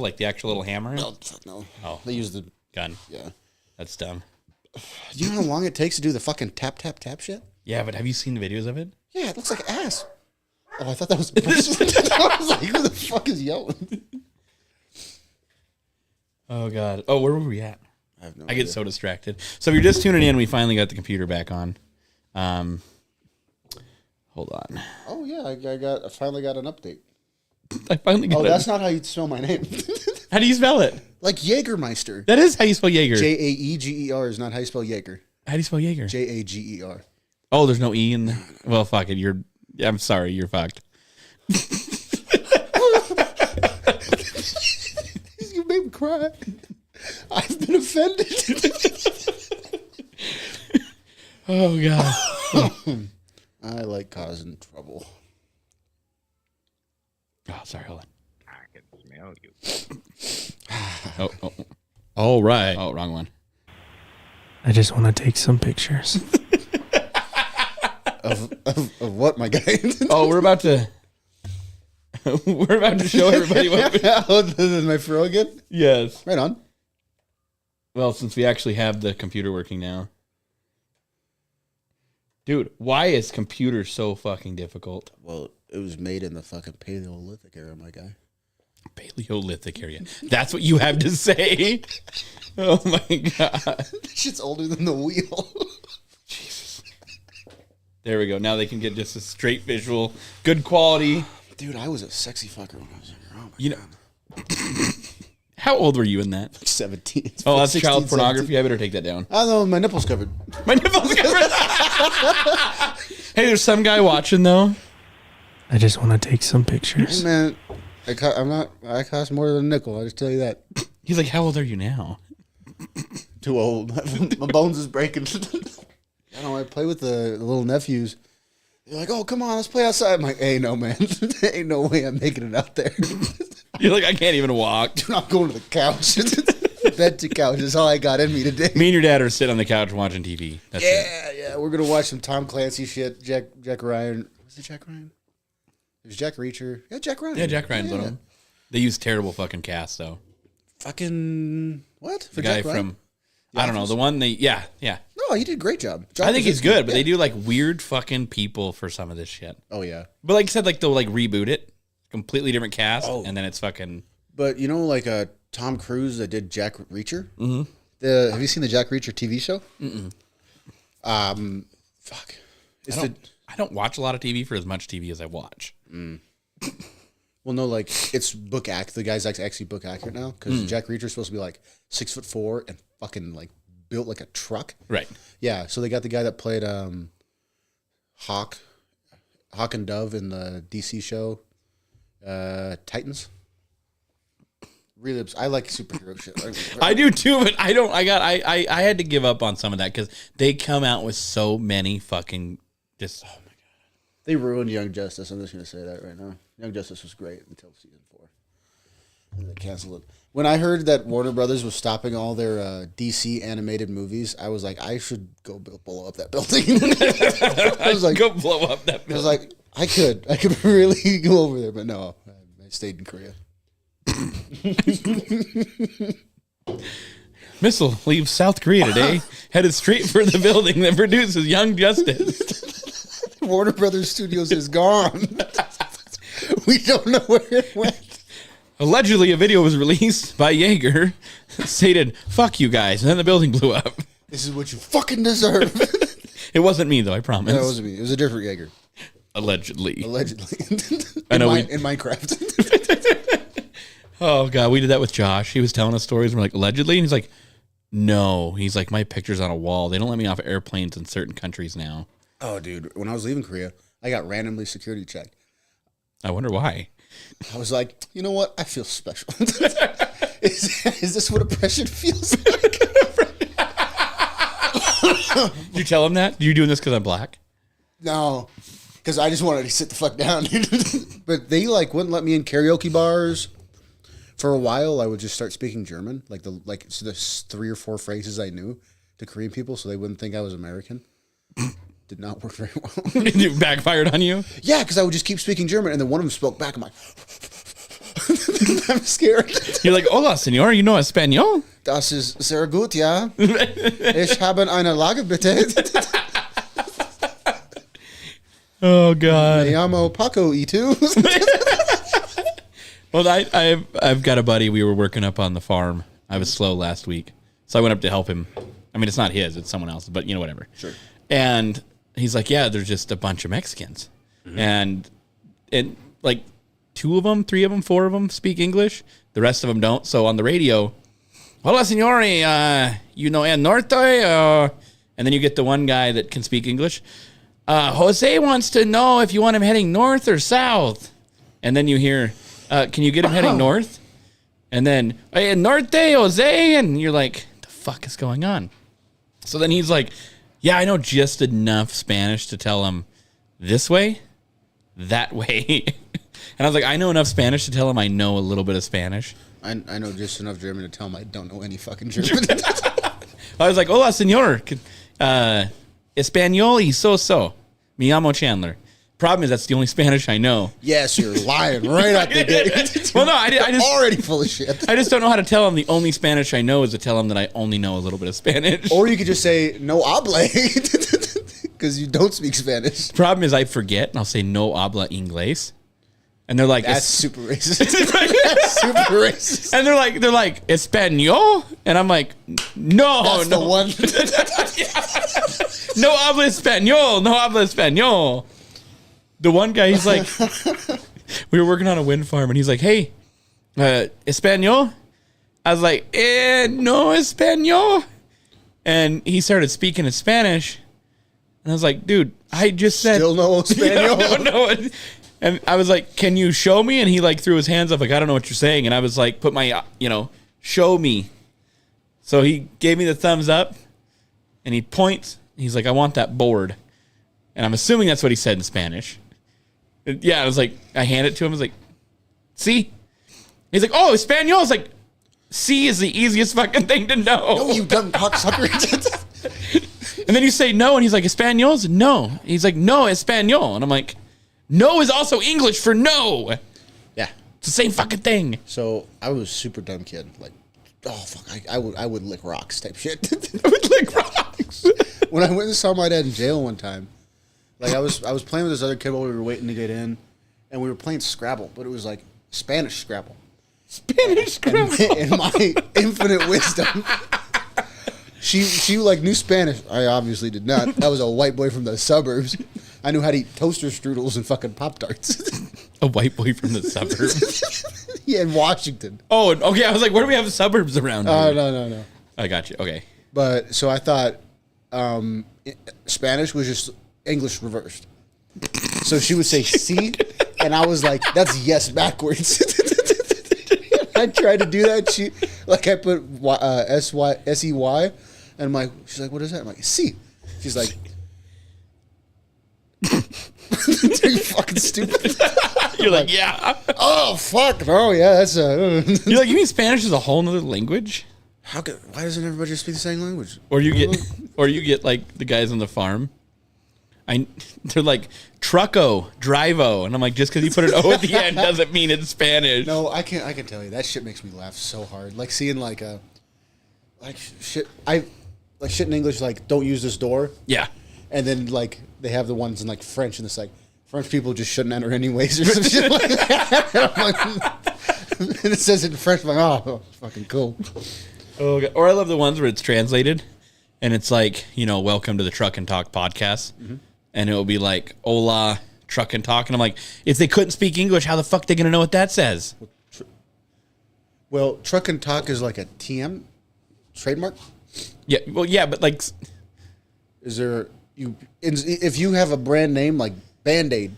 like the actual little hammer? No. Oh, They use the gun. Yeah. That's dumb. Do you know how long it takes to do the fucking tap, tap, tap shit? Yeah, but have you seen the videos of it? Yeah, it looks like ass. Oh, I thought that was a person. I was like, who the fuck is yelling? Oh, God. Oh, where were we at? I have no I idea. get so distracted. So if you're just tuning in, we finally got the computer back on. Hold on. Oh, yeah, I finally got an update. I finally got Oh, it. that's not how you spell my name. How do you spell it? Like Jägermeister. That is how you spell Jaeger. Jaeger is not how you spell Jaeger. How do you spell Jaeger? Jager. Oh, there's no E in the... Well, fuck it. I'm sorry. You're fucked. You made me cry. I've been offended. Oh, God. I like causing trouble. Oh, sorry. Hold on. I can smell you. Oh. All right. Oh, wrong one. I just want to take some pictures. Of what, my guy? Oh, we're about to show everybody what. Oh, this is my fro again? Yes. Right on. Well, since we actually have the computer working now. Dude, why is computer so fucking difficult? Well, it was made in the fucking Paleolithic era, my guy. Paleolithic area. That's what you have to say? Oh, my God. This shit's older than the wheel. Jesus. There we go. Now they can get just a straight visual, good quality. Dude, I was a sexy fucker when I was younger. Oh, my You know, God. how old were you in that? 17. Oh, that's 16, child pornography. 17. I better take that down. I don't know, my nipples covered. My nipples covered. Hey, there's some guy watching though. I just want to take some Hey, pictures. man, I cost more than a nickel. I just tell you that. He's like, how old are you now? Too old. My bones is breaking. I don't know. I play with the little nephews. They're like, "Oh, come on, let's play outside." I'm like, "Hey, no, man, ain't no way I'm making it out there." You're like, I can't even walk. Dude, I'm going to the couch. Bed to couch is all I got in me today. Me and your dad are sitting on the couch watching TV. That's it. Yeah. We're gonna watch some Tom Clancy shit. Jack Ryan. Was it Jack Ryan? There's Jack Reacher. Yeah, Jack Ryan. Yeah, Jack Ryan's on them. They use terrible fucking cast though. Fucking what? The guy from I don't know, the one yeah. No, he did a great job. I think he's good, but they do like weird fucking people for some of this shit. Oh yeah. But like I said, like they'll like reboot it, completely different cast, Oh. and then it's fucking. But you know, like Tom Cruise that did Jack Reacher. Mm-hmm. Have you seen the Jack Reacher TV show? Fuck. I don't watch a lot of TV for as much TV as I watch. Well, no, like it's book act. The guy's actually book accurate now because Jack Reacher's supposed to be like 6'4" and fucking like built like a truck. Right. Yeah. So they got the guy that played Hawk and Dove in the DC show Titans. Really, I like superhero shit. I do too, but I don't. I had to give up on some of that because they come out with so many fucking just. Oh my god! They ruined Young Justice. I'm just gonna say that right now. Young Justice was great until season 4, and they canceled it. When I heard that Warner Brothers was stopping all their DC animated movies, I was like, I should go blow up that building. I was like, go blow up that. I was like, I could really go over there, but no, I stayed in Korea. Missile leaves South Korea today, headed straight for the building that produces Young Justice. Warner Brothers Studios is gone. We don't know where it went. Allegedly, a video was released by Jaeger that stated, "Fuck you guys," and then the building blew up. This is what you fucking deserve. It wasn't me though, I promise. No, it wasn't me. It was a different Jaeger. Allegedly. I know in Minecraft. Oh god, we did that with Josh. He was telling us stories. And we're like, allegedly, and he's like, no. He's like, my picture's on a wall. They don't let me off airplanes in certain countries now. Oh, dude, when I was leaving Korea, I got randomly security checked. I wonder why. I was like, you know what? I feel special. Is this what oppression feels like? Did you tell him that? You doing this because I'm black? No, because I just wanted to sit the fuck down. But they wouldn't let me in karaoke bars. For a while, I would just start speaking German, so there's 3 or 4 phrases I knew to Korean people, so they wouldn't think I was American. Did not work very well. It backfired on you? Yeah, because I would just keep speaking German, and then one of them spoke back. I'm like, I'm scared. You're like, hola, señor, you know Espanol? Das ist sehr gut, ja. Ich habe eine Lage, bitte. Oh, God. Me llamo Paco E2. Well, I've got a buddy. We were working up on the farm. I was slow last week, so I went up to help him. I mean, it's not his; it's someone else's. But whatever. Sure. And he's like, "Yeah, there's just a bunch of Mexicans, and like 2 of them, 3 of them, 4 of them speak English. The rest of them don't. So on the radio, hola, señor, el norte, and then you get the one guy that can speak English. Jose wants to know if you want him heading north or south, and then you hear." Can you get him heading north? And then, hey, norte, Jose. And you're like, the fuck is going on? So then he's like, yeah, I know just enough Spanish to tell him this way, that way. And I was like, I know enough Spanish to tell him I know a little bit of Spanish. I know just enough German to tell him I don't know any fucking German. I was like, hola, señor. Español y so. Me llamo Chandler. Problem is that's the only Spanish I know. Yes, you're lying right out the gate. Well, no, I just already full of shit. I just don't know how to tell him the only Spanish I know is to tell him that I only know a little bit of Spanish. Or you could just say no habla because you don't speak Spanish. Problem is I forget and I'll say no habla inglés. And they're like, that's super racist. That's super racist. And they're like Espanol, and I'm like, no, that's no the one. No habla español, no habla español. The one guy, he's like, we were working on a wind farm, and he's like, hey, Espanol? I was like, no Espanol. And he started speaking in Spanish, and I was like, dude, I just said. Still no Espanol? No. And I was like, can you show me? And he like threw his hands up, like, I don't know what you're saying. And I was like, put my, show me. So he gave me the thumbs up, and he points. He's like, I want that board. And I'm assuming that's what he said in Spanish. Yeah, I was like, I hand it to him. I was like, see? He's like, oh, Espanol. I was like, C is the easiest fucking thing to know. No, you dumb cocksucker. And then you say no, and he's like, Espanol? No. He's like, no, Espanol. And I'm like, no is also English for no. Yeah. It's the same fucking thing. So I was a super dumb kid. Like, oh, fuck, I would lick rocks type shit. I would lick rocks. When I went and saw my dad in jail one time, like I was playing with this other kid while we were waiting to get in, and we were playing Scrabble, but it was like Spanish Scrabble. Spanish Scrabble. In my infinite wisdom, she like knew Spanish. I obviously did not. I was a white boy from the suburbs. I knew how to eat toaster strudels and fucking Pop-Tarts. A white boy from the suburbs. Yeah, in Washington. Oh, okay. I was like, where do we have the suburbs around here? No. I got you. Okay. But so I thought Spanish was just English reversed. So she would say "sí," and I was like, "That's yes backwards." I tried to do that. I put SEY, and I'm like, she's like, "What is that?" I'm like, "Sí." She's like, "Are you fucking stupid?" You're like, yeah. Oh fuck! Oh yeah, that's a. You're like, you mean Spanish is a whole nother language? Why doesn't everybody just speak the same language? Or you get like the guys on the farm. They're like trucko, drivo, and I'm like, just because you put an O at the end doesn't mean it's Spanish. No, I can tell you that shit makes me laugh so hard. Like seeing shit in English, like don't use this door. Yeah, and then like they have the ones in like French, and it's like French people just shouldn't enter anyways or some shit like that. And it says it in French. I'm like, oh, fucking cool. Oh, God. Or I love the ones where it's translated, and it's like, welcome to the Truck and Talk podcast. Mm-hmm. And it will be like, hola, truck and talk. And I'm like, if they couldn't speak English, how the fuck they going to know what that says? Well, truck and talk is like a TM trademark. Yeah. Well, yeah, but like, is there if you have a brand name like Band-Aid,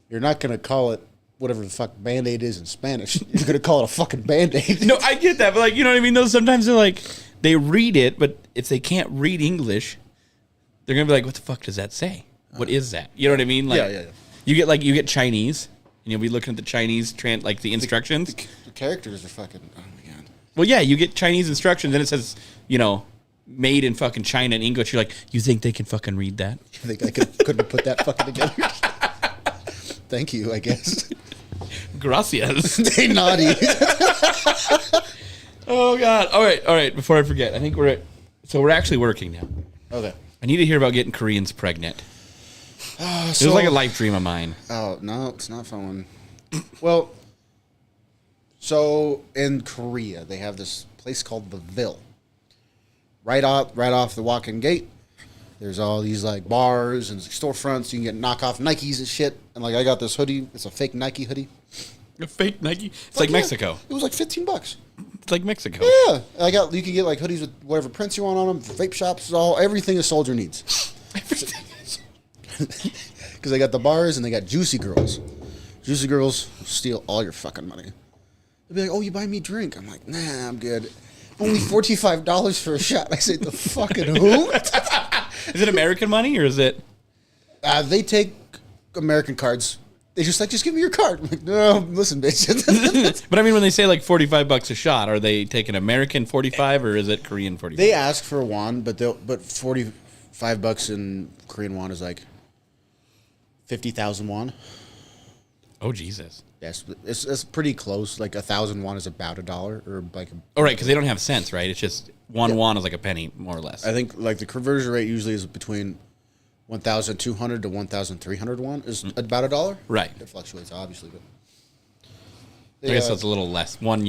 you're not going to call it whatever the fuck Band-Aid is in Spanish. You're going to call it a fucking Band-Aid. No, I get that. But like, you know what I mean? Though sometimes they're like, they read it, but if they can't read English, they're gonna be like, "What the fuck does that say? What is that?" You know what I mean? Like, yeah. You get Chinese, and you'll be looking at the Chinese like the instructions. The characters are fucking. Oh my god. Well, yeah, you get Chinese instructions, and it says, made in fucking China in English. You're like, you think they can fucking read that? I think I couldn't put that fucking together. Thank you, I guess. Gracias. They naughty. Oh, God. All right. Before I forget, I think we're actually working now. Okay. I need to hear about getting Koreans pregnant. It was like a life dream of mine. Oh, no, it's not fun. Well, so in Korea, they have this place called the Ville. Right off the walk-in gate, there's all these like bars and storefronts. You can get knockoff Nikes and shit. And like I got this hoodie. It's a fake Nike hoodie. A fake Nike? It's like Mexico. It was like $15. It's like Mexico. Yeah, you can get like hoodies with whatever prints you want on them. Vape shops, everything a soldier needs. Because they got the bars and they got Juicy Girls. Juicy Girls steal all your fucking money. They'll be like, "Oh, you buy me a drink?" I'm like, "Nah, I'm good." Only $45 for a shot. I say, "The fucking who?" Is it American money or is it? They take American cards. They just give me your card. I'm like, no, listen, bitch. But I mean, when they say like $45 a shot, are they taking American 45 or is it Korean 45? They ask for a won, but $45 in Korean won is like 50,000 won. Oh Jesus! Yes, it's pretty close. Like 1,000 won is about $1, or like. Oh right, because they don't have cents, right? It's just one won is like a penny, more or less. I think like the conversion rate usually is between 1,200 to 1,300 won is about $1. Right. It fluctuates obviously, but. I guess it's a little less. One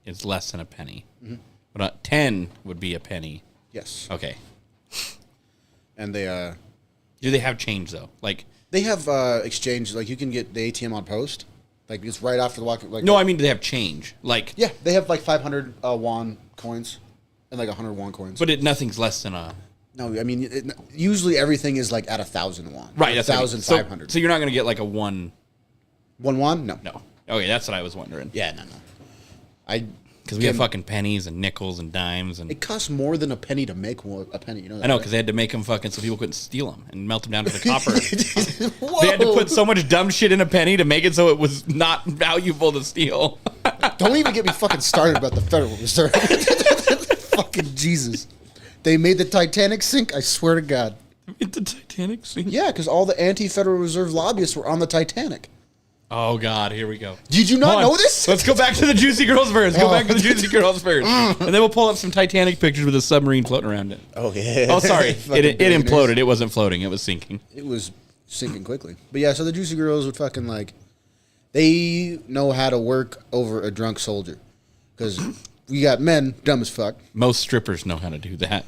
is less than a penny. Mm-hmm. But 10 would be a penny. Yes. Okay. And they do they have change though? Like they have exchange. Like you can get the ATM on post. Like it's right after the walk. Like no, I mean do they have change? Like yeah, they have like 500 won coins and like 100 won coins. But nothing's less than a. No, I mean usually everything is like at 1,000 won. Right, that's 1,500. So you're not going to get like a one. 1 won? No. No. Okay, that's what I was wondering. Yeah, no. Because we have fucking pennies and nickels and dimes and. It costs more than a penny to make a penny. You know that, I know right? because they had to make them fucking so people couldn't steal them and melt them down to the copper. They had to put so much dumb shit in a penny to make it so it was not valuable to steal. Don't even get me fucking started about the Federal Reserve. Fucking Jesus. They made the Titanic sink, I swear to God. Made the Titanic sink? Yeah, because all the anti-Federal Reserve lobbyists were on the Titanic. Oh, God, here we go. Did you not know this? Let's go back to the Juicy Girls first. Go back to the Juicy Girls first. And then we'll pull up some Titanic pictures with a submarine floating around it. Oh, yeah. Oh, sorry. It imploded. It wasn't floating. It was sinking. It was sinking quickly. But yeah, so the Juicy Girls would fucking like, they know how to work over a drunk soldier. Because we got men, dumb as fuck. Most strippers know how to do that.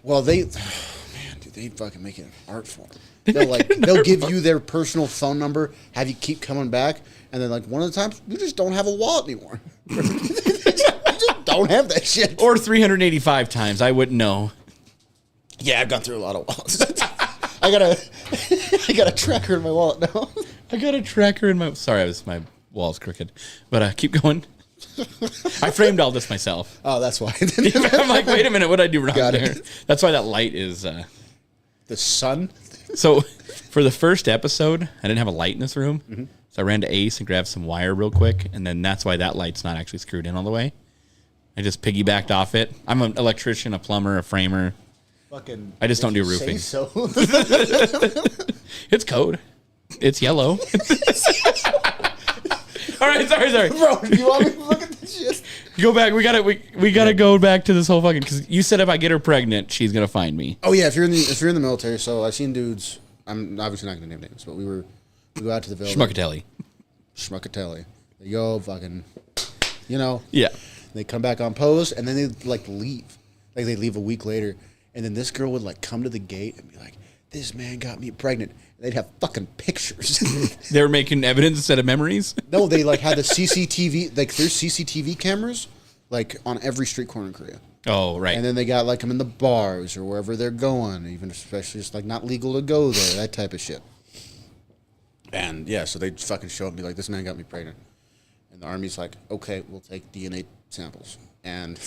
Well, they fucking make it an art form. They'll give you their personal phone number, have you keep coming back, and then like one of the times you just don't have a wallet anymore. You just don't have that shit. Or 385 times, I wouldn't know. Yeah, I've gone through a lot of wallets. I got a tracker in my wallet now. I got a tracker in my. Sorry, my wall's crooked, but keep going. I framed all this myself. Oh, that's why. I'm like, wait a minute, what did I do wrong Got there? it. That's why that light is. The sun. So, for the first episode, I didn't have a light in this room, so I ran to Ace and grabbed some wire real quick, and then that's why that light's not actually screwed in all the way. I just piggybacked off it. I'm an electrician, a plumber, a framer. Fucking. I just don't do roofing. So. It's code. It's yellow. All right, sorry. Bro, do you want me to look at this shit? Go back. We gotta go back to this whole fucking because you said if I get her pregnant, she's gonna find me. Oh yeah, if you're in the military, so I've seen dudes. I'm obviously not gonna name names, but we go out to the village. Schmuckatelli. They go fucking, Yeah. They come back on post and then they like leave. Like they leave a week later, and then this girl would like come to the gate and be like, "This man got me pregnant." And they'd have fucking pictures. They were making evidence instead of memories. No, they like had the CCTV. Like there's CCTV cameras, like on every street corner in Korea. Oh right. And then they got like them in the bars or wherever they're going, even especially it's like not legal to go there, that type of shit. And yeah, so they fucking show up and be like, "This man got me pregnant," and the army's like, "Okay, we'll take DNA samples," and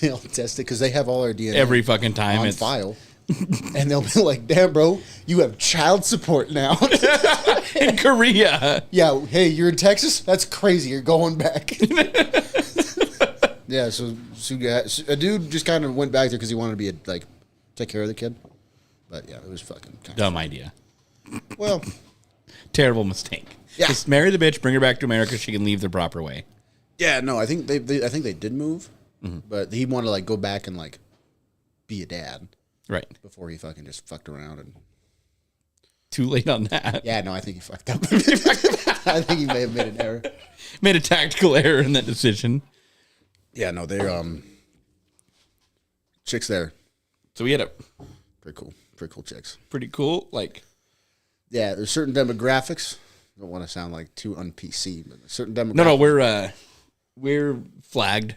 they'll test it because they have all our DNA every fucking time on file. And they'll be like, "Damn, bro, you have child support now." In Korea. Yeah, hey, you're in Texas? That's crazy. You're going back. Yeah, so a dude just kind of went back there because he wanted to be take care of the kid. But yeah, it was fucking dumb idea. Well, Terrible mistake. Yeah. Just marry the bitch, bring her back to America. She can leave the proper way. Yeah, no, I think they did move, but he wanted to like go back and like be a dad, Right. before he fucking just fucked around and. Too late on that. Yeah, no, I think he fucked up. I think he may have made an error. Made a tactical error in that decision. Yeah, no, they're chicks there, So we had a pretty cool chicks. pretty cool, like, Yeah, there's certain demographics. I don't want to sound like too un-PC, but there's certain demographics. no, we're flagged.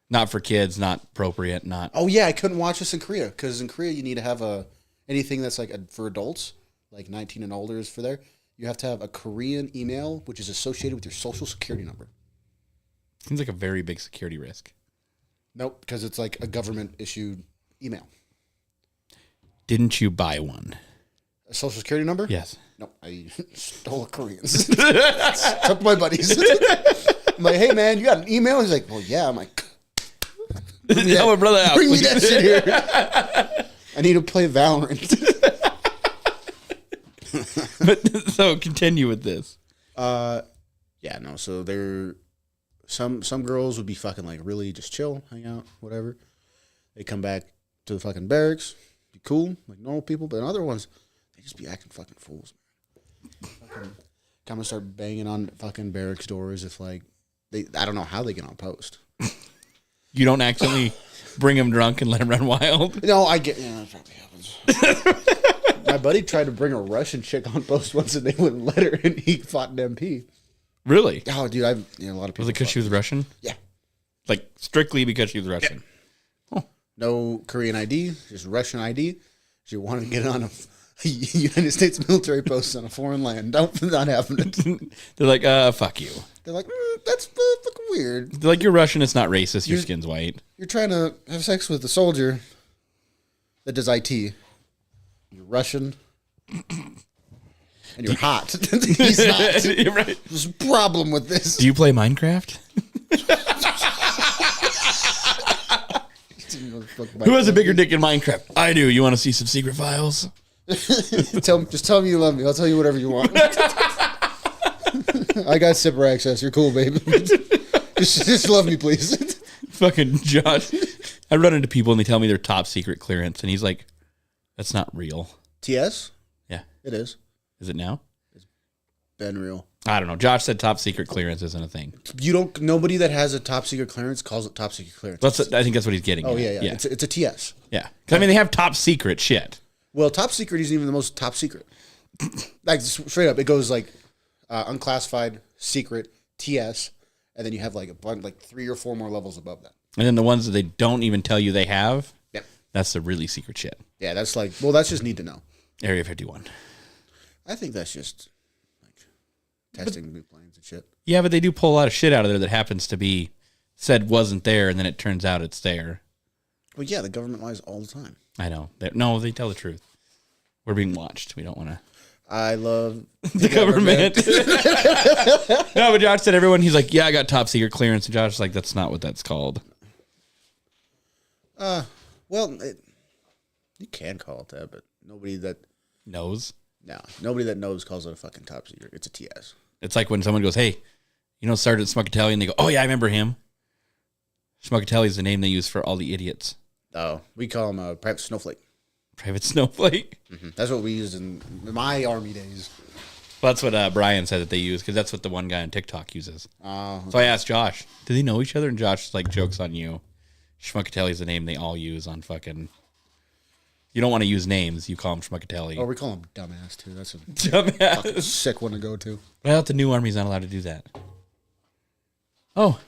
Not for kids, not appropriate, not. Oh yeah, I couldn't watch this in Korea because in Korea you need to have anything that's like for adults, like 19 and older is for there. You have to have a Korean email which is associated with your social security number. Seems like a very big security risk. Nope, because it's like a government issued email. Didn't you buy one? A social security number? Yes. No, I stole a Korean's. Took my buddies. I'm like, hey man, you got an email? He's like, well, yeah. I'm like, Help my brother out. bring me that shit here. I need to play Valorant. But so continue with this. Yeah, no. So they're some girls would be fucking like really just chill, hang out, whatever. They come back to the fucking barracks, be cool, like normal people. But other ones, they just be acting fucking fools. Fucking come and start banging on fucking barracks doors if like I don't know how they get on post. You don't accidentally bring him drunk and let him run wild. No, I get. Yeah, that probably happens. My buddy tried to bring a Russian chick on post once, and they wouldn't let her, and he fought an MP. Really? Oh, dude, a lot of people. Was it because she was Russian? Yeah. Like strictly because she was Russian. Yeah. No Korean ID, just Russian ID. She wanted to get on a United States military post on a foreign land. Not happening. They're like, fuck you. They're like, that's fucking weird. They're like, you're Russian. It's not racist. Your skin's white. You're trying to have sex with a soldier that does IT. You're Russian. And you're hot. He's not. You're right. There's a problem with this. Do you play Minecraft? Who has a bigger dick in Minecraft? I do. You want to see some secret files? Just tell me you love me. I'll tell you whatever you want. I got zipper access. You're cool, baby. just love me, please. Fucking Josh. I run into people and they tell me they're top secret clearance, and he's like, "That's not real." TS? Yeah, It is. is it now? Been real. I don't know. Josh said top secret clearance isn't a thing. Nobody that has a top secret clearance calls it top secret clearance. I think that's what he's getting. Oh, at. yeah. It's a TS. Yeah. 'Cause, I mean, they have top secret shit. Well, top secret isn't even the most top secret. Like, straight up, it goes like unclassified, secret, TS, and then you have like a bunch, like 3 or 4 more levels above that. And then the ones that they don't even tell you they have, Yep. that's the really secret shit. Yeah, that's like, well, that's just need to know. Area 51. I think that's just like testing new planes and shit. Yeah, but they do pull a lot of shit out of there that happens to be said wasn't there, and then it turns out it's there. Well, yeah, the government lies all the time. I know. No, they tell the truth. We're being watched. We don't want to. I love The government. No, but Josh said everyone, he's like, yeah, I got top secret clearance. And Josh is like, that's not what that's called. Well, you can call it that, but nobody that Knows. knows calls it a fucking top secret. It's a TS. It's like when someone goes, hey, Sergeant Smuckatelli, and they go, oh, yeah, I remember him. Smuckatelli is the name they use for all the idiots. Oh, we call him a private snowflake. Private Snowflake. Mm-hmm. That's what we used in my army days. Well, that's what Brian said that they use, because that's what the one guy on TikTok uses. Okay. So I asked Josh, do they know each other? And Josh like jokes on you. Schmuckatelli is the name they all use on fucking. You don't want to use names. You call him Schmuckatelli. Oh, we call him dumbass too. That's a Dumbass. sick one to go to. But I thought the new army's not allowed to do that. Oh.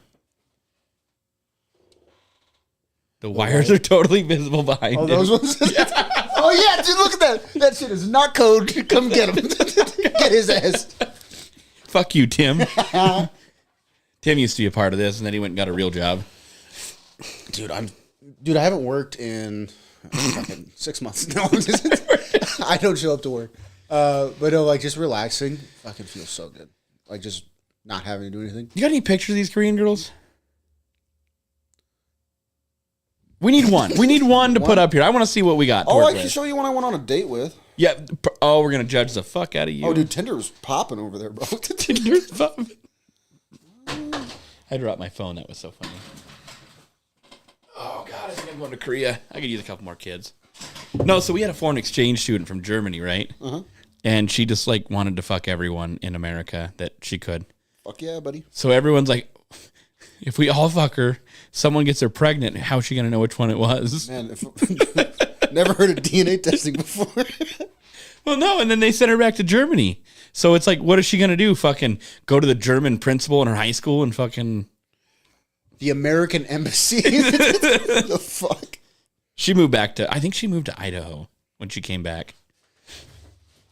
The wires are totally visible behind Oh, him. those ones? Oh, yeah, dude, look at that. That shit is not code. Come get him. Get his ass. Fuck you, Tim. Tim used to be a part of this, and then he went and got a real job. Dude, I haven't worked in fucking 6 months. No, I don't show up to work. But no, like just relaxing fucking feels so good. Like just not having to do anything. You got any pictures of these Korean girls? We need one. We need one to put up here. I want to see what we got. to Oh, work I can with. show you one I went on a date with. Yeah, Oh, we're gonna judge the fuck out of you. Oh, dude, Tinder was popping over there, bro. Tinder's popping. I dropped my phone. That was so funny. Oh God, I think I'm going to Korea. I could use a couple more kids. No, so we had a foreign exchange student from Germany, right? Uh-huh. And she just like wanted to fuck everyone in America that she could. Fuck yeah, buddy. So everyone's like, if we all fuck her, someone gets her pregnant, how's she going to know which one it was? Man, never heard of DNA testing before. Well, no, and then they sent her back to Germany. So it's like, what is she going to do? Fucking go to the German principal in her high school and fucking... The American embassy? The fuck? She moved back to... I think she moved to Idaho when she came back.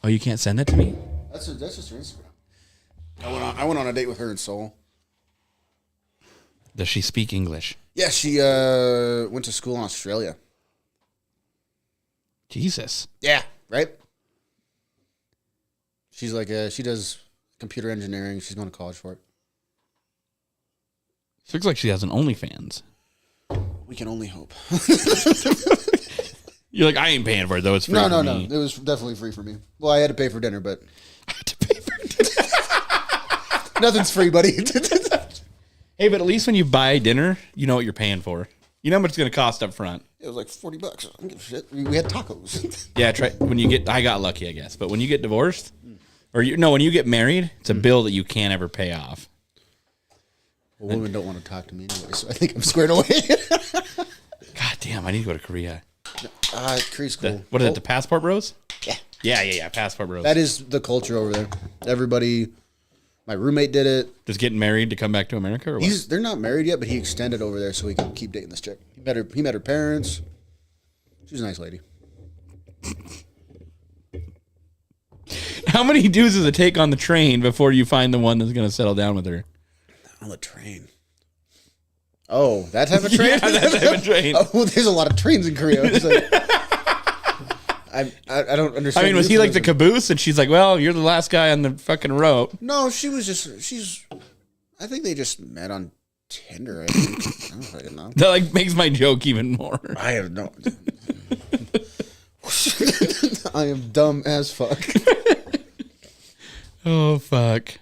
Oh, you can't send that to me? That's just her Instagram. I went on a date with her in Seoul. Does she speak English? Yeah, she went to school in Australia. Jesus. Yeah, right? She's like, she does computer engineering. She's going to college for it. She looks like she has an OnlyFans. We can only hope. You're like, I ain't paying for it, though. It's free No. for me. It was definitely free for me. Well, I had to pay for dinner, but... I had to pay for dinner. Nothing's free, buddy. Hey, but at least when you buy dinner, you know what you're paying for. You know how much it's going to cost up front. It was like $40. I don't give a shit. We had tacos. Yeah, when you get... I got lucky, I guess. But when you get divorced... Or when you get married, it's a bill that you can't ever pay off. Well, women don't want to talk to me anyway, so I think I'm squared away. God damn, I need to go to Korea. Korea's cool. What is it, the Passport Bros? Yeah. Yeah, Passport Bros. That is the culture over there. Everybody, my roommate did it. Just getting married to come back to America, or what? They're not married yet, but he extended over there so he can keep dating this chick. He met her parents. She's a nice lady. How many dudes does it take on the train before you find the one that's going to settle down with her? On the train. Oh, that type of train? Yeah, that type of train. Oh, there's a lot of trains in Korea. It's like, I don't understand. I mean, was he like the caboose? And she's like, well, you're the last guy on the fucking rope. No, I think they just met on Tinder, I think. I don't fucking know. That like makes my joke even more. I have no... I am dumb as fuck. Oh, fuck.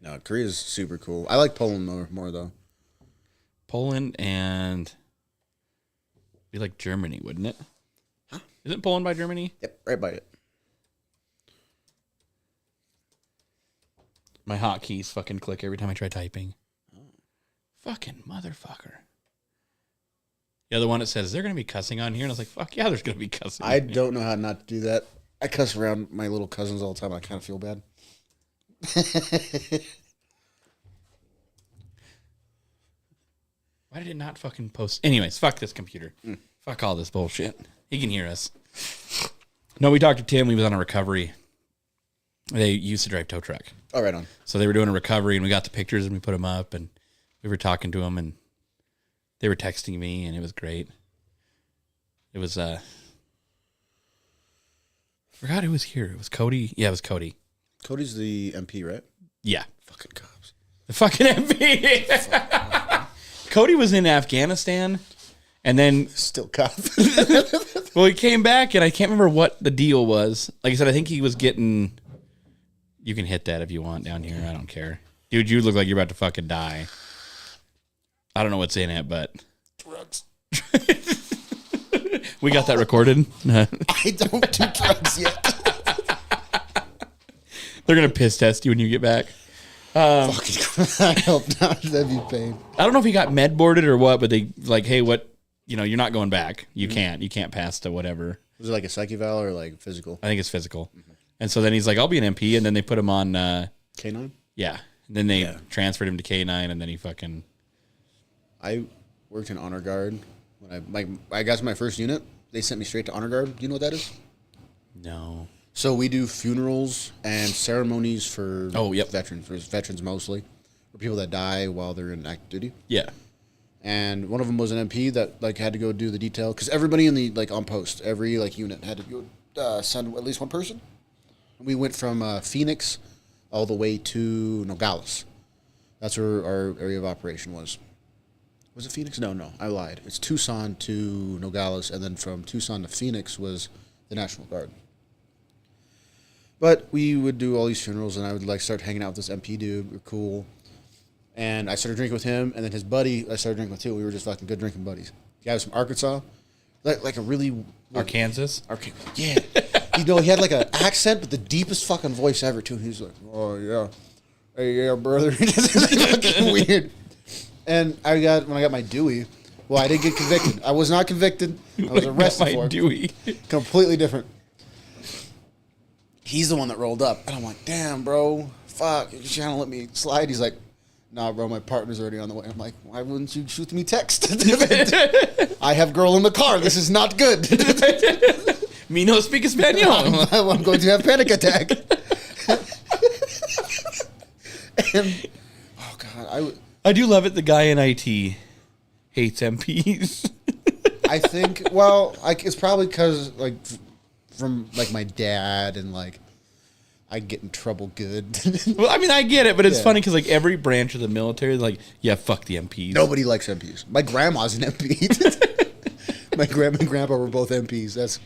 No, Korea's super cool. I like Poland more though. Poland and be like Germany, wouldn't it? Huh? Isn't Poland by Germany? Yep, right by it. My hotkeys fucking click every time I try typing. Fucking motherfucker. The other one that says, is there going to be cussing on here? And I was like, fuck yeah, there's going to be cussing. I don't know how not to do that. I cuss around my little cousins all the time. I kind of feel bad. Why did it not fucking post? Anyways, fuck this computer. Fuck all this bullshit. He can hear us. No, we talked to Tim. He was on a recovery. They used to drive tow truck. Oh, right on. So they were doing a recovery, and we got the pictures, and we put them up, and we were talking to them, and they were texting me, and it was great. It was, forgot who was here. It was Cody. Yeah, it was Cody. Cody's the MP, right? Yeah. Fucking cops. The fucking MP. Cody was in Afghanistan, and then... Still cop. Well, he came back, and I can't remember what the deal was. Like I said, I think he was getting... You can hit that if you want down here. I don't care. Dude, you look like you're about to fucking die. I don't know what's in it, but... Drugs. We got that recorded. I don't do drugs yet. They're going to piss test you when you get back. Fucking I hope not. That'd be pain. I don't know if he got med boarded or what, but they like, hey, what, you're not going back. You can't pass to whatever. Was it like a psych eval or like physical? I think it's physical. Mm-hmm. And so then he's like, I'll be an MP. And then they put him on, K9? Yeah. And then they transferred him to K9 and then he fucking. I worked in honor guard. When I got to my first unit, they sent me straight to honor guard. Do you know what that is? No. So we do funerals and ceremonies for veterans mostly, for people that die while they're in active duty. Yeah. And one of them was an MP that like had to go do the detail because everybody in the on post, every unit had to go send at least one person. And we went from Phoenix all the way to Nogales. That's where our area of operation was. Was it Phoenix? No, I lied. It's Tucson to Nogales, and then from Tucson to Phoenix was the National Guard. But we would do all these funerals, and I would like start hanging out with this MP dude. We were cool. And I started drinking with him, and then his buddy I started drinking with too. We were just fucking good drinking buddies. The guy was from Arkansas. Like a really... Arkansas? Yeah. He had like an accent, but the deepest fucking voice ever too. He was like, oh yeah. Hey, yeah, brother. It's fucking weird. And when I got my Dewey, well, I didn't get convicted. I was not convicted. I was arrested for it. Dewey. Completely different. He's the one that rolled up. And I'm like, damn, bro. Fuck. You're trying to let me slide? He's like, nah, bro, my partner's already on the way. I'm like, why wouldn't you shoot me text? I have girl in the car. This is not good. Me no speak Espanol. I'm going to have panic attack. And, oh, God. I do love it. The guy in IT hates MPs. I think, well, it's probably because, like, from, like, my dad and, like, I get in trouble good. Well, I mean, I get it, but it's Yeah. funny because, like, every branch of the military is like, yeah, fuck the MPs. Nobody likes MPs. My grandma's an MP. My grandma and grandpa were both MPs.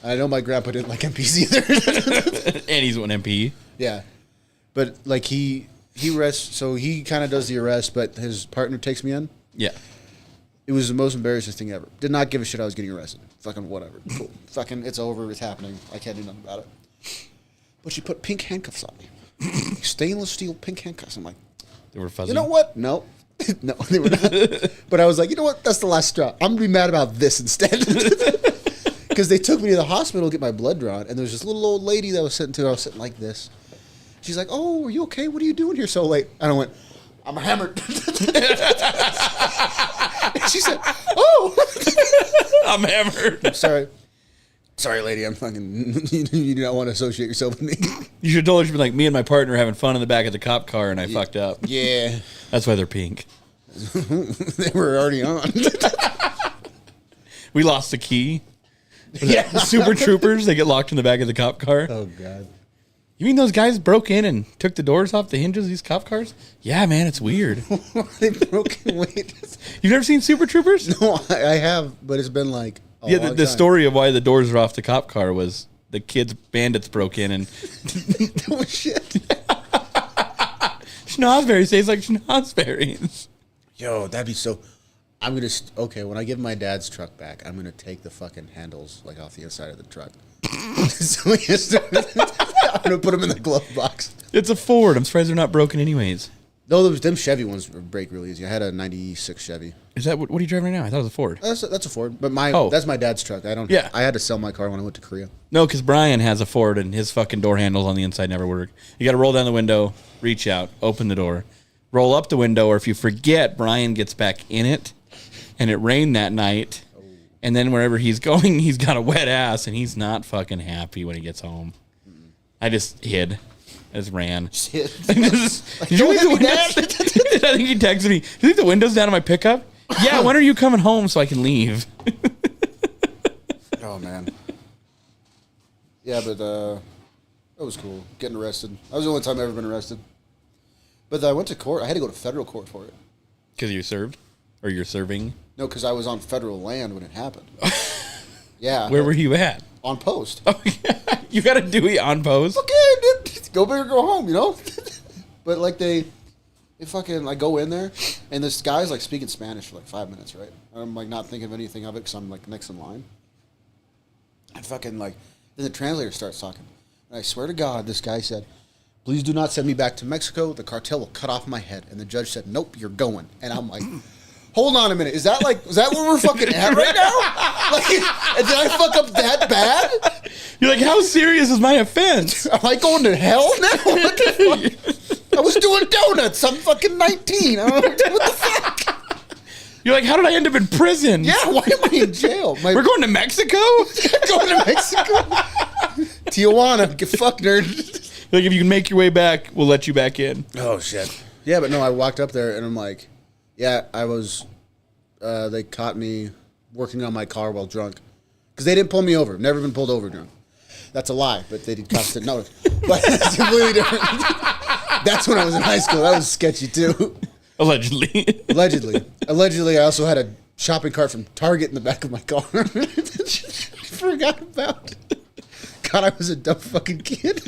I know my grandpa didn't like MPs either. And he's an MP. Yeah. But, like, he arrests, so he kind of does the arrest, but his partner takes me in. Yeah. It was the most embarrassing thing ever. Did not give a shit I was getting arrested. Fucking whatever. Cool. Fucking, it's over. It's happening. I can't do nothing about it. But she put pink handcuffs on me. Stainless steel pink handcuffs. I'm like, They were fuzzy. you know what? No. No, they were not. But I was like, you know what? That's the last straw. I'm going to be mad about this instead. Because they took me to the hospital to get my blood drawn, and there was this little old lady that I was sitting like this. She's like, oh, are you okay? What are you doing here so late? And I went, I'm hammered. And she said, oh. I'm hammered. I'm sorry. Sorry, lady. I'm fucking. You do not want to associate yourself with me. You should have told her, she'd be like, me and my partner having fun in the back of the cop car, and I fucked up. Yeah. That's why they're pink. They were already on. We lost the key. Yeah. The Super Troopers, they get locked in the back of the cop car. Oh, God. You mean those guys broke in and took the doors off the hinges of these cop cars? Yeah, man, it's weird. They broke in. Wait. You've never seen Super Troopers? No, I have, but it's been like. Yeah, the story of why the doors are off the cop car was the kids, bandits broke in and. Oh, shit. Schnozberries tastes like schnozberries. Yo, that'd be so. I'm going to. Okay, when I give my dad's truck back, I'm going to take the fucking handles like off the inside of the truck. So I'm going to put them in the glove box. It's a Ford. I'm surprised they're not broken anyways. No, them Chevy ones break really easy. I had a 96 Chevy. Is that what are you driving right now? I thought it was a Ford. That's a Ford, but that's my dad's truck. I don't. Yeah. I had to sell my car when I went to Korea. No, because Brian has a Ford and his fucking door handles on the inside never work. You got to roll down the window, reach out, open the door, roll up the window, or if you forget, Brian gets back in it, and it rained that night, and then wherever he's going, he's got a wet ass, and he's not fucking happy when he gets home. I just hid. I just ran. Shit. Did you leave the windows? I think he texted me. Do you leave the windows down on my pickup? Yeah, when are you coming home so I can leave? Oh, man. Yeah, but that was cool. Getting arrested. That was the only time I've ever been arrested. But I went to court. I had to go to federal court for it. Because you served? Or you're serving? No, because I was on federal land when it happened. Yeah. Where were you at? On post. Oh, yeah. You got a Dewey on post? Okay, dude. Go big or go home, you know? But, like, they fucking, I go in there, and this guy's, like, speaking Spanish for, like, 5 minutes, right? And I'm, like, not thinking of anything of it because I'm, like, next in line. And fucking, like, then the translator starts talking. And I swear to God, this guy said, please do not send me back to Mexico. The cartel will cut off my head. And the judge said, nope, you're going. And I'm like, hold on a minute. Is that where we're fucking at right now? Like, did I fuck up that bad? You're like, how serious is my offense? Am I going to hell now? What the fuck? I was doing donuts. I'm fucking 19. I don't know what the fuck. You're like, how did I end up in prison? Yeah, why am I in jail? We're going to Mexico? Going to Mexico? Tijuana. Get fucked, nerd. Like, if you can make your way back, we'll let you back in. Oh, shit. Yeah, but no, I walked up there, and I'm like, yeah, I was, they caught me working on my car while drunk. Because they didn't pull me over. Never been pulled over drunk. That's a lie, but they did cops didn't know it. But it's completely different. That's when I was in high school. That was sketchy, too. Allegedly. Allegedly, I also had a shopping cart from Target in the back of my car. I forgot about it. God, I was a dumb fucking kid.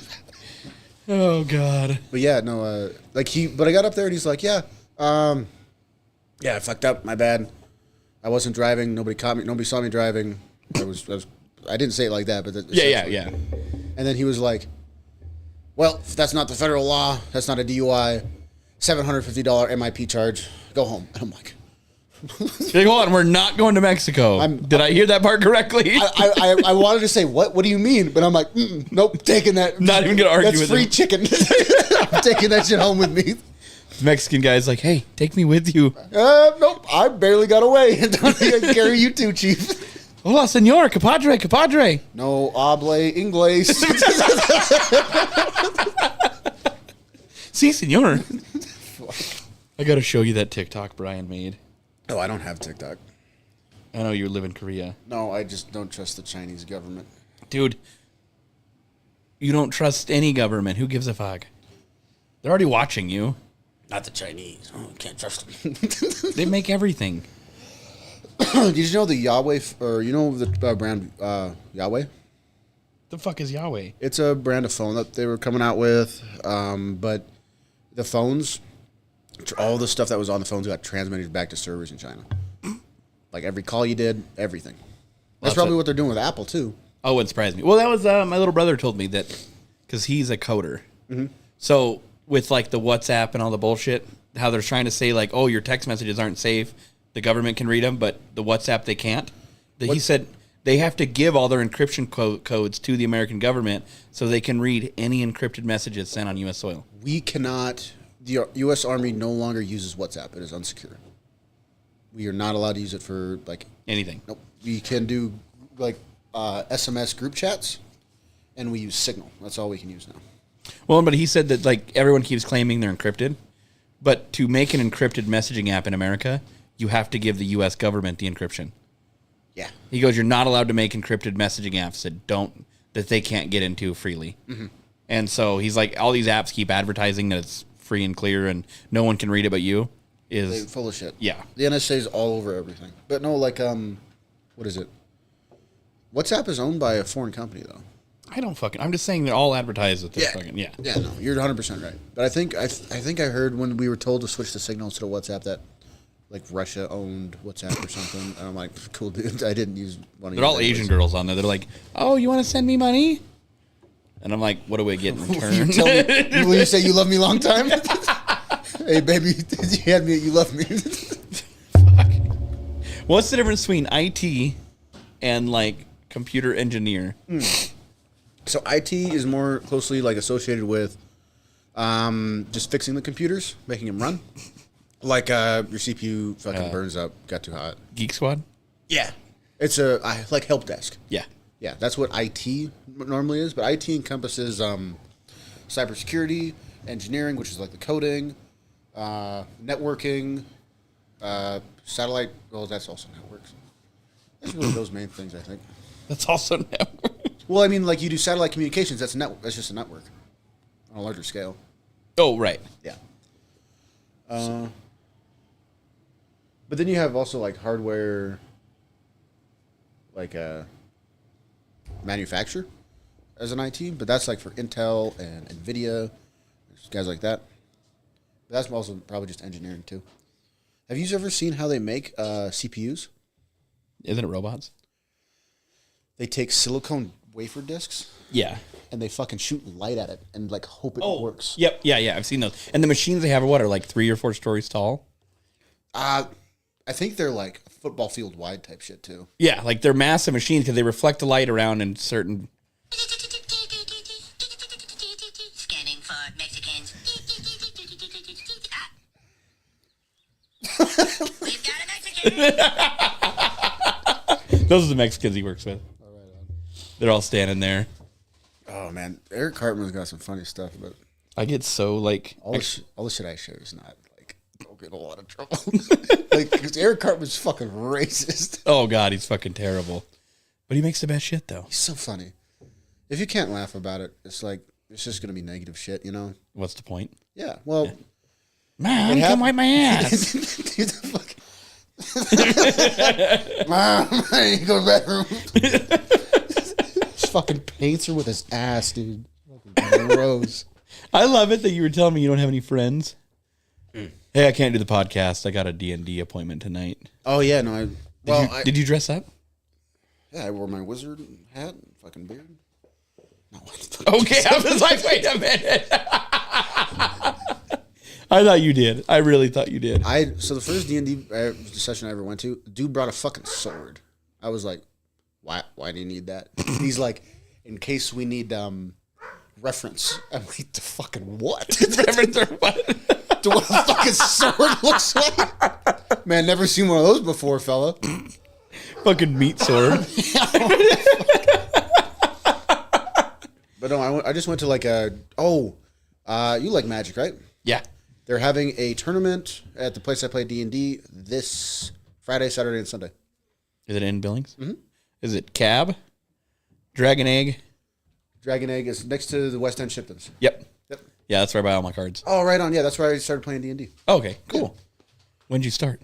Oh God. But yeah, no, but I got up there and he's like, yeah, I fucked up. My bad. I wasn't driving. Nobody caught me. Nobody saw me driving. I didn't say it like that, but Yeah. And then he was like, well, if that's not the federal law, that's not a DUI, $750 MIP charge. Go home. And I'm like, Hey, hold on, we're not going to Mexico. Did I hear that part correctly? I wanted to say, what do you mean? But I'm like, nope, taking that. Not even going to argue that's with free him. chicken. I'm taking that shit home with me. The Mexican guy's like, hey, take me with you. Nope, I barely got away. I can carry you too, chief. Hola, senor, compadre. No habla inglés. Si, senor. I got to show you that TikTok Brian made. Oh, I don't have TikTok. I know you live in Korea. No, I just don't trust the Chinese government. Dude, you don't trust any government. Who gives a fuck? They're already watching you. Not the Chinese. Oh, can't trust them. They make everything. Did you know the Yahweh, or you know the brand Yahweh? The fuck is Yahweh? It's a brand of phone that they were coming out with, but the phones, all the stuff that was on the phones got transmitted back to servers in China. Like every call you did, everything. That's probably what they're doing with Apple too. Oh, it wouldn't surprise me. Well, that was my little brother told me that because he's a coder. Mm-hmm. So with like the WhatsApp and all the bullshit, how they're trying to say like, oh, your text messages aren't safe. The government can read them, but the WhatsApp they can't. He said they have to give all their encryption codes to the American government so they can read any encrypted messages sent on U.S. soil. We cannot. The U.S. Army no longer uses WhatsApp. It is unsecure. We are not allowed to use it for like Anything. Nope. We can do like SMS group chats, and we use Signal. That's all we can use now. Well, but he said that like everyone keeps claiming they're encrypted, but to make an encrypted messaging app in America, you have to give the U.S. government the encryption. Yeah. He goes, you're not allowed to make encrypted messaging apps that they can't get into freely. Mm-hmm. And so he's like, all these apps keep advertising that it's free and clear and no one can read it but you. They're full of shit. Yeah. The NSA is all over everything. But no, like, what is it? WhatsApp is owned by a foreign company, though. I'm just saying they're all advertised with this fucking, Yeah, no, you're 100% right. But I think I heard when we were told to switch the Signal to WhatsApp that, like, Russia owned WhatsApp or something. And I'm like, cool, dude. I didn't use one of They're all Asian girls on there. They're like, oh, you want to send me money? And I'm like, what do we get in return? Will you say you love me long time? Hey, baby, you had me. You love me. Fuck. What's the difference between IT and like computer engineer? So IT is more closely like associated with just fixing the computers, making them run. Like your CPU fucking burns up, got too hot. Geek Squad? Yeah, it's like help desk. Yeah. Yeah, that's what IT normally is. But IT encompasses cybersecurity, engineering, which is like the coding, networking, satellite. Well, that's also networks. That's really those main things, I think. That's also network. Well, I mean, like you do satellite communications. That's That's just a network on a larger scale. Oh, right. Yeah. But then you have also like hardware, like manufacture as an IT, but that's like for Intel and NVIDIA, guys like that. But that's also probably just engineering too. Have you ever seen how they make CPUs? Isn't it robots? They take silicone wafer discs. Yeah. And they fucking shoot light at it and like hope it works. Yep. Yeah. I've seen those. And the machines they have are 3 or 4 stories tall? I think they're like football field wide type shit too. Yeah, like they're massive machines because they reflect the light around in certain. Scanning for Mexicans. We've got a Mexican. Those are the Mexicans he works with. They're all standing there. Oh man, Eric Cartman's got some funny stuff, but I get so like all the shit I share is not like I'll get in a lot of trouble. Like, because Eric Cartman's fucking racist. Oh god, he's fucking terrible. But he makes the best shit though. He's so funny. If you can't laugh about it, it's like it's just gonna be negative shit, you know? What's the point? Yeah. Well, Mom, come wipe my ass. Dude, the fuck. Mom, I need to go to the bathroom. just fucking paints her with his ass, dude. Fucking gross. I love it that you were telling me you don't have any friends. Hey, I can't do the podcast. I got a D&D appointment tonight. Oh yeah, no. Did you dress up? Yeah, I wore my wizard hat and fucking beard. No. Okay, I was like, wait a minute. I thought you did. I really thought you did. So the first D&D session I ever went to, the dude brought a fucking sword. I was like, why do you need that? He's like, in case we need reference. I'm like, the fucking what? Reference or what? To what a fucking sword looks like? Man, never seen one of those before, fella. Fucking meat sword. But no, I just went to like you like Magic, right? Yeah. They're having a tournament at the place I play D&D this Friday, Saturday, and Sunday. Is it in Billings? Mm-hmm. Is it Cab? Dragon Egg? Dragon Egg is next to the West End Shiptons. Yep. Yeah, that's where I buy all my cards. Oh, right on. Yeah, that's where I started playing D&D. Okay, cool. When'd you start?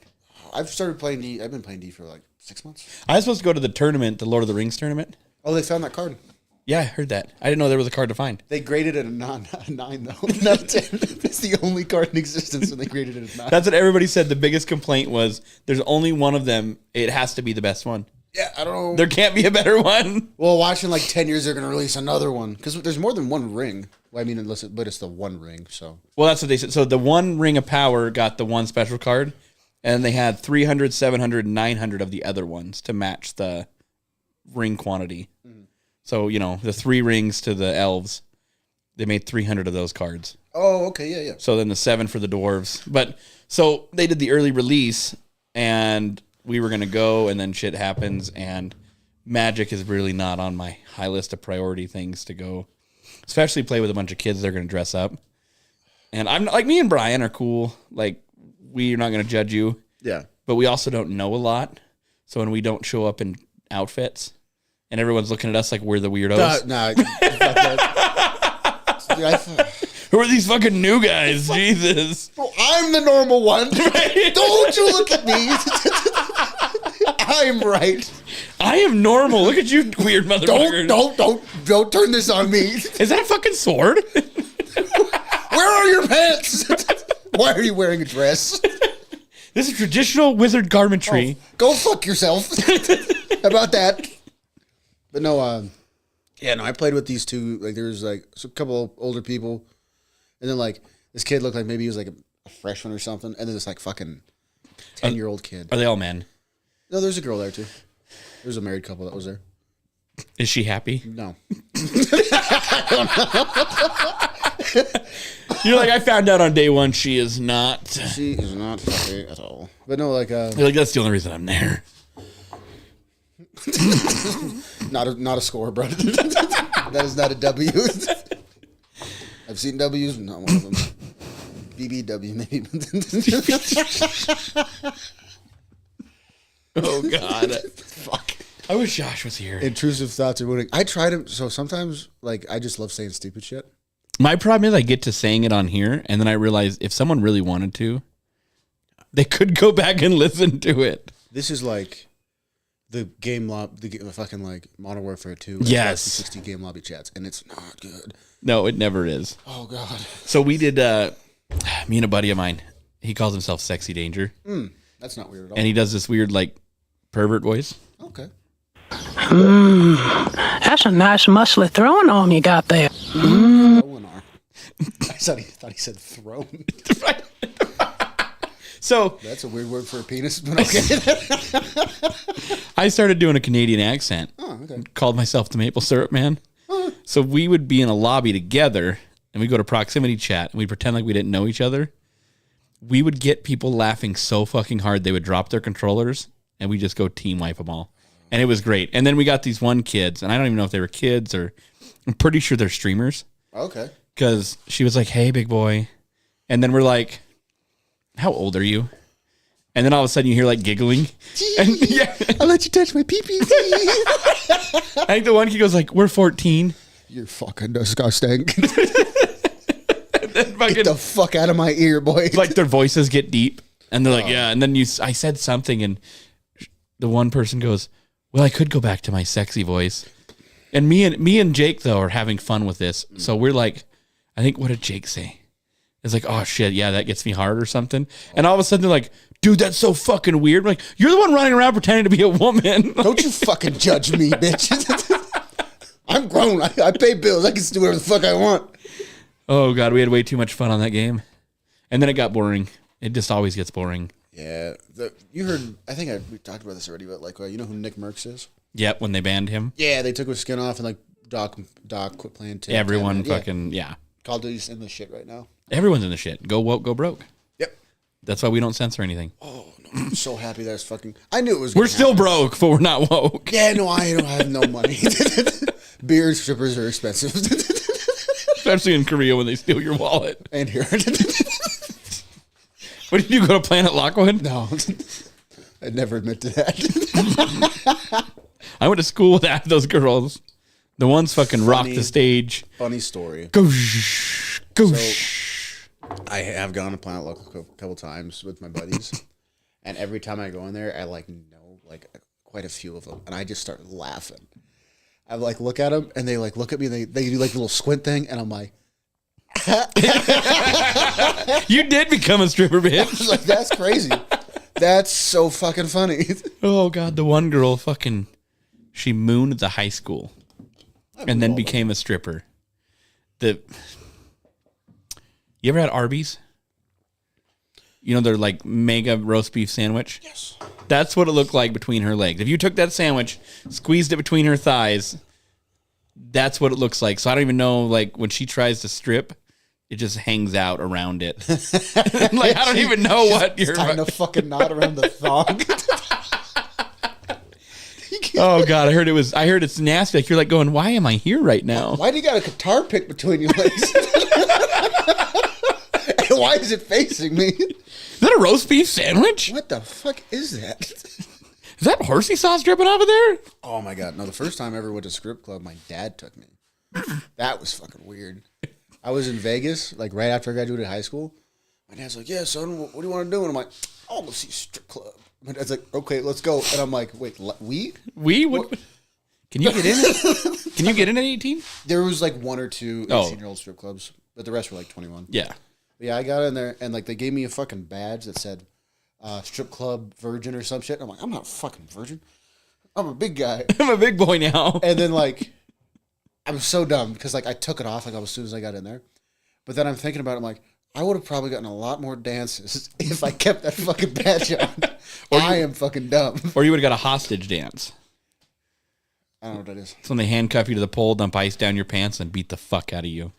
I've started playing D. I've been playing D for like 6 months. I was supposed to go to the tournament, the Lord of the Rings tournament. Oh, they found that card. Yeah, I heard that. I didn't know there was a card to find. They graded it a 9 though. Not a 10. It's the only card in existence, and they graded it a 9. That's what everybody said. The biggest complaint was there's only one of them. It has to be the best one. Yeah, I don't know. There can't be a better one. Well, watch in like 10 years, they're going to release another one. Because there's more than one ring. Well, I mean, but it's the one ring, so. Well, that's what they said. So the one ring of power got the one special card, and they had 300, 700, 900 of the other ones to match the ring quantity. Mm-hmm. So, the 3 rings to the elves, they made 300 of those cards. Oh, okay, yeah. So then the 7 for the dwarves. But, so they did the early release, and we were going to go, and then shit happens, and Magic is really not on my high list of priority things to go, especially play with a bunch of kids that are going to dress up. And I'm like, me and Brian are cool. Like, we're not going to judge you. Yeah. But we also don't know a lot. So when we don't show up in outfits, and everyone's looking at us like we're the weirdos. Who are these fucking new guys? Jesus. Well, I'm the normal one. Don't you look at me. I'm right. I am normal. Look at you, weird motherfucker. Don't turn this on me. Is that a fucking sword? Where are your pants? Why are you wearing a dress? This is traditional wizard garmentry. Oh, go fuck yourself. How about that? But no, I played with these two. Like, there was like a couple older people, and then like this kid looked like maybe he was like a freshman or something, and then this like fucking 10-year-old kid. Are they all men? No, there's a girl there too. There's a married couple that was there. Is she happy? No. You're like, I found out on day one she is not. She is not happy at all. But no, like you're like, that's the only reason I'm there. Not a score, bro. That is not a W. I've seen W's, not one of them. BBW, maybe. Oh, God. Fuck. I wish Josh was here. Intrusive thoughts are winning. I try to, so sometimes, like, I just love saying stupid shit. My problem is I get to saying it on here, and then I realize if someone really wanted to, they could go back and listen to it. This is like the fucking like Modern Warfare 2. Yes. 60 game lobby chats, and it's not good. No, it never is. Oh, God. So we did, me and a buddy of mine, he calls himself Sexy Danger. That's not weird at all. And he does this weird, like, pervert voice. Okay. That's a nice muscly throwing arm you got there. Throwing arm. I thought he said throne. So that's a weird word for a penis, but okay. I started doing a Canadian accent. Oh, okay. Called myself the Maple Syrup Man. So we would be in a lobby together, and we'd go to proximity chat, and we'd pretend like we didn't know each other. We would get people laughing so fucking hard they would drop their controllers, and we just go team wipe them all. And it was great. And then we got these one kids, and I don't even know if they were kids or I'm pretty sure they're streamers. Okay. Because she was like, hey, big boy. And then we're like, how old are you? And then all of a sudden you hear like giggling. And yeah, I'll let you touch my pee-pee. I think the one kid goes like, we're 14. You're fucking disgusting. Get the fuck out of my ear, boy. Like their voices get deep. And they're like, yeah. And then I said something and the one person goes, well, I could go back to my sexy voice. And me and Jake though are having fun with this. So we're like, I think, what did Jake say? It's like, oh shit, yeah, that gets me hard or something. And all of a sudden they're like, dude, that's so fucking weird. I'm like, you're the one running around pretending to be a woman. Don't you fucking judge me, bitch. I'm grown. I pay bills. I can do whatever the fuck I want. Oh god, we had way too much fun on that game. And then it got boring. It just always gets boring. Yeah. You heard, I think we talked about this already, but like, you know who Nick Merckx is? Yep, when they banned him. Yeah, they took his skin off and like Doc quit playing too. Everyone fucking, yeah. Call of Duty's in the shit right now. Everyone's in the shit. Go woke, go broke. Yep. That's why we don't censor anything. Oh, no, I'm so happy that it's fucking... I knew it was We're still broke, but we're not woke. Yeah, no, I don't have no money. Beer and strippers are expensive. Especially in Korea when they steal your wallet. And here. What did you go to Planet Lockwood? No. I'd never admit to that. I went to school with those girls. The ones fucking rocked the stage. Funny story. Go. I have gone to Planet Lockwood a couple times with my buddies. And every time I go in there, I like know like quite a few of them. And I just start laughing. I like look at them and they like look at me and they do like a little squint thing. And I'm like, you did become a stripper, bitch. I was like, that's crazy. That's so fucking funny. Oh god, the one girl fucking, she mooned the high school and then became a stripper. You ever had Arby's? You know, they're like mega roast beef sandwich. Yes. That's what it looked like between her legs. If you took that sandwich, squeezed it between her thighs, that's what it looks like. So I don't even know, like when she tries to strip, it just hangs out around it. Like I don't even know what you're tying a fucking knot around the thong. Oh god, I heard it's nasty. Like you're like going, why am I here right now? Why do you got a guitar pick between your legs? And why is it facing me? Is that a roast beef sandwich? What the fuck is that? Is that horsey sauce dripping off of there? Oh my god! No, the first time I ever went to strip club, my dad took me. That was fucking weird. I was in Vegas, like right after I graduated high school. My dad's like, "Yeah, son, what do you want to do?" And I'm like, "I want to see strip club." My dad's like, "Okay, let's go." And I'm like, "Wait, we? What? Can you get in it? Can you get in at 18? There was like one or two 18-year-old strip clubs, but the rest were like 21. Yeah. But yeah, I got in there and like they gave me a fucking badge that said strip club virgin or some shit. I'm like, I'm not a fucking virgin. I'm a big guy. I'm a big boy now. And then like, I'm so dumb because like I took it off like as soon as I got in there. But then I'm thinking about it, I'm like, I would have probably gotten a lot more dances if I kept that fucking badge on. I am fucking dumb. Or you would have got a hostage dance. I don't know what that is. It's when they handcuff you to the pole, dump ice down your pants, and beat the fuck out of you.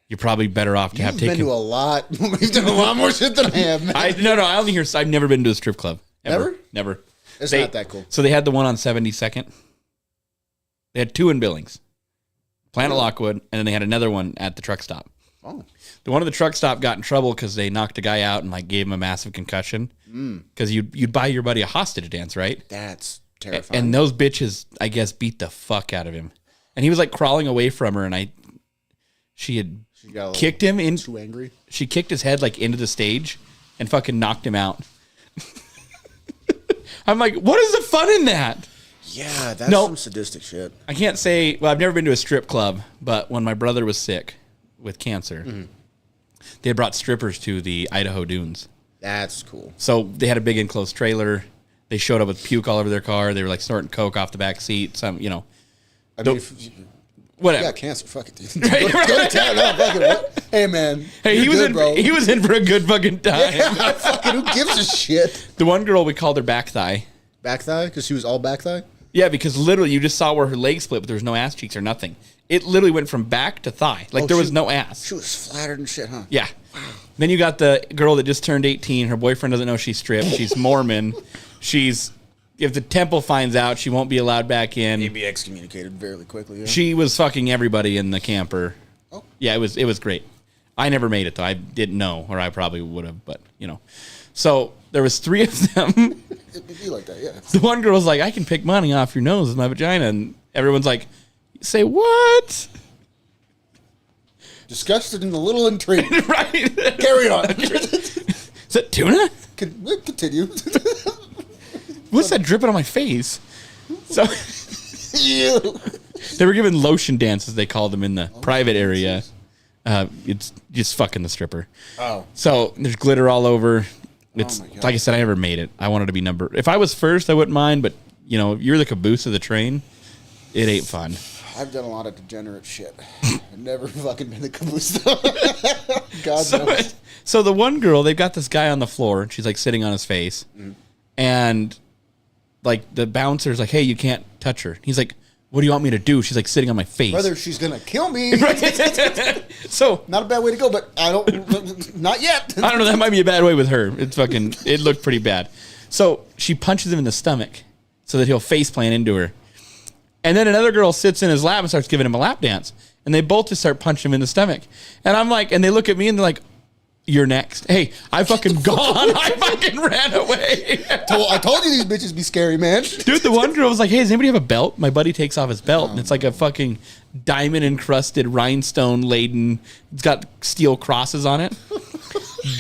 You're probably better off to have taken. You've been to a lot. You've done a lot more shit than I have, man. I only hear. I've never been to a strip club. Never? It's not that cool. So they had the one on 72nd. They had two in Billings, Planet Lockwood, and then they had another one at the truck stop. Oh. The one at the truck stop got in trouble because they knocked a guy out and like gave him a massive concussion. Because you'd buy your buddy a hostage dance, right? That's terrifying. And those bitches, I guess, beat the fuck out of him. And he was like crawling away from her, and she had kicked him in. Too angry. She kicked his head like into the stage and fucking knocked him out. I'm like, what is the fun in that? Yeah, that's some sadistic shit. I can't say. Well, I've never been to a strip club, but when my brother was sick with cancer, they brought strippers to the Idaho Dunes. That's cool. So they had a big enclosed trailer. They showed up with puke all over their car. They were like snorting coke off the back seat. Some, you know, I mean, whatever. You got cancer, fuck it, dude. Go to town. No, fuck it. Hey, man. Hey, he was in for a good fucking time. Yeah, fucking who gives a shit? The one girl, we called her back thigh. Back thigh? Because she was all back thigh? Yeah, because literally you just saw where her leg split, but there was no ass cheeks or nothing. It literally went from back to thigh. Like there was no ass. She was flattered and shit, huh? Yeah. Then you got the girl that just turned 18. Her boyfriend doesn't know she's stripped. She's Mormon. If the temple finds out, she won't be allowed back in. He'd be excommunicated very quickly. Yeah. She was fucking everybody in the camper. Oh. Yeah, it was great. I never made it though. I didn't know, or I probably would have, but you know. So there was 3 of them. It'd be like that, yeah. The one girl's like, I can pick money off your nose with my vagina, and everyone's like, say what? Disgusted and a little intrigued. Right. Carry on. Is that tuna? Continue. What's that dripping on my face? So You. They were giving lotion dances, they called them, in the private area. It's just fucking the stripper. Oh. So there's glitter all over. It's my God. like I said, I never made it. I wanted to be number. If I was first, I wouldn't mind, but you're the caboose of the train. It ain't fun. I've done a lot of degenerate shit. I've never fucking been the caboose. God knows. So the one girl, they've got this guy on the floor, and she's like sitting on his face, and like the bouncer's like, "Hey, you can't touch her." He's like, "What do you want me to do?" She's like sitting on my face. Whether she's gonna kill me, So not a bad way to go, but I don't. Not yet. I don't know. That might be a bad way with her. It looked pretty bad. So she punches him in the stomach so that he'll face plant into her. And then another girl sits in his lap and starts giving him a lap dance. And they both just start punching him in the stomach. And I'm like, and they look at me and they're like, "You're next." Hey, I fucking gone. I fucking ran away. I told you these bitches be scary, man. Dude, the one girl was like, "Hey, does anybody have a belt?" My buddy takes off his belt, and it's like a fucking diamond encrusted, rhinestone laden. It's got steel crosses on it.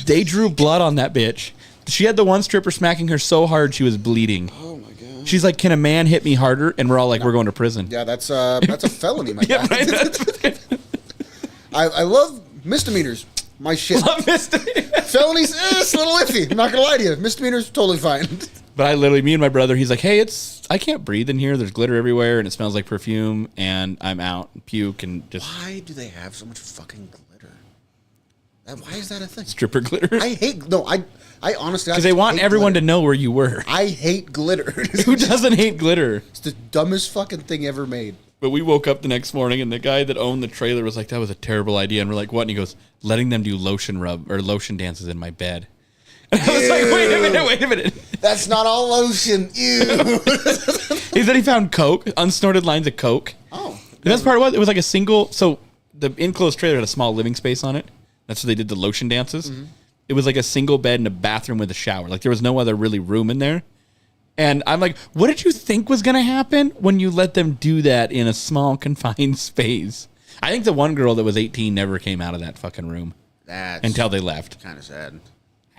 They drew blood on that bitch. She had the one stripper smacking her so hard she was bleeding. Oh my god. She's like, "Can a man hit me harder?" And we're all like, "We're going to prison." Yeah, that's a felony, my Yeah, guy. right? I love misdemeanors. My shit. Love misdemeanor. Felonies, it's a little iffy. I'm not gonna lie to you. Misdemeanors, totally fine. But me and my brother, he's like, "Hey, I can't breathe in here. There's glitter everywhere, and it smells like perfume, and I'm out, puke, and just Why do they have so much fucking glitter? Why is that a thing? stripper glitter." I honestly, Because they want everyone to know where you were. I hate glitter. Who doesn't hate glitter? It's the dumbest fucking thing ever made. But we woke up the next morning, and the guy that owned the trailer was like, "That was a terrible idea." And we're like, "What?" And he goes, "Letting them do lotion dances in my bed." And I was like, wait a minute. That's not all lotion. Ew. He said he found coke, unsnorted lines of coke. Oh. The best part was it was like a single. So the enclosed trailer had a small living space on it. That's where they did the lotion dances. Mm-hmm. It was like a single bed and a bathroom with a shower. Like there was no other really room in there. And I'm like, what did you think was going to happen when you let them do that in a small confined space? I think the one girl that was 18 never came out of that fucking room until they left. Kind of sad.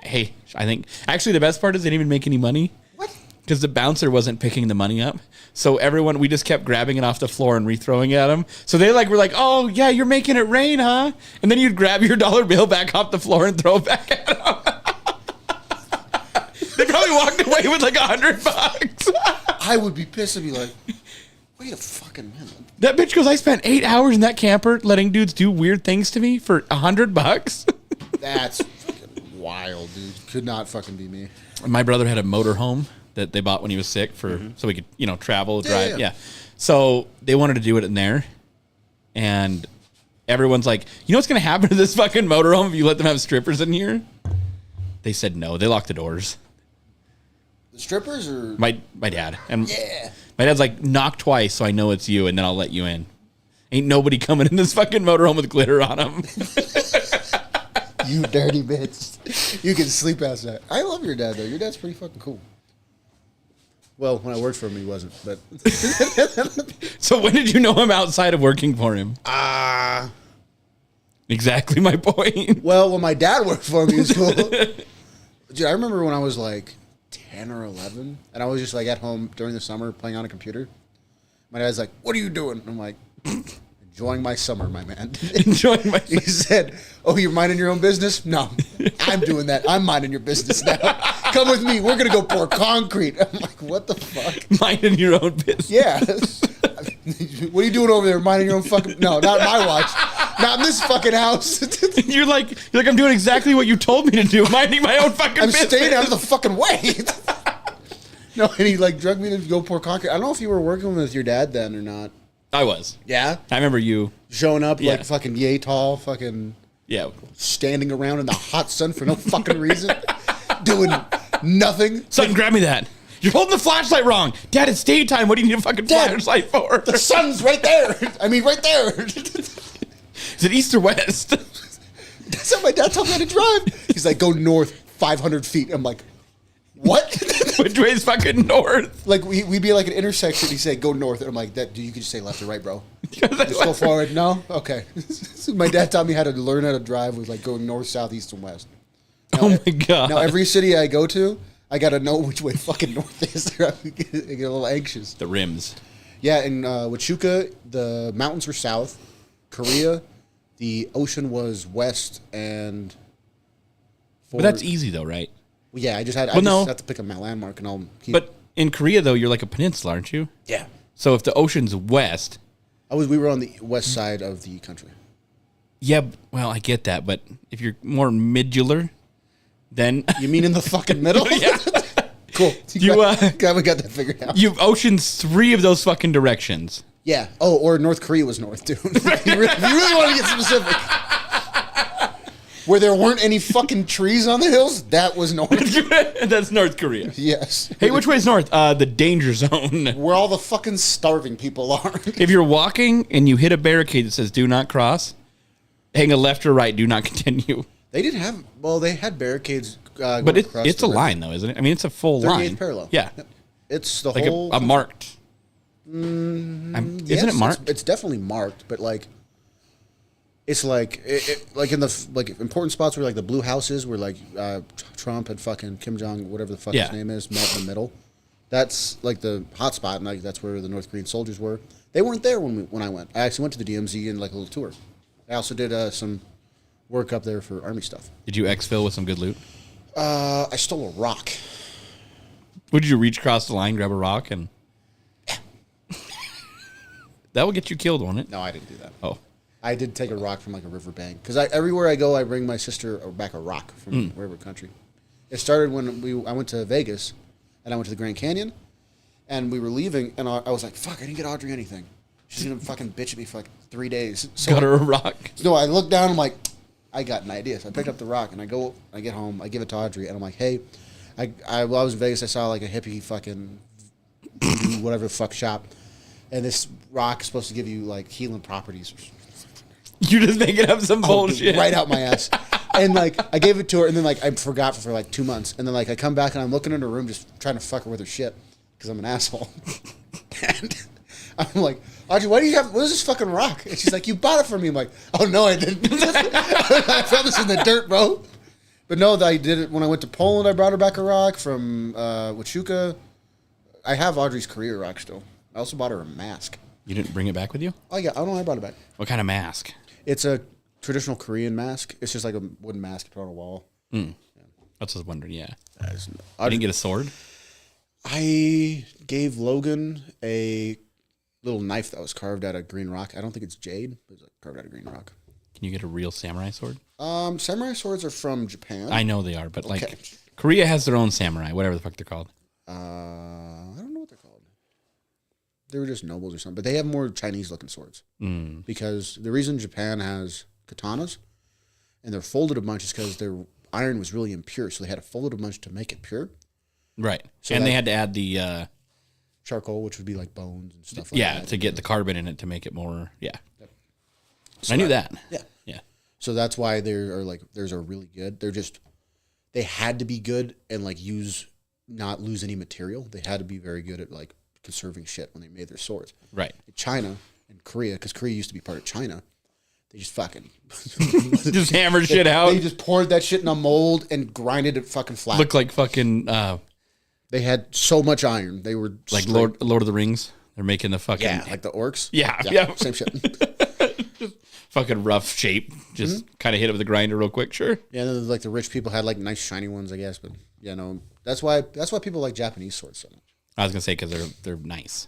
Hey, I think actually the best part is they didn't even make any money. What? Because the bouncer wasn't picking the money up. So we just kept grabbing it off the floor and rethrowing it at them. So they were like, "Oh yeah, you're making it rain, huh?" And then you'd grab your dollar bill back off the floor and throw it back at them. They probably walked away with like $100. I would be pissed and be like, wait a fucking minute. That bitch goes, "I spent 8 hours in that camper letting dudes do weird things to me for $100. That's fucking wild, dude. Could not fucking be me. My brother had a motor home that they bought when he was sick so we could, travel, drive. Yeah. So they wanted to do it in there. And everyone's like, "You know what's going to happen to this fucking motorhome if you let them have strippers in here?" They said no. They locked the doors. The strippers or My dad. And yeah. my dad's like, "Knock twice so I know it's you, and then I'll let you in." Ain't nobody coming in this fucking motorhome with glitter on them. You dirty bitch. You can sleep outside. I love your dad though. Your dad's pretty fucking cool. Well, when I worked for him, he wasn't. But So when did you know him outside of working for him? Exactly my point. Well, when my dad worked for me, he was cool. Dude, I remember when I was like 10 or 11, and I was just like at home during the summer playing on a computer. My dad's like, "What are you doing?" I'm like, "Enjoying my summer, my man." Enjoying my He said, "Oh, you're minding your own business?" "No, I'm doing that. I'm minding your business now. Come with me. We're going to go pour concrete." I'm like, what the fuck? minding your own business. Yeah. What are you doing over there? Minding your own fucking... No, not my watch. Not in this fucking house. You're like, "I'm doing exactly what you told me to do, minding my own fucking I'm business." staying out of the fucking way. No, and he drug me to go pour concrete. I don't know if you were working with your dad then or not. I was. Yeah? I remember you. Showing up Yeah. like fucking yay tall, fucking Yeah. standing around in the hot sun for no fucking reason. Doing nothing. Son, grab me that. You're holding the flashlight wrong. Dad, it's daytime. What do you need a fucking Dad, flashlight for? The sun's right there. I mean, right there. Is it east or west? That's how my dad told me how to drive. He's like, "Go north 500 feet. I'm like, what? Which way is fucking north? Like, we'd be like an intersection. He'd say, "Go north." And I'm like, "Dude, you can just say left or right, bro. Just go forward." "No? Okay." So my dad taught me how to learn how to drive was like going north, south, east, and west. Now, Oh my God. Now, every city I go to, I got to know which way fucking north is. I get a little anxious. The rims. Yeah, in Huachuca, the mountains were south. Korea, the ocean was west, and. But that's easy though, right? Yeah, I just have to pick up my landmark, and I'll keep. But in Korea, though, you're like a peninsula, aren't you? Yeah. So if the ocean's west, We were on the west side of the country. yeah. Well, I get that, but if you're more middular, then You mean in the fucking middle? Yeah. Cool. Glad we got that figured out. you've oceans 3 of those fucking directions. Yeah. Oh, or North Korea was north, dude. If you really want to get specific. Where there weren't any fucking trees on the hills, that was north. That's North Korea. Yes. Hey, which way is north? The danger zone. Where all the fucking starving people are. If you're walking and you hit a barricade that says "Do not cross," hang a left or right. Do not continue. They didn't have. Well, they had barricades. But it's a line, though, isn't it? I mean, it's a full 38th line. parallel. Yeah. Yep. It's the Like whole. a marked. Yes, Isn't it marked? It's definitely marked, but like. It's like like in the important spots where like the blue houses where like Trump and fucking Kim Jong whatever the fuck his name is met in the middle. That's like the hot spot, and like that's where the North Korean soldiers were. They weren't there when I went. I actually went to the DMZ and like a little tour. I also did some work up there for army stuff. Did you exfil with some good loot? I stole a rock. Would you reach across the line, grab a rock, and that would get you killed, won't it? No, I didn't do that. Oh. I did take a rock from like a riverbank because everywhere I go, I bring my sister back a rock from wherever country. It started when I went to Vegas, and I went to the Grand Canyon, and we were leaving, and I was like, "Fuck, I didn't get Audrey anything. She's gonna fucking bitch at me for like 3 days." So Got her a rock. No, I look down, I'm like, I got an idea. So I picked up the rock, and I get home, I give it to Audrey, and I'm like, "Hey, while I was in Vegas, I saw like a hippie fucking whatever the fuck shop, and this rock is supposed to give you like healing properties." You're just making up some bullshit. Right out my ass. And like I gave it to her, and then like I forgot for like 2 months, and then like I come back and I'm looking in her room just trying to fuck her with her shit because I'm an asshole. And I'm like, Audrey, what is this fucking rock? And she's like, you bought it for me. I'm like, oh no, I didn't. I found this in the dirt, bro. But no, I did it when I went to Poland. I brought her back a rock from Huachuca. I have Audrey's career rock still. I also bought her a mask. You didn't bring it back with you? Oh yeah, I don't know. I brought it back. What kind of mask? It's a traditional Korean mask. It's just like a wooden mask put on a wall. Yeah. That's what I was wondering, yeah. I didn't get a sword? I gave Logan a little knife that was carved out of green rock. I don't think it's jade, but it's carved out of green rock. Can you get a real samurai sword? Samurai swords are from Japan. I know they are, but like Korea has their own samurai, whatever the fuck they're called. I don't know what they're called. They were just nobles or something, but they have more Chinese-looking swords. Because the reason Japan has katanas and they're folded a bunch is because their iron was really impure, so they had to fold it a bunch to make it pure. Right. So and they had to add the charcoal, which would be like bones and stuff like that. to get the carbon in it to make it more, Yep. So I knew that. Yeah. Yeah. So that's why theirs are really good. They had to be good and like not lose any material. They had to be very good at like conserving shit when they made their swords. Right. China and Korea, because Korea used to be part of China, they just fucking just hammered shit out. They just poured that shit in a mold and grinded it fucking flat. Looked like fucking they had so much iron. They were like straight. Lord of the Rings. They're making the fucking like the orcs. Yeah. Same shit. Just fucking rough shape. Just kind of hit it with a grinder real quick. Sure. Yeah, and then, like the rich people had like nice shiny ones, I guess. But yeah, no, that's why people like Japanese swords so much. I was gonna say because they're nice.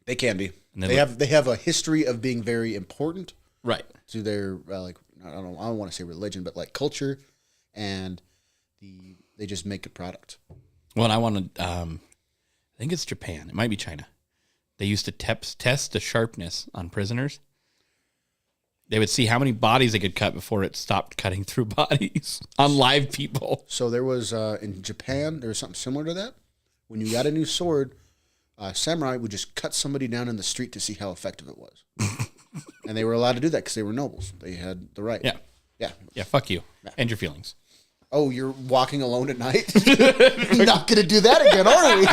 They can be. And they have a history of being very important, right, to their like I don't want to say religion, but like culture, and they just make a product. Well, and I want to. I think it's Japan. It might be China. They used to test the sharpness on prisoners. They would see how many bodies they could cut before it stopped cutting through bodies on live people. So there was in Japan there was something similar to that. When you got a new sword, samurai would just cut somebody down in the street to see how effective it was. And they were allowed to do that because they were nobles. They had the right. Yeah, fuck you. Yeah. And your feelings. Oh, you're walking alone at night? Not going to do that again, are we?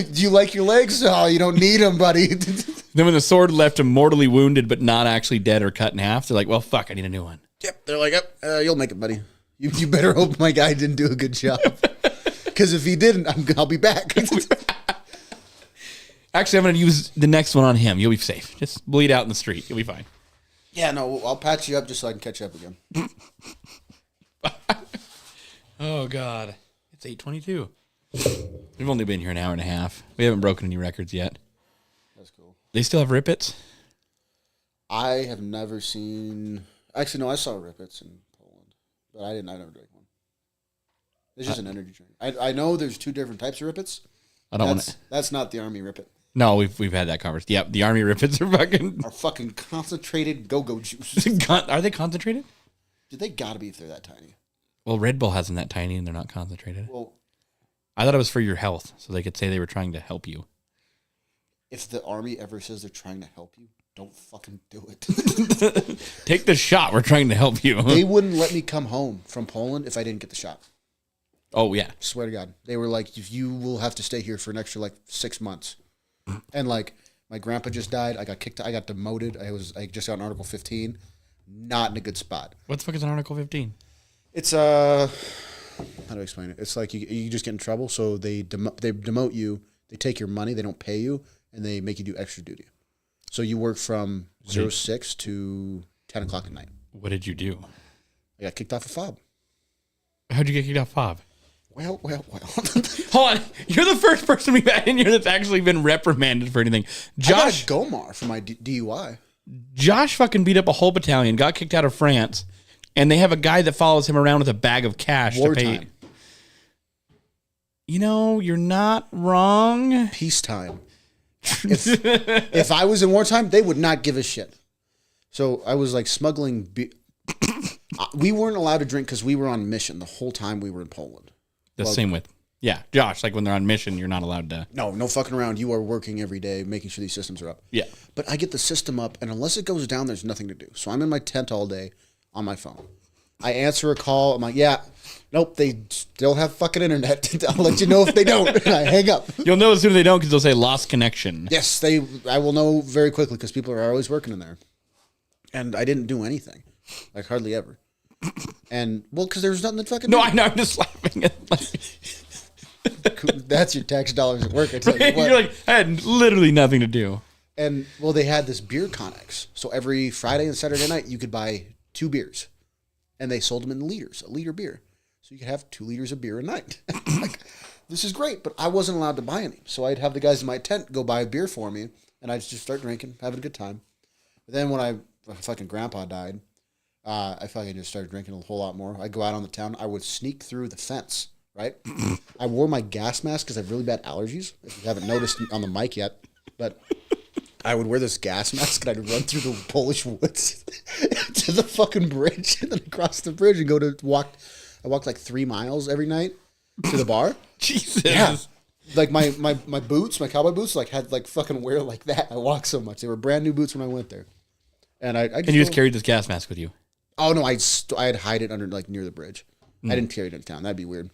Do you like your legs? Oh, you don't need them, buddy. Then when the sword left him mortally wounded but not actually dead or cut in half, they're like, well, fuck, I need a new one. Yep. They're like, you'll make it, buddy. You better hope my guy didn't do a good job. Because if he didn't, I'll be back. Actually, I'm going to use the next one on him. You'll be safe. Just bleed out in the street. You'll be fine. Yeah, no, I'll patch you up just so I can catch up again. Oh, God. It's 8:22. We've only been here an hour and a half. We haven't broken any records yet. That's cool. They still have Rippets? I have never seen... Actually, no, I saw Rippets in Poland, but I never drank one. It's just an energy drink. I know there's 2 different types of Rippets. I don't want to... That's not the Army Rippet. No, we've had that conversation. Yep, the Army Rippets are fucking... Are fucking concentrated go-go juice. Are they concentrated? Dude, they gotta be if they're that tiny. Well, Red Bull has them that tiny and they're not concentrated. Well, I thought it was for your health, so they could say they were trying to help you. if the Army ever says they're trying to help you, don't fucking do it. Take the shot. We're trying to help you. They wouldn't let me come home from Poland if I didn't get the shot. Oh, yeah. Swear to God. They were like, you will have to stay here for an extra 6 months. And my grandpa just died. I got demoted. I just got an Article 15. Not in a good spot. What the fuck is an Article 15? It's how do I explain it? It's like you just get in trouble, so they demote you. They take your money. They don't pay you, and they make you do extra duty. So you work from 06 to 10 o'clock at night. What did you do? I got kicked off a fob. How'd you get kicked off FOB? Well. Hold on. You're the first person we've had in here that's actually been reprimanded for anything. Josh, I got a Gomar for my DUI. Josh fucking beat up a whole battalion, got kicked out of France, and they have a guy that follows him around with a bag of cash to pay. Wartime. You know, you're not wrong. Peacetime. If I was in wartime, they would not give a shit. So I was smuggling. We weren't allowed to drink because we were on mission the whole time we were in Poland. Same with, yeah, Josh. When they're on mission, you're not allowed to. No fucking around. You are working every day, making sure these systems are up. Yeah. But I get the system up, and unless it goes down, there's nothing to do. So I'm in my tent all day on my phone. I answer a call. I'm like, yeah, nope, they still have fucking internet. I'll let you know if they don't. And I hang up. You'll know as soon as they don't because they'll say lost connection. Yes, I will know very quickly because people are always working in there. And I didn't do anything, hardly ever. And because there was nothing to fucking. No, do. I know. I'm just laughing at. That's your tax dollars at work. I tell you what. You're I had literally nothing to do. And they had this beer connex. So every Friday and Saturday night, you could buy 2 beers, and they sold them in liters, a liter beer. So you could have 2 liters of beer a night. This is great, but I wasn't allowed to buy any. So I'd have the guys in my tent go buy a beer for me, and I'd just start drinking, having a good time. But then when my fucking grandpa died, I fucking just started drinking a whole lot more. I'd go out on the town. I would sneak through the fence, right? I wore my gas mask because I have really bad allergies. If you haven't noticed on the mic yet, but I would wear this gas mask and I'd run through the Polish woods to the fucking bridge and then across the bridge and go to walk. I walked 3 miles every night to the bar. Jesus. Yeah. My boots, my cowboy boots, had fucking wear like that. I walked so much. They were brand new boots when I went there. And I you just carried this gas mask with you? Oh no, I'd hide it under near the bridge. I didn't carry it into town. That'd be weird.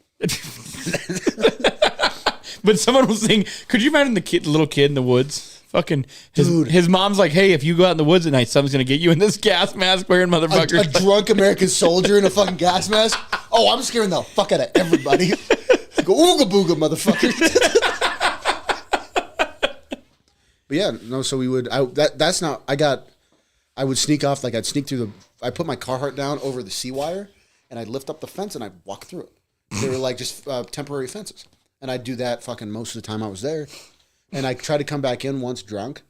But someone was saying, could you imagine the little kid in the woods? Fucking his mom's like, hey, if you go out in the woods at night, someone's gonna get you in this gas mask wearing motherfucker. A drunk American soldier in a fucking gas mask. Oh, I'm scaring the fuck out of everybody. Go ooga booga, motherfucker. But yeah, no. So we would. I would sneak off. I'd sneak through I put my Carhartt down over the sea wire, and I'd lift up the fence and I'd walk through it. They were just temporary fences, and I'd do that fucking most of the time I was there. And I tried to come back in once drunk,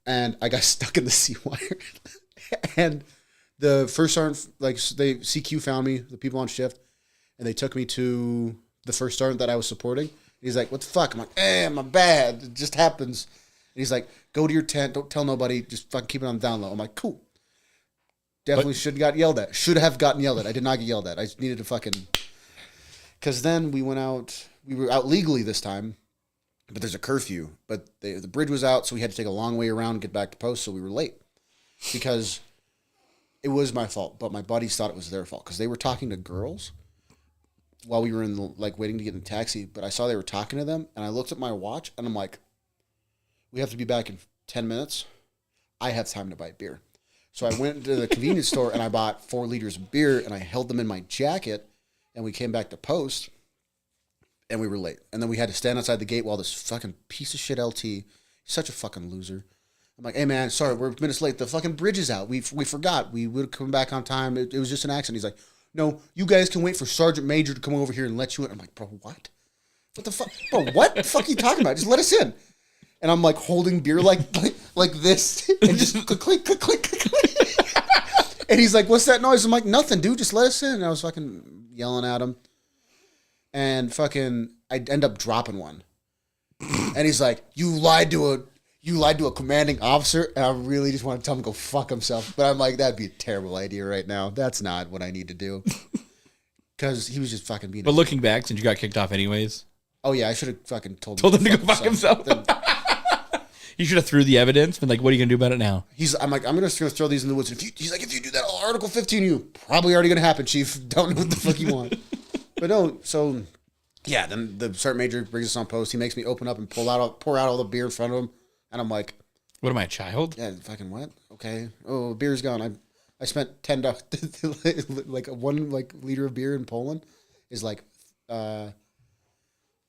and I got stuck in the sea wire. And the first sergeant, CQ found me, the people on shift, and they took me to the first sergeant that I was supporting. And he's like, "What the fuck?" I'm like, "My bad. It just happens." And he's like, "Go to your tent. Don't tell nobody. Just fucking keep it on the down low." I'm like, "Cool." Definitely should have gotten yelled at. Should have gotten yelled at. I did not get yelled at. I just needed to fucking... Because then we went out... We were out legally this time, but there's a curfew. But the bridge was out, so we had to take a long way around and get back to post, so we were late. Because it was my fault, but my buddies thought it was their fault. Because they were talking to girls while we were in the, waiting to get in the taxi. But I saw they were talking to them, and I looked at my watch, and I'm like, we have to be back in 10 minutes. I have time to buy beer. So I went to the convenience store and I bought 4 liters of beer and I held them in my jacket, and we came back to post and we were late. And then we had to stand outside the gate while this fucking piece of shit LT such a fucking loser. I'm like, hey man, sorry, we're minutes late. The fucking bridge is out. We forgot. We would come back on time. It was just an accident. He's like, no, you guys can wait for Sergeant Major to come over here and let you in. I'm like, bro, what? What the fuck? Bro, what the fuck are you talking about? Just let us in. And I'm like holding beer like this and just click, click, click, click, click. And he's like, what's that noise? I'm like, nothing, dude. Just let us in. And I was fucking yelling at him. And fucking, I end up dropping one. And he's like, you lied to a commanding officer. And I really just want to tell him to go fuck himself. But I'm like, that'd be a terrible idea right now. That's not what I need to do. Because he was just fucking being. But looking back, since you got kicked off anyways. Oh yeah, I should have fucking told him to go fuck himself. You should have threw the evidence. Been like, what are you gonna do about it now? I'm like, I'm just gonna throw these in the woods. He's like, if you do that, Article 15, you probably already gonna happen, Chief. Don't know what the fuck you want. But no, so yeah. Then the sergeant major brings us on post. He makes me open up and pour out all the beer in front of him, and I'm like, what am I, a child? Yeah, fucking what? Okay. Oh, beer's gone. I spent $10 like one liter of beer in Poland is like 4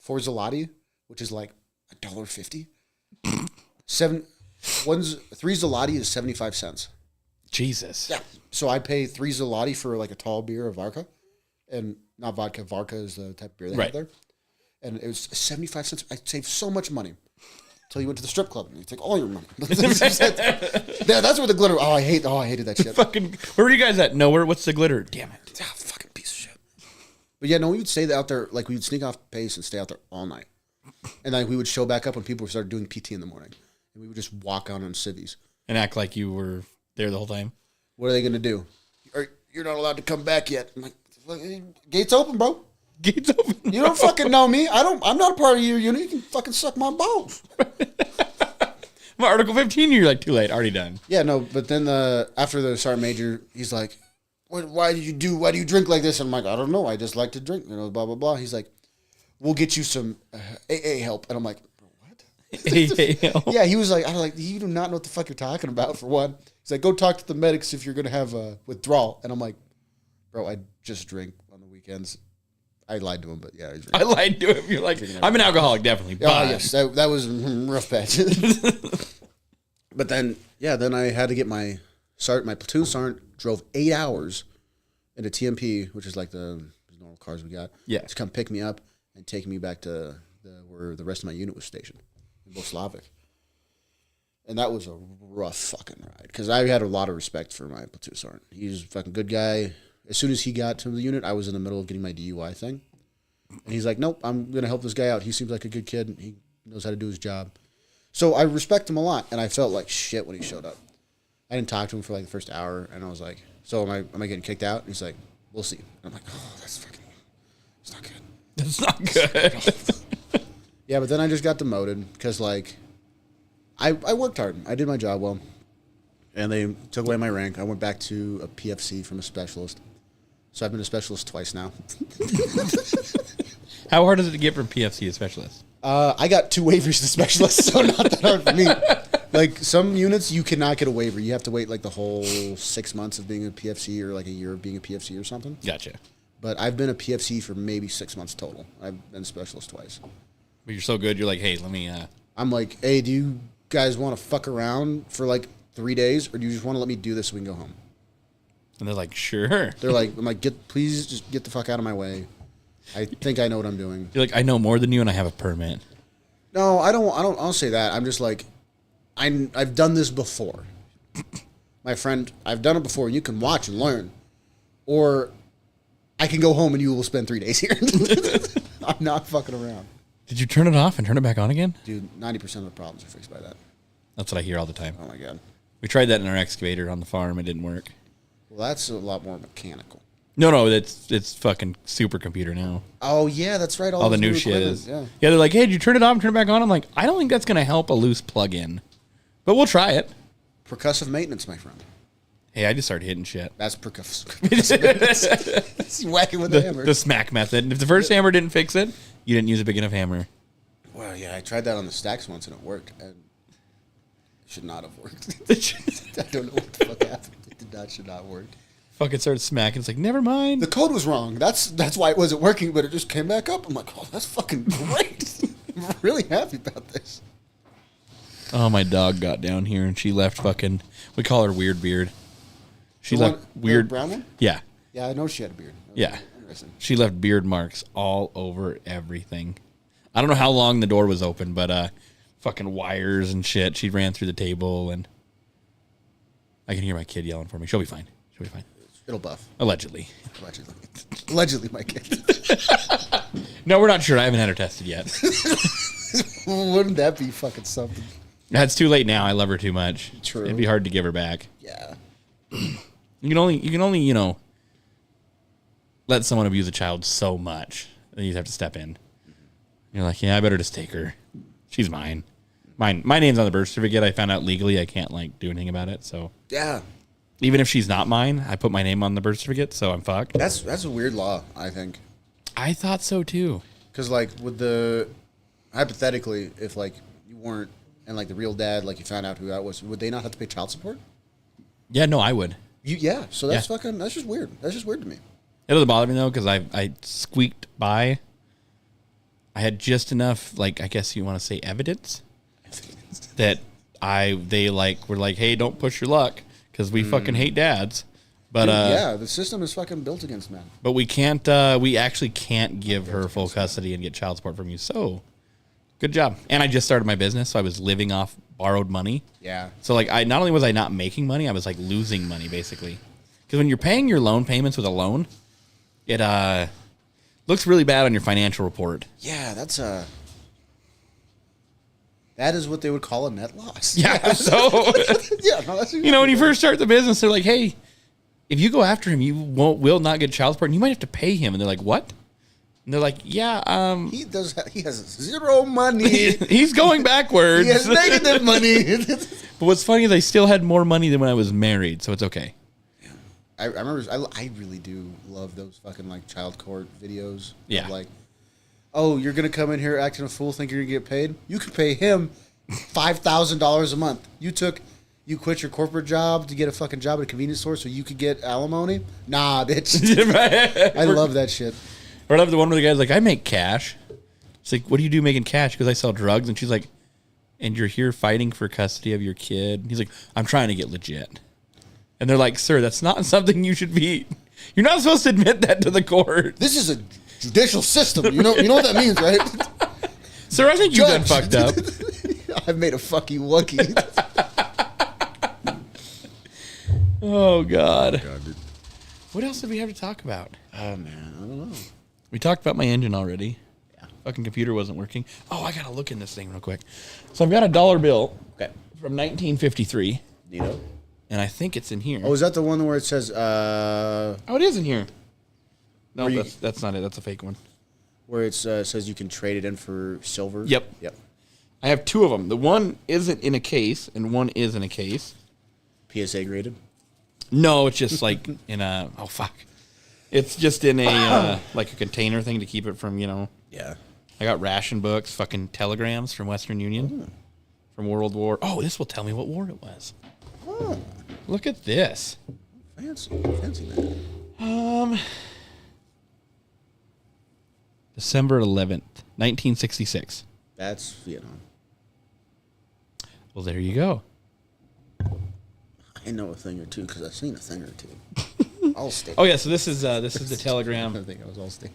zloty, which is like $1.50. 3 zloty is 75 cents. Jesus. Yeah. So I pay 3 zloty for like a tall beer of vodka, and not vodka. Vodka is the type of beer they have there, and it was 75 cents. I saved so much money until you went to the strip club and you take all your money. Yeah, that's where the glitter. I hated that shit. Fucking. Where were you guys at? Nowhere. What's the glitter? Damn it. Ah, fucking piece of shit. But yeah, no, we would stay out there. Like we would sneak off pace and stay out there all night, and then we would show back up when people started doing PT in the morning. And we would just walk out on civvies. And act like you were there the whole time. What are they going to do? You're not allowed to come back yet. I'm like, gates open, bro. Gates open. Bro. You don't fucking know me. I'm not a part of your unit. You can fucking suck my balls. My Article 15, you're like, too late. Already done. Yeah, no, but then after the sergeant major, he's like, why do you drink like this? And I'm like, I don't know. I just like to drink, blah, blah, blah. He's like, we'll get you some AA help. And I'm like, yeah, he was like, you do not know what the fuck you're talking about, for one. He's like, go talk to the medics if you're going to have a withdrawal. And I'm like, bro, I just drink on the weekends. I lied to him, but yeah. I lied to him. You're like, I'm an alcoholic, definitely. Oh, yes, that was a rough patch. But then I had to get my platoon sergeant drove 8 hours into TMP, which is like the normal cars we got, to come pick me up and take me back to where the rest of my unit was stationed. Slavic. And that was a rough fucking ride because I had a lot of respect for my platoon sergeant. He's a fucking good guy. As soon as he got to the unit, I was in the middle of getting my DUI thing. And he's like, nope, I'm going to help this guy out. He seems like a good kid. He knows how to do his job. So I respect him a lot. And I felt like shit when he showed up. I didn't talk to him for like the first hour. And I was like, so am I getting kicked out? And he's like, we'll see. And I'm like, oh, it's not good. That's not good. Yeah, but then I just got demoted because, like, I worked hard. I did my job well. And they took away my rank. I went back to a PFC from a specialist. So I've been a specialist twice now. How hard is it to get from PFC to specialist? I got 2 waivers to specialist, so not that hard for me. Like, some units, you cannot get a waiver. You have to wait, like, the whole 6 months of being a PFC or, like, a year of being a PFC or something. Gotcha. But I've been a PFC for maybe 6 months total. I've been a specialist twice. But you're so good, you're like, hey, let me... I'm like, hey, do you guys want to fuck around for like 3 days, or do you just want to let me do this so we can go home? And they're like, sure. They're like, I'm like, please just get the fuck out of my way. I think I know what I'm doing. You're like, I know more than you and I have a permit. No, I don't say that. I'm just like, I've done this before. My friend, I've done it before. You can watch and learn. Or I can go home and you will spend 3 days here. I'm not fucking around. Did you turn it off and turn it back on again? Dude, 90% of the problems are fixed by that. That's what I hear all the time. Oh, my God. We tried that in our excavator on the farm. It didn't work. Well, that's a lot more mechanical. No, it's fucking supercomputer now. Oh, yeah, that's right. All the new shit is. Yeah, they're like, hey, did you turn it off and turn it back on? I'm like, I don't think that's going to help a loose plug-in. But we'll try it. Percussive maintenance, my friend. Hey, I just started hitting shit. That's percussive maintenance. Whacking with the hammer. The smack method. If the first hammer didn't fix it, you didn't use a big enough hammer. Well, yeah, I tried that on the stacks once and it worked. And it should not have worked. I don't know what the fuck happened. Should not work. Fucking started smacking. It's like, never mind. The code was wrong. That's why it wasn't working, but it just came back up. I'm like, oh, that's fucking great. I'm really happy about this. Oh, my dog got down here and she left fucking. We call her Weird Beard. She The left one- weird. the brown one? Yeah, Yeah, I know she had a beard. yeah. Interesting. She left beard marks all over everything. I don't know how long the door was open, but fucking wires and shit. She ran through the table, and I can hear my kid yelling for me. She'll be fine. She'll be fine. It'll buff. Allegedly. Allegedly, my kid. No, we're not sure. I haven't had her tested yet. Wouldn't that be fucking something? It's too late now. I love her too much. True. It'd be hard to give her back. Yeah. You can only, let someone abuse a child so much. Then you have to step in. You're like, yeah, I better just take her. She's mine. My name's on the birth certificate. I found out legally I can't do anything about it. So Yeah. even if she's not mine, I put my name on the birth certificate, so I'm fucked. That's a weird law, I think. I thought so too. Because, with the... Hypothetically, if, you weren't... And, the real dad, you found out who that was, would they not have to pay child support? Yeah, no, I would. Yeah, so that's Yeah. fucking... That's just weird. That's just weird to me. It doesn't bother me though, because I squeaked by. I had just enough, I guess you want to say evidence that they were like, hey, don't push your luck because we fucking hate dads. But Yeah, the system is fucking built against men. but we can't. We actually can't give her full custody and get child support from you. So good job. And I just started my business, so I was living off borrowed money. Yeah. So I not only was I not making money, I was losing money basically. Because when you're paying your loan payments with a loan, it looks really bad on your financial report. Yeah, that's that is what they would call a net loss. Yeah. So Yeah, no, that's when you first start the business, they're like, hey, if you go after him, you will not get child support, and you might have to pay him. And they're like, what? And they're like, yeah, he has zero money. he's going backwards. He has negative money. But what's funny is I still had more money than when I was married, so it's okay. I remember I really do love those fucking child court videos. Yeah. Of oh, you're gonna come in here acting a fool, think you're gonna get paid? You could pay him $5,000 a month. You quit your corporate job to get a fucking job at a convenience store so you could get alimony? Nah, bitch. I love that shit. Or I love the one where the guy's like, I make cash. It's like, what do you do making cash? Because I sell drugs. And she's like, and you're here fighting for custody of your kid? He's like, I'm trying to get legit. And they're like, sir, that's not something you should be. You're not supposed to admit that to the court. This is a judicial system. You know what that means, right? Sir, I think you've done fucked up. I've made a fucky wucky. Oh, God. What else did we have to talk about? Oh, man. I don't know. We talked about my engine already. Yeah. Fucking computer wasn't working. Oh, I got to look in this thing real quick. So I've got a dollar bill from 1953. Neato. And I think it's in here. Oh, is that the one where it says, Oh, it is in here. No, Where you- that's not it. That's a fake one. where it says you can trade it in for silver? Yep. Yep. I have two of them. The one isn't in a case, and one is in a case. PSA graded? No, it's just in a... Oh, fuck. It's just in a a container thing to keep it from, Yeah. I got ration books, fucking telegrams from Western Union, from World War... Oh, this will tell me what war it was. Oh, Look at this. fancy man. December 11th, 1966. That's Vietnam. Well, there you go. I know a thing or two because I've seen a thing or two. All state. Oh, yeah, so this is the telegram. I think I was all state.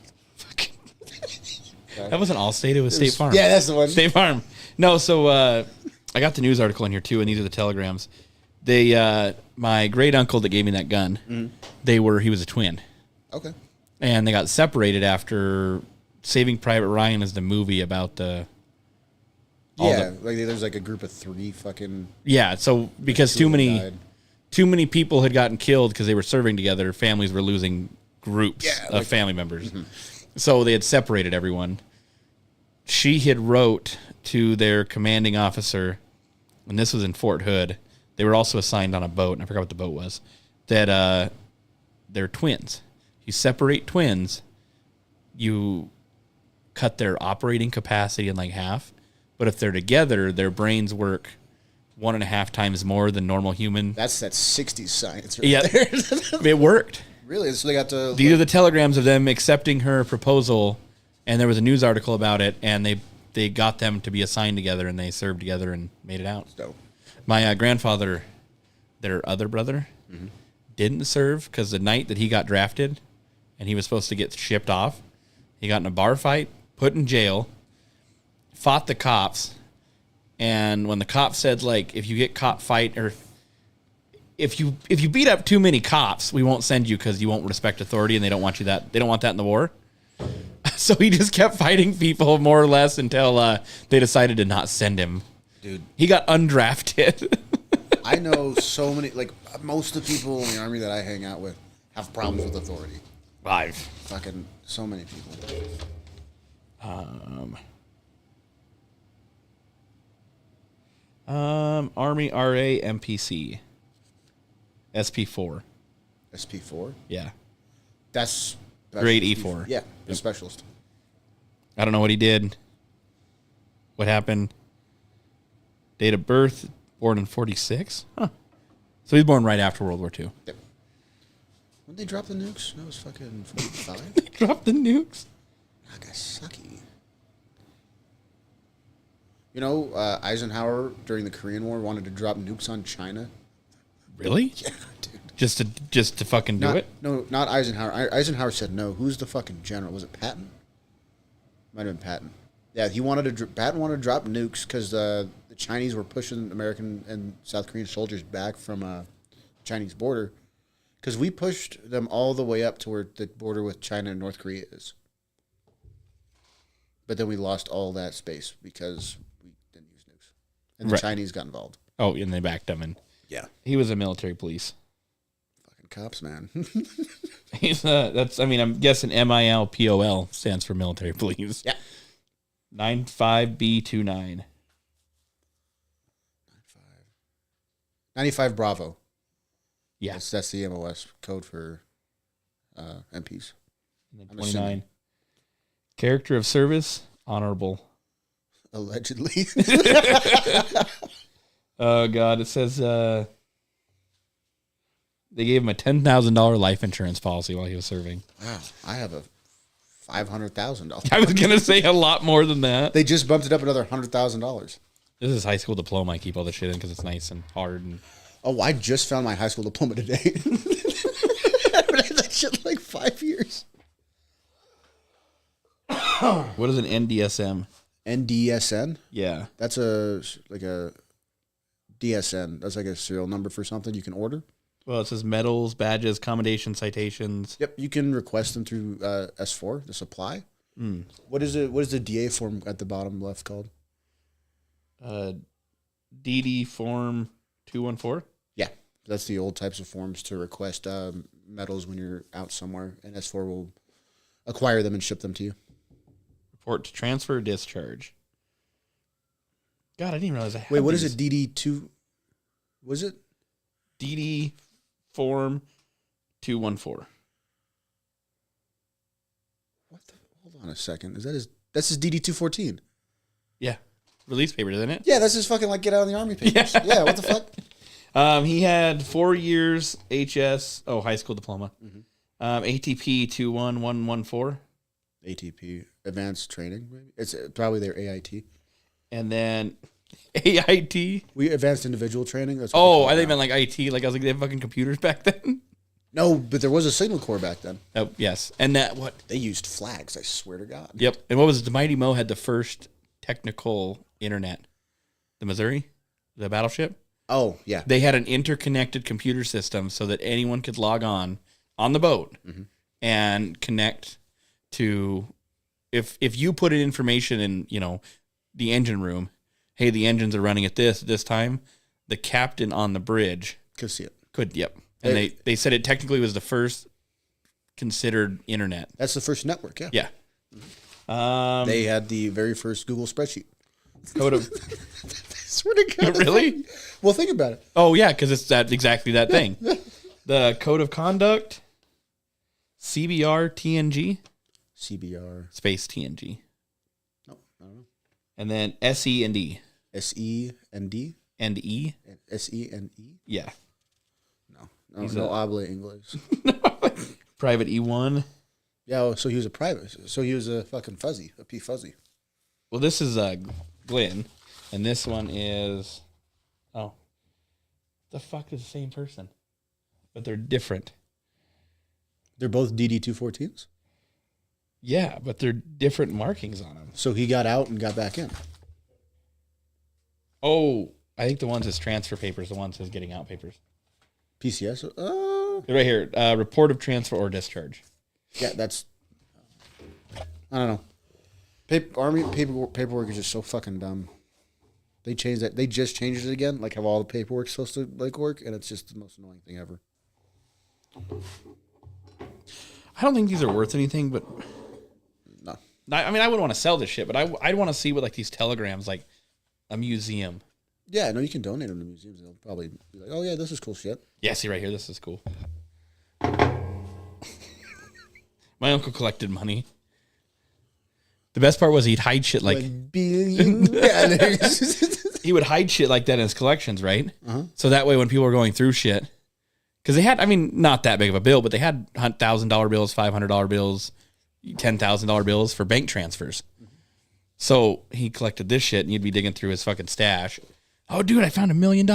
That wasn't Allstate, it was State Farm. Yeah, that's the one. State Farm. No, so I got the news article in here too, and these are the telegrams. They, my great uncle that gave me that gun, he was a twin, Okay. and they got separated after Saving Private Ryan is the movie about all there's a group of 3 fucking. so because two too of them many died. people had gotten killed because they were serving together, families were losing groups of family members, so they had separated everyone. She had wrote to their commanding officer, and this was in Fort Hood. They were also assigned on a boat, and I forgot what the boat was, that they're twins. You separate twins, you cut their operating capacity in half, but if they're together, their brains work 1.5 times more than normal human. That's that 60s science right Yeah, there. it worked. Really? So they got to. These are the telegrams of them accepting her proposal, and there was a news article about it, and they they got them to be assigned together, and they served together and made it out. So, My grandfather, their other brother, didn't serve because the night that he got drafted and he was supposed to get shipped off, he got in a bar fight, put in jail, fought the cops, and when the cops said, like, if you get caught fight or if you beat up too many cops, we won't send you because you won't respect authority, and they don't want that in the war. So he just kept fighting people more or less until they decided to not send him. dude, He got undrafted. I know so many, like, most of the people in the Army that I hang out with have problems with authority. 5. Fucking so many people. Army RA MPC. SP4. SP4? Yeah. That's Grade E4. Yeah, a specialist. I don't know what he did. What happened? Date of birth, born in 46? Huh. So he's born right after World War II. Yep. When they drop the nukes? That was fucking 45? Drop the nukes. Nagasaki. You know, Eisenhower during the Korean War wanted to drop nukes on China. Really? Yeah, dude. Just to fucking do it? No, not Eisenhower. Eisenhower said no. Who's the fucking general? Was it Patton? Might have been Patton. Yeah, Patton wanted to drop nukes because the Chinese were pushing American and South Korean soldiers back from the Chinese border. Because we pushed them all the way up to where the border with China and North Korea is. But then we lost all that space because we didn't use nukes. And the Right. Chinese got involved. Oh, and they backed him, and Yeah. he was a military police. Fucking cops, man. He's I'm guessing MILPOL stands for military police. Yeah. 95B29. 95 Bravo. Yeah. That's the MOS code for MPs. And then I'm 29. assuming. Character of service, honorable. Allegedly. Oh, God. It says they gave him a $10,000 life insurance policy while he was serving. Wow. I have a $500,000. I was going to say a lot more than that. They just bumped it up another $100,000. This is high school diploma. I keep all this shit in because it's nice and hard. And Oh, I just found my high school diploma today. I've had that shit like 5 years. what is an NDSM? NDSN? Yeah. That's like a DSN. That's like a serial number for something you can order. Well, it says medals, badges, commendations, citations. Yep, you can request them through S4, the supply. What is it? What is the DA form at the bottom left called? DD form 214. Yeah, that's the old types of forms to request medals when you're out somewhere, and S4 will acquire them and ship them to you. Report to transfer discharge. God, I didn't even realize I had Wait, what is these. it? DD2? Was it? DD form 214. What the? Hold on a second. That's his DD214. Yeah. Release paper, isn't it? Yeah, that's his fucking like get out of the army papers. Yeah, what the fuck? He had 4 years high school diploma. ATP 21114. ATP, advanced training. Maybe it's probably their AIT. And then AIT. We advanced individual training. That's what Oh, they call I it think now. meant like IT. Like I was like, they have fucking computers back then. No, but there was a signal corps back then. Oh, yes. And that what? They used flags. I swear to God. Yep. And what was it? The Mighty Mo had the first technical internet. The Missouri, the battleship. Oh yeah. They had an interconnected computer system so that anyone could log on the boat and connect to. If you put in information in the engine room, hey, the engines are running at this time. The captain on the bridge Could see it. Yep. And they said it technically was the first considered internet. That's the first network. Yeah. Yeah. They had the very first Google spreadsheet. Code of Swear to God. really? Well, think about it. Oh yeah, because it's exactly that thing. The code of conduct, CBR TNG, CBR. space TNG, No, I don't know. and then SE and D SE and D. and E. SE and E. Yeah. No, He's no a- habla English. Private E1. Yeah, so he was a private. So he was a fucking fuzzy, a P fuzzy. Well, this is Glenn, and this one is. Oh, the fuck is the same person, but they're different. They're both DD214s? Yeah, but they're different markings on them. So he got out and got back in. Oh, I think the one says transfer papers. The one says getting out papers. PCS? Right here, report of transfer or discharge. Yeah, that's... I don't know. Army paperwork is just so fucking dumb. They changed that. They just changed it again, like how all the paperwork's supposed to like work, and it's just the most annoying thing ever. I don't think these are worth anything, but No. I mean, I wouldn't want to sell this shit, but I'd want to see what like these telegrams, like a museum. Yeah, no, you can donate them to museums. They'll probably be like, oh yeah, this is cool shit. Yeah, see right here, this is cool. My uncle collected money. The best part was he'd hide shit like $1 billion. he would hide shit like that in his collections, right? So that way, when people were going through shit, because they had, I mean, not that big of a bill, but they had $1,000 bills, $500 bills, $10,000 bills for bank transfers. So he collected this shit, and you'd be digging through his fucking stash. Oh, dude, I found $1 million.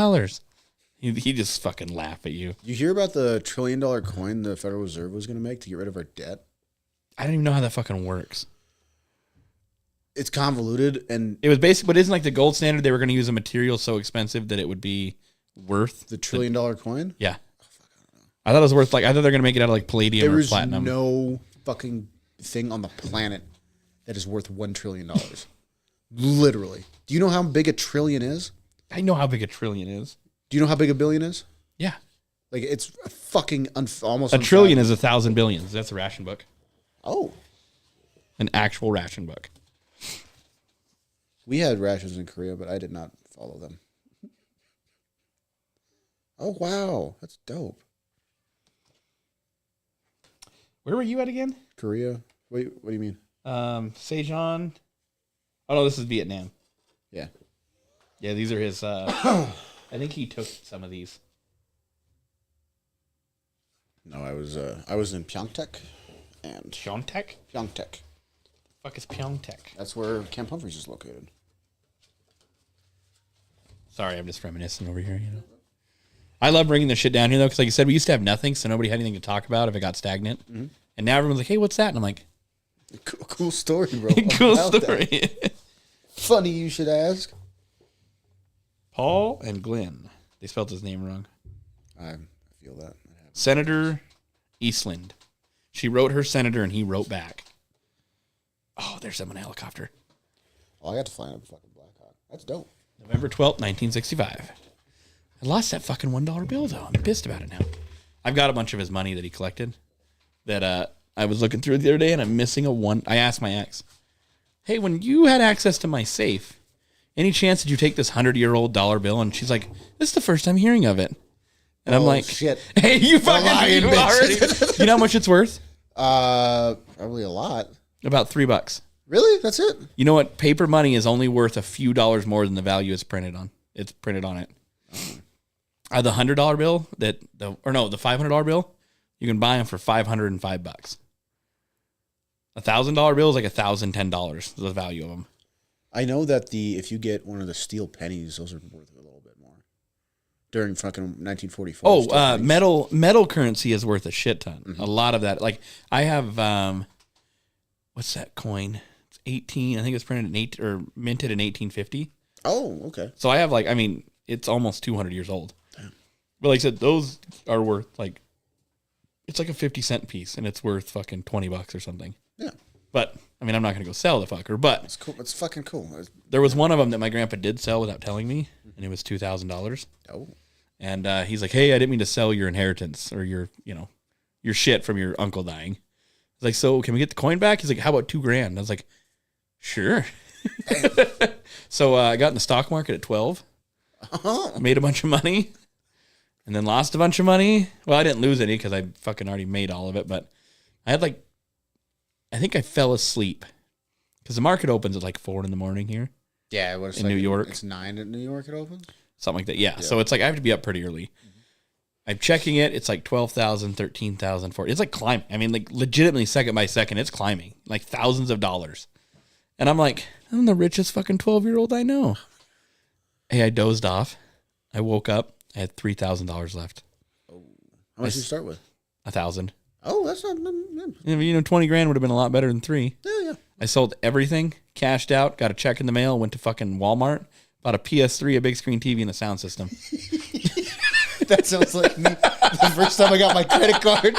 He just fucking laugh at you. You hear about the $1 trillion coin the Federal Reserve was going to make to get rid of our debt? I don't even know how that fucking works. It's convoluted, and It was basic, but isn't like the gold standard? They were going to use a material so expensive that it would be worth the $1 trillion coin? Yeah. I thought it was worth like, I thought they're going to make it out of like palladium There or is platinum. no fucking thing on the planet that is worth $1 trillion. Literally. Do you know how big a trillion is? I know how big a trillion is. Do you know how big a billion is? Yeah. Like, it's a fucking almost A trillion is 1,000 billions. That's a ration book. Oh. An actual ration book. We had rations in Korea, but I did not follow them. Oh, wow. That's dope. Where were you at again? Korea? Wait, what do you mean? Sejong. Oh, no, this is Vietnam. Yeah. Yeah, these are his. I think he took some of these. No, I was in Pyeongtaek and Pyeongtaek? Pyeongtaek. Fuck is Pyeongtaek? That's where Camp Humphreys is located. Sorry, I'm just reminiscing over here, you know. I love bringing this shit down here, though, because like you said, we used to have nothing, so nobody had anything to talk about if it got stagnant. Mm-hmm. And now everyone's like, hey, what's that? And I'm like, Cool story, bro. cool story. Funny you should ask. Paul and Glenn. They spelled his name wrong. I feel that. Senator Eastland. She wrote her senator, and he wrote back. Oh, there's someone in a helicopter. Oh, I got to fly in a fucking Black Hawk. That's dope. November 12th, 1965. I lost that fucking $1 bill, though. I'm pissed about it now. I've got a bunch of his money that he collected that I was looking through the other day, and I'm missing a one. I asked my ex, hey, when you had access to my safe, any chance did you take this 100-year-old dollar bill? And she's like, this is the first time hearing of it. And I'm like, shit. Hey, you fucking lying, you already. You know how much it's worth? Probably a lot. About $3. Really? That's it? You know what? Paper money is only worth a few dollars more than the value it's printed on. It's printed on it. The $100 bill the $500 bill, you can buy them for $505. $1,000 bill is like $1,010. The value of them. I know that if you get one of the steel pennies, those are worth a little bit more. During fucking 1944. Oh, metal currency is worth a shit ton. Mm-hmm. A lot of that. Like I have, what's that coin? It's 18. I think it was printed in minted in 1850. Oh, okay. So I have it's almost 200 years old. Damn. But like I said, those are worth it's like a 50-cent piece, and it's worth fucking $20 or something. Yeah. But I mean, I'm not gonna go sell the fucker. But it's cool. It's fucking cool. There was one of them that my grandpa did sell without telling me, and it was $2,000. Oh. And he's like, "Hey, I didn't mean to sell your inheritance or your shit from your uncle dying." I was like, "So can we get the coin back?" He's like, "How about $2,000?" I was like, "Sure." So I got in the stock market at 12. Made a bunch of money, and then lost a bunch of money. Well, I didn't lose any because I fucking already made all of it. But I had I think I fell asleep because the market opens at 4 a.m. here. Yeah, in New York. It's 9 in New York. It opens. Something like that. Yeah. So it's I have to be up pretty early. Mm-hmm. I'm checking it. It's 12,000, 13,000, 14. It's climbing. I mean, legitimately second by second, it's climbing thousands of dollars. And I'm like, I'm the richest fucking 12-year-old I know. Hey, I dozed off. I woke up. I had $3,000 left. How much did you start with? 1,000. Oh, that's not. You know, 20 grand would have been a lot better than 3. Yeah. I sold everything, cashed out, got a check in the mail, went to fucking Walmart, bought a PS3, a big screen TV, and a sound system. That sounds like me. The first time I got my credit card,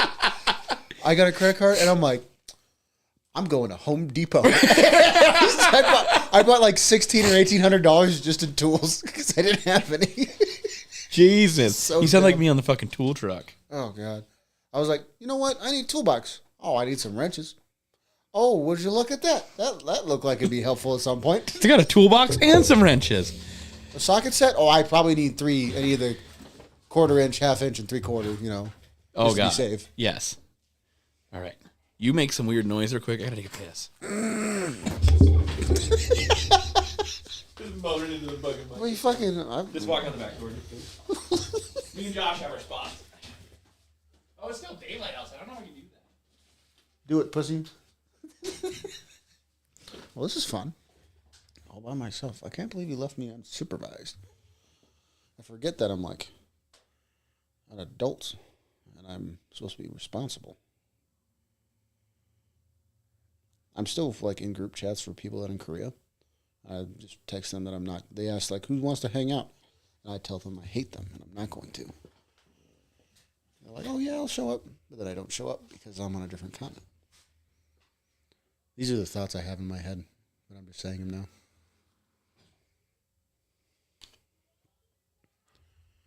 I got a credit card, and I'm like, I'm going to Home Depot. I bought like $1,600 or $1,800 just in tools because I didn't have any. Jesus. So you sound dumb. like me on the fucking tool truck. Oh, God. I was like, you know what? I need a toolbox. Oh, I need some wrenches. Oh, would you look at that? That looked like it'd be helpful at some point. They got a toolbox and some wrenches. A socket set? Oh, I probably need 3, any of the 1/4 inch, 1/2 inch, and 3/4, you know. Oh, just to God. be safe. Yes. All right. You make some weird noise real quick. I gotta take a piss. Just motoring into the bucket. Well, you fucking... Just walk out the back door. Me and Josh have our spots. Oh, it's still daylight outside. I don't know how you do that. Do it, pussy. Well, this is fun. All by myself. I can't believe you left me unsupervised. I forget that I'm like an adult and I'm supposed to be responsible. I'm still like in group chats for people that are in Korea. I just text them that I'm not. They ask like, who wants to hang out? And I tell them I hate them and I'm not going to. They're like, oh yeah, I'll show up. But then I don't show up because I'm on a different continent. These are the thoughts I have in my head, but I'm just saying them now.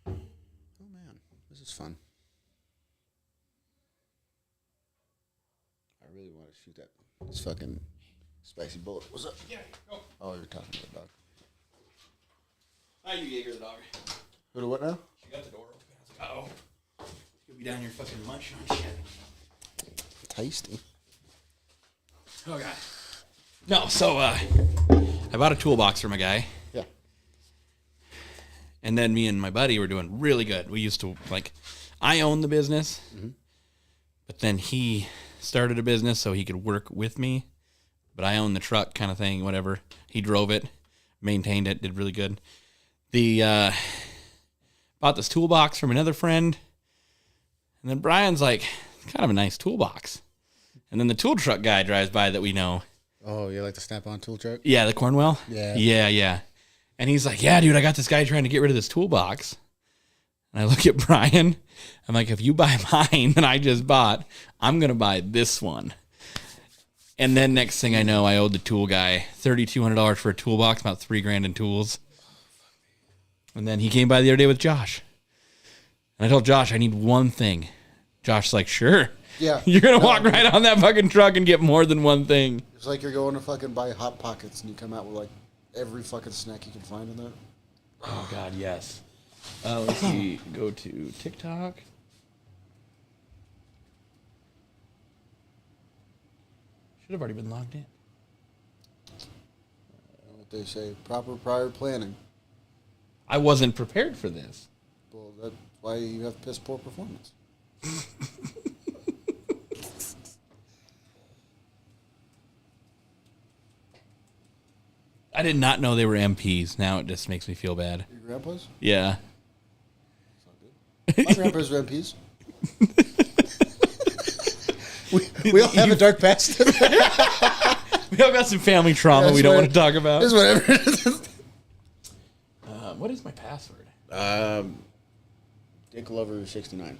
Oh man, this is fun. I really want to shoot this fucking spicy bullet. What's up? Yeah, go. Oh, you're talking to the dog. Hi, you Jaeger the dog. Who do what now? She got the door open. I was like, uh-oh. You'll be down here fucking munching on shit. Tasty. Oh, God. No, so I bought a toolbox for my guy. Yeah. And then me and my buddy were doing really good. We used to, like, I owned the business, but then he started a business so he could work with me. But I owned the truck kind of thing, whatever. He drove it, maintained it, did really good. Bought this toolbox from another friend. And then Brian's like, kind of a nice toolbox. And then the tool truck guy drives by that we know. Oh, you like the snap-on tool truck? Yeah, the Cornwell? Yeah. Yeah. And he's like, yeah, dude, I got this guy trying to get rid of this toolbox. And I look at Brian. I'm like, if you buy mine that I just bought, I'm going to buy this one. And then next thing I know, I owed the tool guy $3,200 for a toolbox, about $3,000 in tools. And then he came by the other day with Josh. And I told Josh, I need one thing. Josh's like, sure. Yeah. You're going to walk right on that fucking truck and get more than one thing. It's like you're going to fucking buy Hot Pockets and you come out with like every fucking snack you can find in there. Oh, God, yes. Let's see. Go to TikTok. Should have already been logged in. What they say, proper prior planning. I wasn't prepared for this. Well, that's why you have piss poor performance. I did not know they were MPs. Now it just makes me feel bad. Your grandpa's? Yeah. My grandpa's are MPs. we all have a dark past. We all got some family trauma we don't want to talk about. It's whatever. What is my password? Dick Lover 69.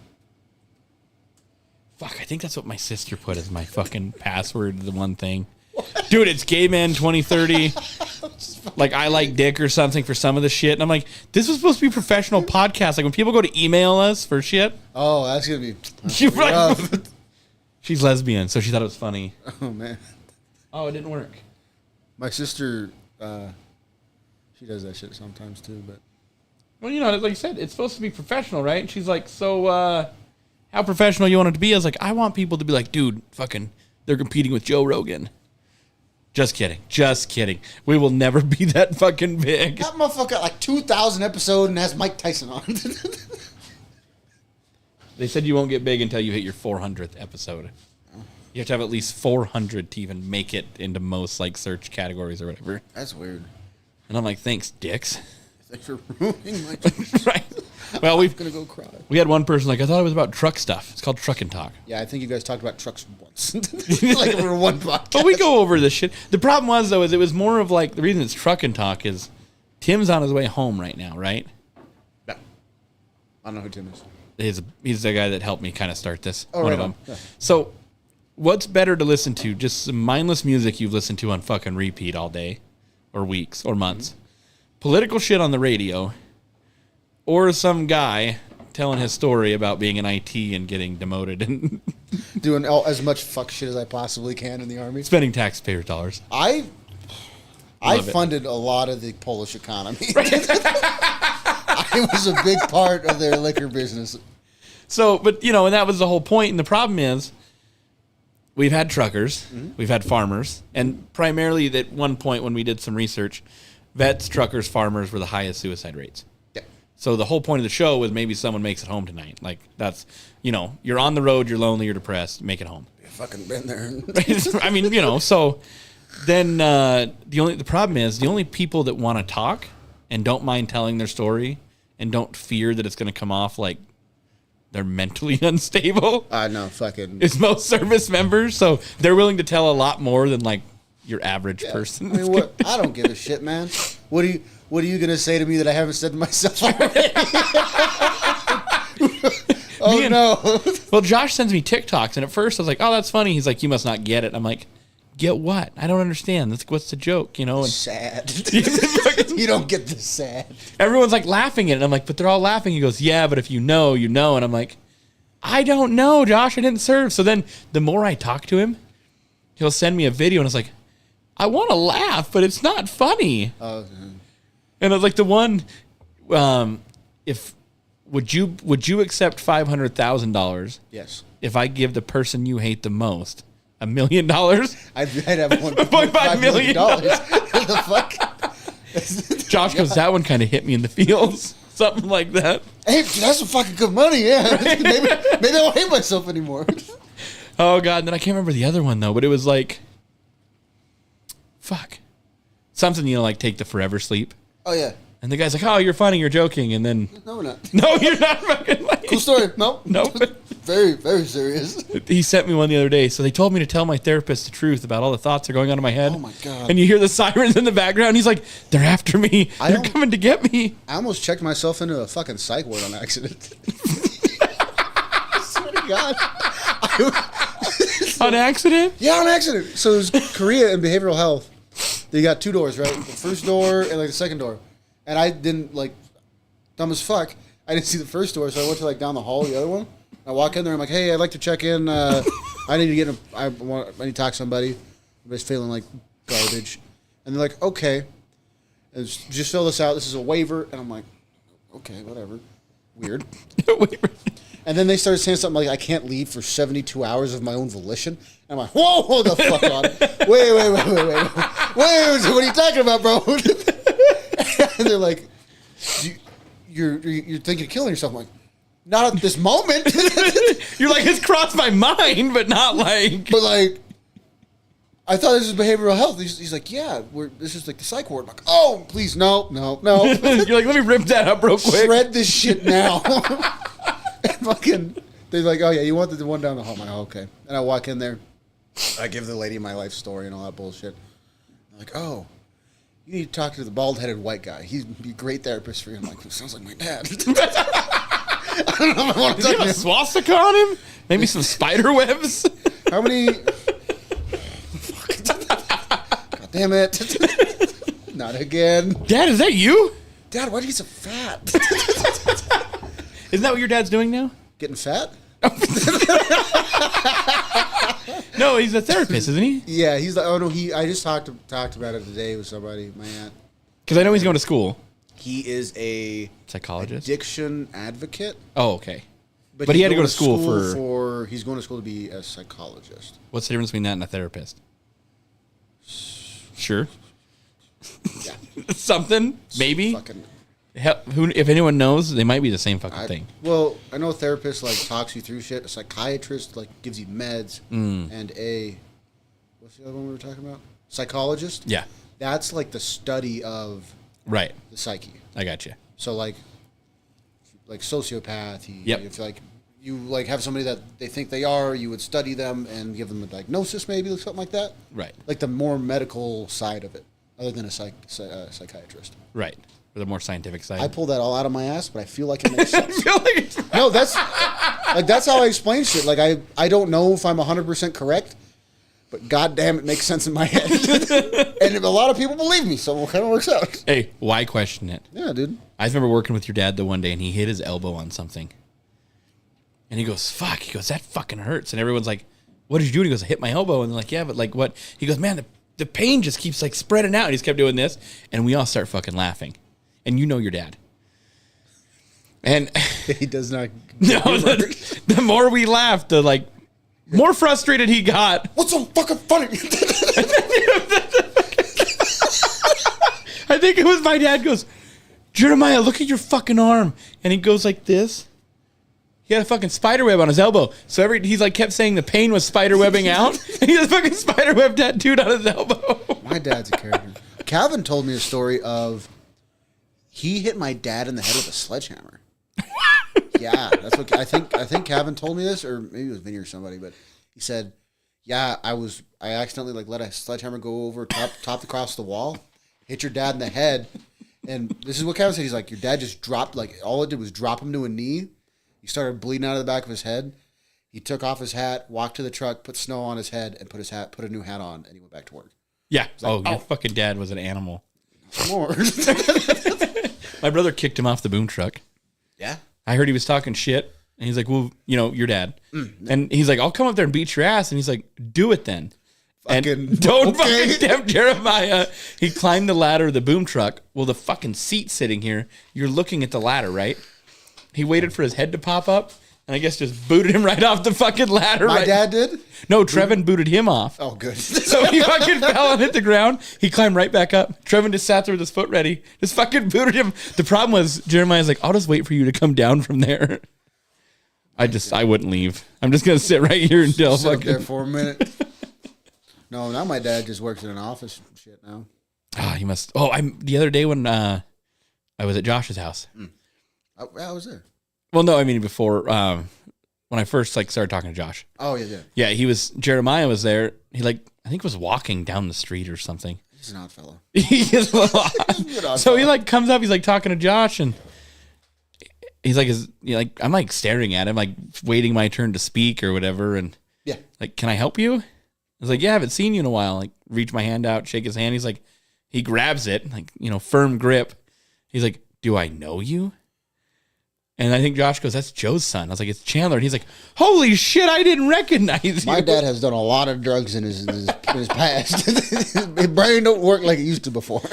Fuck, I think that's what my sister put as my fucking password, the one thing. Dude, it's gay man 2030. Like, I like dick or something for some of the shit. And I'm like, this was supposed to be a professional podcast. Like, when people go to email us for shit. Oh, that's going to be She's like, she's lesbian, so she thought it was funny. Oh, man. Oh, it didn't work. My sister, she does that shit sometimes, too, but... Well, you know, like you said, it's supposed to be professional, right? And she's like, so, how professional you want it to be? I was like, I want people to be like, dude, fucking, they're competing with Joe Rogan. Just kidding. We will never be that fucking big. That motherfucker got like 2,000 episodes and has Mike Tyson on. They said you won't get big until you hit your 400th episode. You have to have at least 400 to even make it into most like search categories or whatever. That's weird. And I'm like, thanks, dicks. Thanks for ruining my Right. Well, I'm gonna go cry. we had one person like, I thought it was about truck stuff. It's called Truck and Talk. Yeah, I think you guys talked about trucks once. Like over one podcast. But we go over this shit. The problem was, though, is it was more of like, the reason it's Truck and Talk is Tim's on his way home right now, right? No. I don't know who Tim is. He's the guy that helped me kind of start this. Oh, one right of them. on. Yeah. So, what's better to listen to? Just some mindless music you've listened to on fucking repeat all day, or weeks, or months. Mm-hmm. Political shit on the radio, or some guy telling his story about being in IT and getting demoted and Doing as much fuck shit as I possibly can in the army. spending taxpayer dollars. I Love it. funded a lot of the Polish economy. I was a big part of their liquor business. So, but and that was the whole point. And the problem is, we've had truckers, we've had farmers, and primarily at one point when we did some research, vets, truckers, farmers were the highest suicide rates. Yeah. So the whole point of the show was maybe someone makes it home tonight. Like that's, you're on the road, you're lonely, you're depressed, make it home. I've fucking been there. I mean, so then the problem is the only people that want to talk and don't mind telling their story and don't fear that it's going to come off like they're mentally unstable. No, fucking. Is most service members, so they're willing to tell a lot more than like your average person. I mean, what? I don't give a shit, man. What are you gonna say to me that I haven't said to myself already? No. Well, Josh sends me TikToks, and at first I was like, "Oh, that's funny." He's like, "You must not get it." I'm like, "Get what? I don't understand. What's the joke?" And Sad. You don't get the sad. everyone's like laughing at it. And I'm like, "But they're all laughing." He goes, "Yeah, but if you know, you know." And I'm like, "I don't know, Josh. I didn't serve." So then the more I talk to him, he'll send me a video, and it's like, I want to laugh, but it's not funny. And it's like the one, would you accept $500,000? Yes. If I give the person you hate the most $1 million? I'd have $1.5 million. What the fuck? Josh goes, that one kind of hit me in the feels. Something like that. Hey, that's some fucking good money, yeah. maybe I won't hate myself anymore. Oh, God. And then I can't remember the other one, though, but it was like, fuck. Something, like take the forever sleep. Oh, yeah. And the guy's like, oh, you're funny, you're joking. And then, No, we're not. no, you're not fucking like, Cool story. Nope. Nope. Very, very serious. He sent me one the other day. So they told me to tell my therapist the truth about all the thoughts that are going on in my head. Oh, my God. And you hear the sirens in the background. He's like, they're after me. They're coming to get me. I almost checked myself into a fucking psych ward on accident. I swear to God. On accident? Yeah, on accident. So it was Korea in behavioral health. They got two doors, right? The first door and like the second door. And I didn't dumb as fuck. I didn't see the first door, so I went to down the hall, the other one. I walk in there, I'm like, hey, I'd like to check in. I need to I need to talk to somebody. I'm just feeling like garbage. And they're like, okay. And just fill this out. This is a waiver. And I'm like, okay, whatever. Weird. And then they started saying something like, I can't leave for 72 hours of my own volition. And I'm like, whoa, hold the fuck on. Wait. What are you talking about, bro? And they're like, you're thinking of killing yourself. I'm like, not at this moment. You're like, it's crossed my mind, but not like. But I thought this was behavioral health. He's like, yeah, this is like the psych ward. I'm like, oh, please, no. You're like, let me rip that up real quick. Shred this shit now. And fucking, they're like, oh yeah, you want the one down the hall? I'm like, oh, okay. And I walk in there. I give the lady my life story and all that bullshit. They're like, oh, you need to talk to the bald-headed white guy. He'd be a great therapist for you. I'm like, sounds like my dad. I don't know if I want to Does he talk have to a him. swastika on him? Maybe some spider webs? How many? God damn it. Not again. Dad, is that you? Dad, why do you get so fat? Isn't that what your dad's doing now? Getting fat? No, he's a therapist, isn't he? Yeah, he's like, oh no, I just talked about it today with somebody, my aunt. Because I know he's going to school. He is a Psychologist? addiction advocate. Oh, okay. But he's he had to going go to school for... He's going to school to be a psychologist. What's the difference between that and a therapist? Sure. Yeah. Something? Maybe? Fucking If anyone knows, they might be the same fucking thing. Well, I know a therapist like talks you through shit. A psychiatrist like gives you meds, and what's the other one we were talking about? Psychologist. Yeah, that's like the study of right. the psyche. I got you. So like sociopath. Yep. If like you like have somebody that they think they are, you would study them and give them a diagnosis, maybe something like that. Right. Like the more medical side of it, other than a psychiatrist. Right. For the more scientific side. I pulled that all out of my ass, but I feel like it makes sense. I feel like it's right. No, that's how I explain shit. Like I don't know if I'm 100% correct, but goddamn, it makes sense in my head. And a lot of people believe me, so it kind of works out. Hey, why question it? Yeah, dude. I remember working with your dad the one day, and he hit his elbow on something. And he goes, fuck. He goes, that fucking hurts. And everyone's like, what did you do? And he goes, I hit my elbow. And they're like, yeah, but like what? He goes, man, the pain just keeps like spreading out. And he's kept doing this. And we all start fucking laughing. And you know your dad. And He does not. no, the more we laughed, the like more frustrated he got. What's so fucking funny? I think it was my dad goes, Jeremiah, look at your fucking arm. And he goes like this. He had a fucking spider web on his elbow. So he's like kept saying the pain was spider webbing out. And he has a fucking spider web tattooed on his elbow. My dad's a character. Calvin told me a story of he hit my dad in the head with a sledgehammer. Yeah, that's what I think. I think Calvin told me this, or maybe it was Vinny or somebody, but he said, "Yeah, I accidentally like let a sledgehammer go over top across the wall, hit your dad in the head, and this is what Calvin said. He's like, your dad just dropped, like all it did was drop him to a knee. He started bleeding out of the back of his head. He took off his hat, walked to the truck, put snow on his head, and put a new hat on, and he went back to work. Yeah. Like, your fucking dad was an animal. More. My brother kicked him off the boom truck. Yeah. I heard he was talking shit. And he's like, well, your dad. And he's like, I'll come up there and beat your ass. And he's like, do it then. And don't fucking tempt Jeremiah. He climbed the ladder of the boom truck. Well, the fucking seat sitting here, you're looking at the ladder, right? He waited for his head to pop up. And I guess just booted him right off the fucking ladder. My dad did? No, Trevin booted him off. Oh, good. So he fucking fell and hit the ground. He climbed right back up. Trevin just sat there with his foot ready. Just fucking booted him. The problem was Jeremiah's like, I'll just wait for you to come down from there. I wouldn't leave. I'm just gonna sit right here until sit fucking up there for a minute. No, now my dad just works in an office and shit now. Ah, he must. Oh, the other day when I was at Josh's house. I was there. Well, no, I mean before when I first started talking to Josh. Oh yeah. Yeah, Jeremiah was there. He I think was walking down the street or something. He's an odd fellow. He is a little odd. So he comes up. He's talking to Josh and. He's I'm staring at him, waiting my turn to speak or whatever. And yeah, can I help you? I was like, yeah, I haven't seen you in a while. Reach my hand out, shake his hand. He's like, he grabs it, firm grip. He's like, do I know you? And I think Josh goes, that's Joe's son. I was like, it's Chandler. And he's like, holy shit, I didn't recognize you. My dad has done a lot of drugs in his past. His brain don't work like it used to before.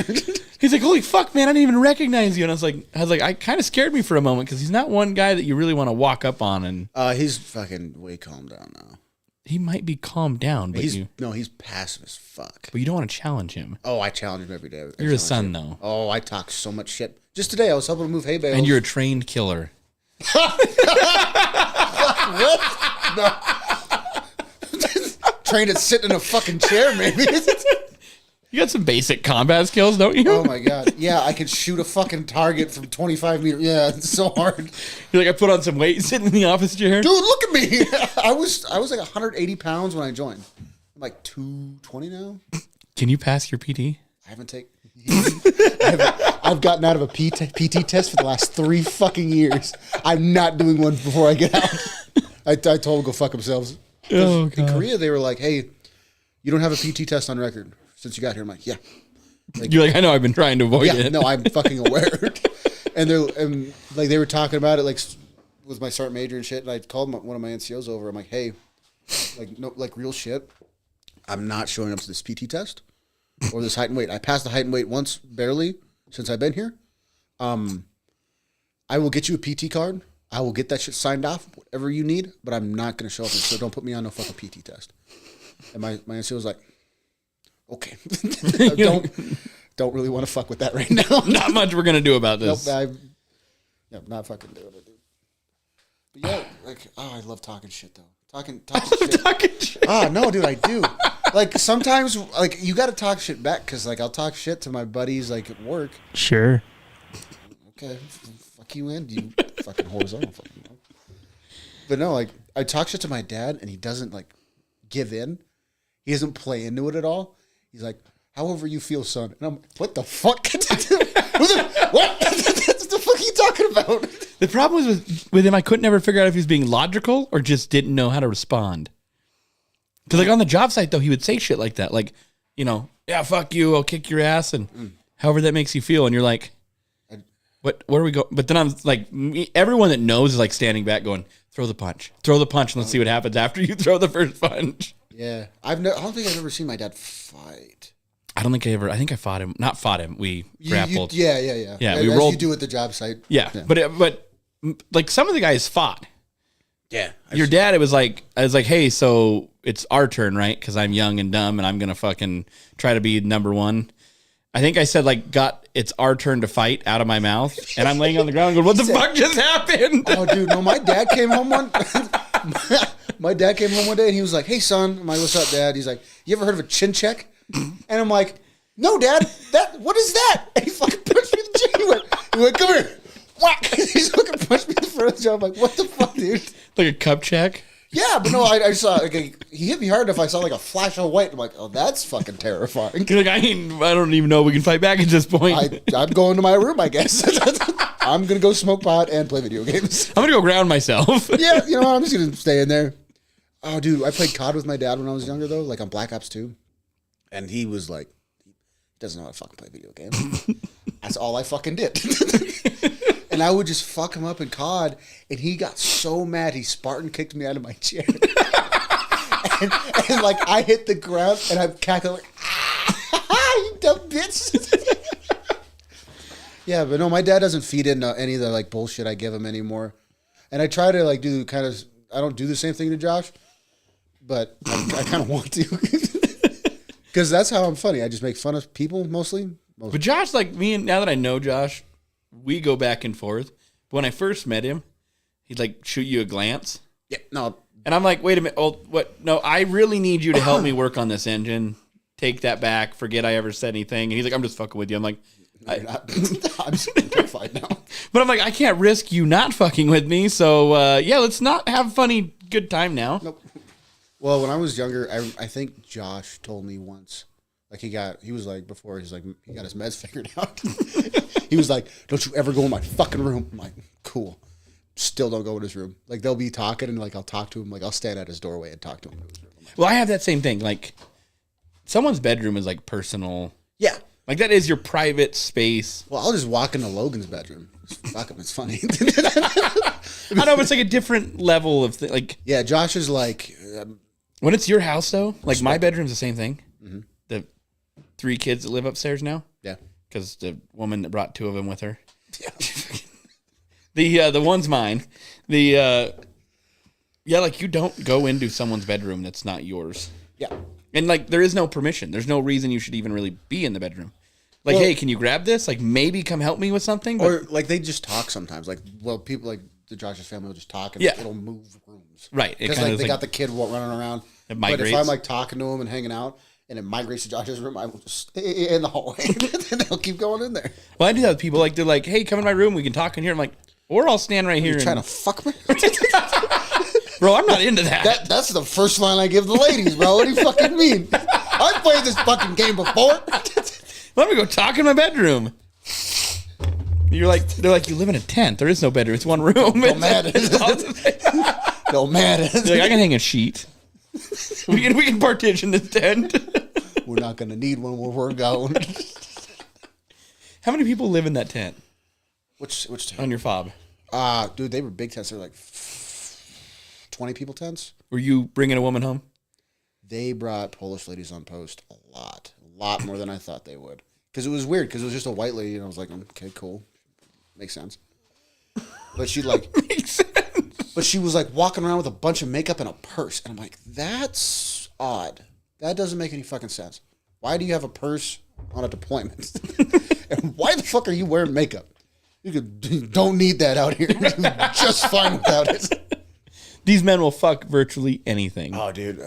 He's like, holy fuck, man, I didn't even recognize you. And I was like, I kind of scared me for a moment because he's not one guy that you really want to walk up on. And he's fucking way calmed down now. He might be calmed down, but he's passive as fuck. But you don't want to challenge him. Oh, I challenge him every day. You're his son, though. Oh, I talk so much shit. Just today, I was helping him move hay bales. And you're a trained killer. What? No. Trained at sitting in a fucking chair, maybe. You got some basic combat skills, don't you? Oh my god. Yeah, I could shoot a fucking target from 25 meters. Yeah, it's so hard. You're like, I put on some weight sitting in the office chair. Dude, look at me. I was like 180 pounds when I joined. I'm like 220 now. Can you pass your PT? I haven't taken. I've gotten out of a PT test for the last 3 fucking years. I'm not doing one before I get out. I told them to go fuck themselves. Oh, God. In Korea, they were like, hey, you don't have a PT test on record since you got here. I'm like, yeah. You're like, I know, I've been trying to avoid it. No, I'm fucking aware. And they were talking about it with my sergeant major and shit. And I called one of my NCOs over. I'm like, hey, real shit. I'm not showing up to this PT test or this height and weight. I passed the height and weight once, barely, since I've been here. I will get you a PT card. I will get that shit signed off, whatever you need, but I'm not going to show up. So don't put me on no fucking PT test. And my NCO was like, okay. don't really want to fuck with that right now. Not much we're gonna do about Nope, this. not fucking doing it, dude. But yeah, like, I love talking shit though. Talking shit. Talking shit. No, dude, I do. Like sometimes, like you got to talk shit back because, like, I'll talk shit to my buddies like at work. Sure. Okay, fuck you, in you fucking horizontal. But no, like I talk shit to my dad, and he doesn't like give in. He doesn't play into it at all. He's like, "However you feel, son," and I'm like, "What the fuck? What? What the fuck are you talking about?" The problem was with him, I couldn't ever figure out if he was being logical or just didn't know how to respond. Because like on the job site, though, he would say shit like that. Like, yeah, fuck you, I'll kick your ass, and however that makes you feel. And you're like, what? Where are we going? But then I'm like, everyone that knows is like standing back going, throw the punch, and let's see what happens after you throw the first punch. Yeah. I don't think I've ever seen my dad fight. I think I fought him. Not fought him. We grappled. Yeah. Yeah, As we rolled. you do at the job site. Yeah. But like some of the guys fought. Yeah. Your dad, I was like, hey, so it's our turn, right? Because I'm young and dumb, and I'm gonna fucking try to be number one. I think I said like, it's our turn to fight out of my mouth, and I'm laying on the ground going, what the fuck just happened? Oh, dude, no, my dad came home one. My dad came home one day, and he was like, "Hey, son," I'm like, "What's up, Dad?" He's like, "You ever heard of a chin check?" And I'm like, "No, Dad. What is that?" And he fucking punched me in the chin. He went, "Come here." Whack! He's fucking punched me in the front of the jaw. I'm like, "What the fuck, dude?" Like a cup check. Yeah, but no, I saw like he hit me hard enough. I saw like a flash of white. I'm like, "Oh, that's fucking terrifying." You're like, I don't even know if we can fight back at this point. I'm going to my room, I guess. I'm gonna go smoke pot and play video games. I'm gonna go ground myself. Yeah, I'm just gonna stay in there. Oh, dude, I played COD with my dad when I was younger, though, like on Black Ops 2. And he was like, he doesn't know how to fucking play video games. That's all I fucking did. And I would just fuck him up in COD, and he got so mad, he Spartan kicked me out of my chair. and like, I hit the ground, and I'm cackling like, you dumb bitch. Yeah, but no, my dad doesn't feed into any of the like bullshit I give him anymore. And I try to like do kind of, I don't do the same thing to Josh, but I kind of want to. Because that's how I'm funny. I just make fun of people mostly. But Josh, like me, and now that I know Josh, we go back and forth. But when I first met him, he'd like shoot you a glance. Yeah, no. And I'm like, wait a minute. Oh, what? No, I really need you to help me work on this engine. Take that back. Forget I ever said anything. And he's like, I'm just fucking with you. I'm like, You're not. I'm just terrified now. But I'm like, I can't risk you not fucking with me. So yeah, let's not have a funny good time now. Nope. Well, when I was younger, I think Josh told me once, like he was like, before he's like, he got his meds figured out. He was like, "Don't you ever go in my fucking room." I'm like, cool. Still don't go in his room. Like they'll be talking and like I'll talk to him. Like I'll stand at his doorway and talk to him. Well, I have that same thing. Like someone's bedroom is like personal. Yeah. Like that is your private space. Well, I'll just walk into Logan's bedroom. Fuck him, it's funny. I know, but it's like a different level of like. Yeah, Josh is like. When it's your house, though, like my bedroom's the same thing. Mm-hmm. The 3 kids that live upstairs now. Yeah. Because the woman that brought 2 of them with her. Yeah. The one's mine. Yeah, like you don't go into someone's bedroom that's not yours. Yeah. And like there is no permission. There's no reason you should even really be in the bedroom. Like, hey, can you grab this? Like maybe come help me with something. But, or like they just talk sometimes. Like, well, people like the Josh's family will just talk and it'll move rooms. Right. Because like they got the kid running around. It migrates. But if I'm like talking to him and hanging out and it migrates to Josh's room, I will just stay in the hallway and they'll keep going in there. Well, I do that with people. Like they're like, hey, come in my room. We can talk in here. I'm like, or I'll stand right here. You're trying to fuck me? Bro, I'm not into that. That's the first line I give the ladies, bro. What do you fucking mean? I've played this fucking game before. Let me go talk in my bedroom. They're like, you live in a tent. There is no bedroom. It's one room. Don't matter. Don't matter. They're like, I can hang a sheet. We can partition this tent. We're not gonna need one where we're going. How many people live in that tent? Which tent? On your fob? Dude, they were big tents. They were like 20 people tents. Were you bringing a woman home? They brought Polish ladies on post a lot more than I thought they would. Because it was weird. Because it was just a white lady, and I was like, okay, cool, makes sense. But she like Makes sense. But she was like walking around with a bunch of makeup and a purse, and I'm like, that's odd. That doesn't make any fucking sense. Why do you have a purse on a deployment. And why the fuck are you wearing makeup? You don't need that out here. You're just fine without it. These men will fuck virtually anything. Oh, dude.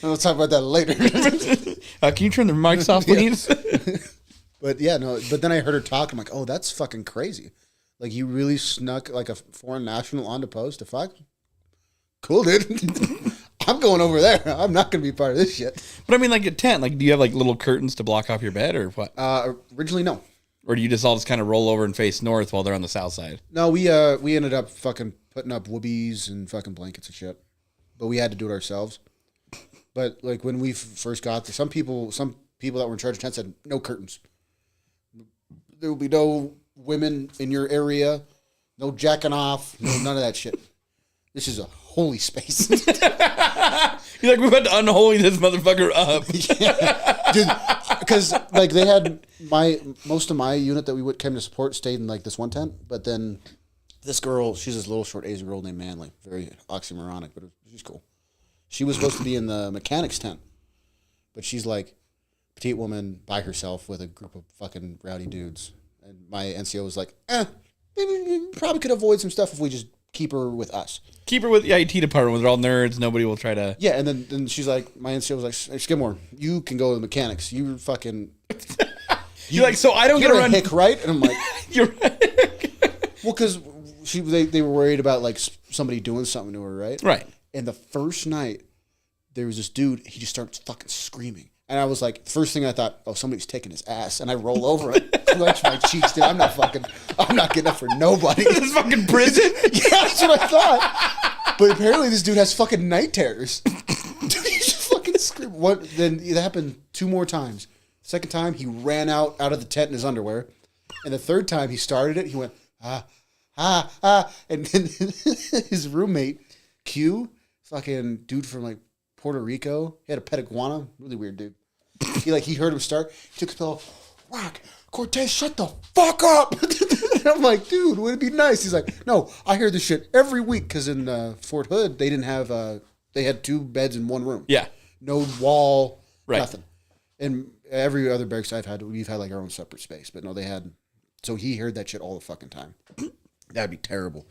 We'll talk about that later. Can you turn the mics off, please? But yeah, no. But then I heard her talk. I'm like, oh, that's fucking crazy. Like, you really snuck like a foreign national onto post to fuck? Cool, dude. I'm going over there. I'm not going to be part of this shit. But I mean, like a tent. Like, do you have like little curtains to block off your bed, or what? Originally, no. Or do you just all just kind of roll over and face north while they're on the south side? No, we ended up fucking putting up whoobies and fucking blankets and shit. But we had to do it ourselves. But like when we first got there, some people that were in charge of tents said no curtains. There will be no women in your area, no jacking off, no none of that shit. This is a holy space. You're like, we're about to unholy this motherfucker up. Yeah. Because like they had most of my unit that we came to support stayed in like this one tent, but then this girl, she's this little short Asian girl named Manley, very oxymoronic, but she's cool. She was supposed to be in the mechanics tent, but she's like petite woman by herself with a group of fucking rowdy dudes. And my NCO was like, maybe we probably could avoid some stuff if we just keep her with us. Keep her with the IT department where they're all nerds. Nobody will try to. Yeah, and then she's like, my NCO was like, hey, Skidmore, you can go to the mechanics. You fucking. You're like, so I don't get You're to a run. hick, right? And I'm like, You're right. well, because they were worried about like somebody doing something to her, right? Right. And the first night, there was this dude, he just starts fucking screaming. And I was like, the first thing I thought, oh, somebody's taking his ass. And I roll over and clench my cheeks, dude. I'm not getting up for nobody. This is fucking prison? Yeah, that's what I thought. But apparently this dude has fucking night terrors. Dude, he just fucking screamed. Then it happened 2 more times. Second time, he ran out of the tent in his underwear. And the third time he started it, he went, and then his roommate, Q, fucking dude from like Puerto Rico, he had a pet iguana, really weird dude. He heard him start, he took his pillow, whack, Cortez, shut the fuck up. And I'm like, dude, would it be nice? He's like, no, I hear this shit every week, because in Fort Hood, they didn't have, they had 2 beds in 1 room. Yeah. No wall, Right. nothing. And every other barracks we've had like our own separate space, but no, they had, so he heard that shit all the fucking time. That'd be terrible.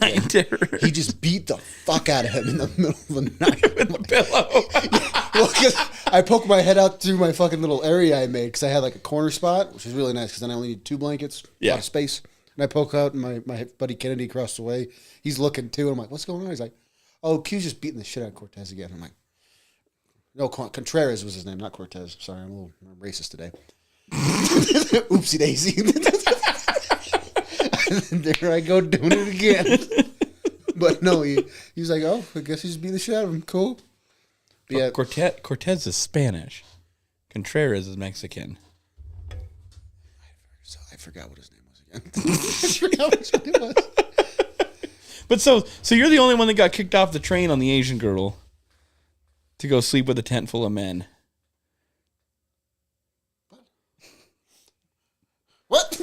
Night terror. He just beat the fuck out of him in the middle of the night. With the pillow. Well, because I poked my head out through my fucking little area I made, because I had like a corner spot, which is really nice, because then I only need 2 blankets, a lot of space. And I poke out, and my buddy Kennedy across the way, he's looking too, and I'm like, what's going on? He's like, oh, Q's just beating the shit out of Cortez again. I'm like, no, Contreras was his name, not Cortez. Sorry, I'm a little racist today. Oopsie daisy. And there I go doing it again. But no, he was like, oh, I guess he's beating the shit out of him. Cool. But yeah. Cortez is Spanish. Contreras is Mexican. I forgot what his name was again. I forgot what his name was. But so you're the only one that got kicked off the train on the Asian girl to go sleep with a tent full of men. What?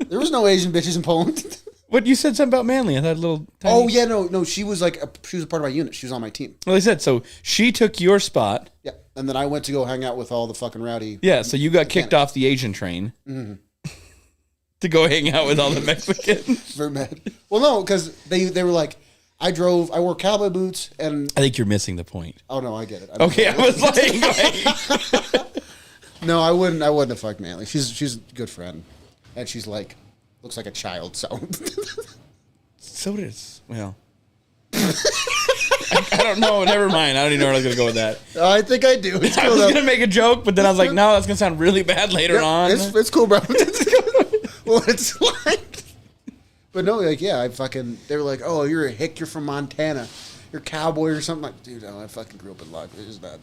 There was no Asian bitches in Poland. What, you said something about Manly? I thought a little tiny... Oh yeah, no. She was like she was a part of my unit. She was on my team. Well, I said so. She took your spot. Yeah, and then I went to go hang out with all the fucking rowdy. Yeah, so you got kicked off the Asian train to go hang out with all the Mexicans. Very mad. Well, no, because they were like, I wore cowboy boots, and I think you're missing the point. oh no, I get it. Okay, I was like No, I wouldn't have fucked Manly. She's a good friend, and she's like looks like a child. So so does well. I don't know. Never mind. I don't even know where I was going to go with that. I think I do. It's I cool was though. going to make a joke, but then I was like, no, that's going to sound really bad later on. It's cool, bro. Well, it's like, but no, like yeah, they were like, oh, you're a hick. You're from Montana. You're a cowboy or something. Like, dude, no, I fucking grew up in life. It's not.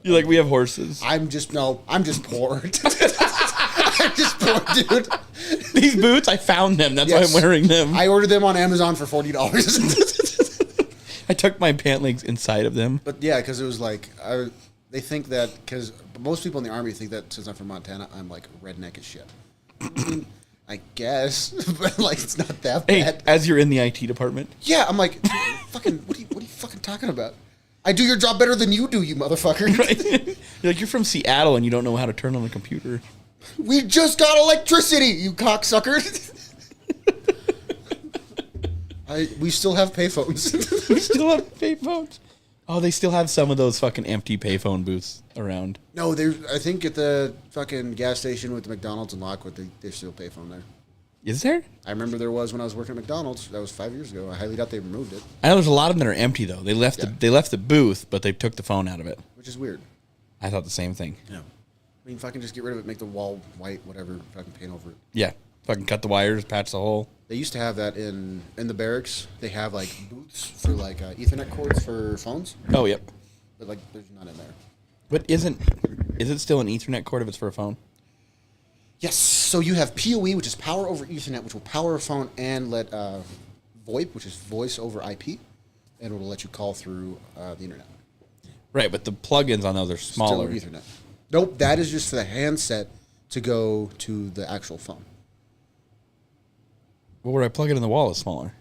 You're like, we have horses. I'm just poor. I'm just poor, dude. These boots, I found them. That's why I'm wearing them. I ordered them on Amazon for $40. I tucked my pant legs inside of them. But yeah, because it was like, they think that, because most people in the Army think that since I'm from Montana, I'm like redneck as shit. I guess, but like it's not that Hey, bad. as you're in the IT department. Yeah, I'm like, fucking, what are you fucking talking about? I do your job better than you do, you motherfucker. Right? You're from Seattle and you don't know how to turn on a computer. We just got electricity, you cocksucker. We still have payphones. We still have payphones. Oh, they still have some of those fucking empty payphone booths around. No, I think at the fucking gas station with the McDonald's in Lockwood, there's still a payphone there. Is there? I remember there was when I was working at McDonald's. That was 5 years ago. I highly doubt they removed it, I know there's a lot of them that are empty though. They left the booth, but they took the phone out of it. which is weird. I thought the same thing. Yeah. I mean, fucking just get rid of it, make the wall white, whatever, fucking paint over it. Yeah. Fucking cut the wires, patch the hole. They used to have that in the barracks. They have like booths for like Ethernet cords for phones, Oh, yep. but like there's none in there. But is it still an Ethernet cord if it's for a phone? Yes. So you have PoE, which is power over Ethernet, which will power a phone and let VoIP, which is voice over IP, and it will let you call through the internet. Right, but the plugins on those are smaller. Still Ethernet. Nope, that is just for the handset to go to the actual phone. Well, where I plug it in the wall is smaller.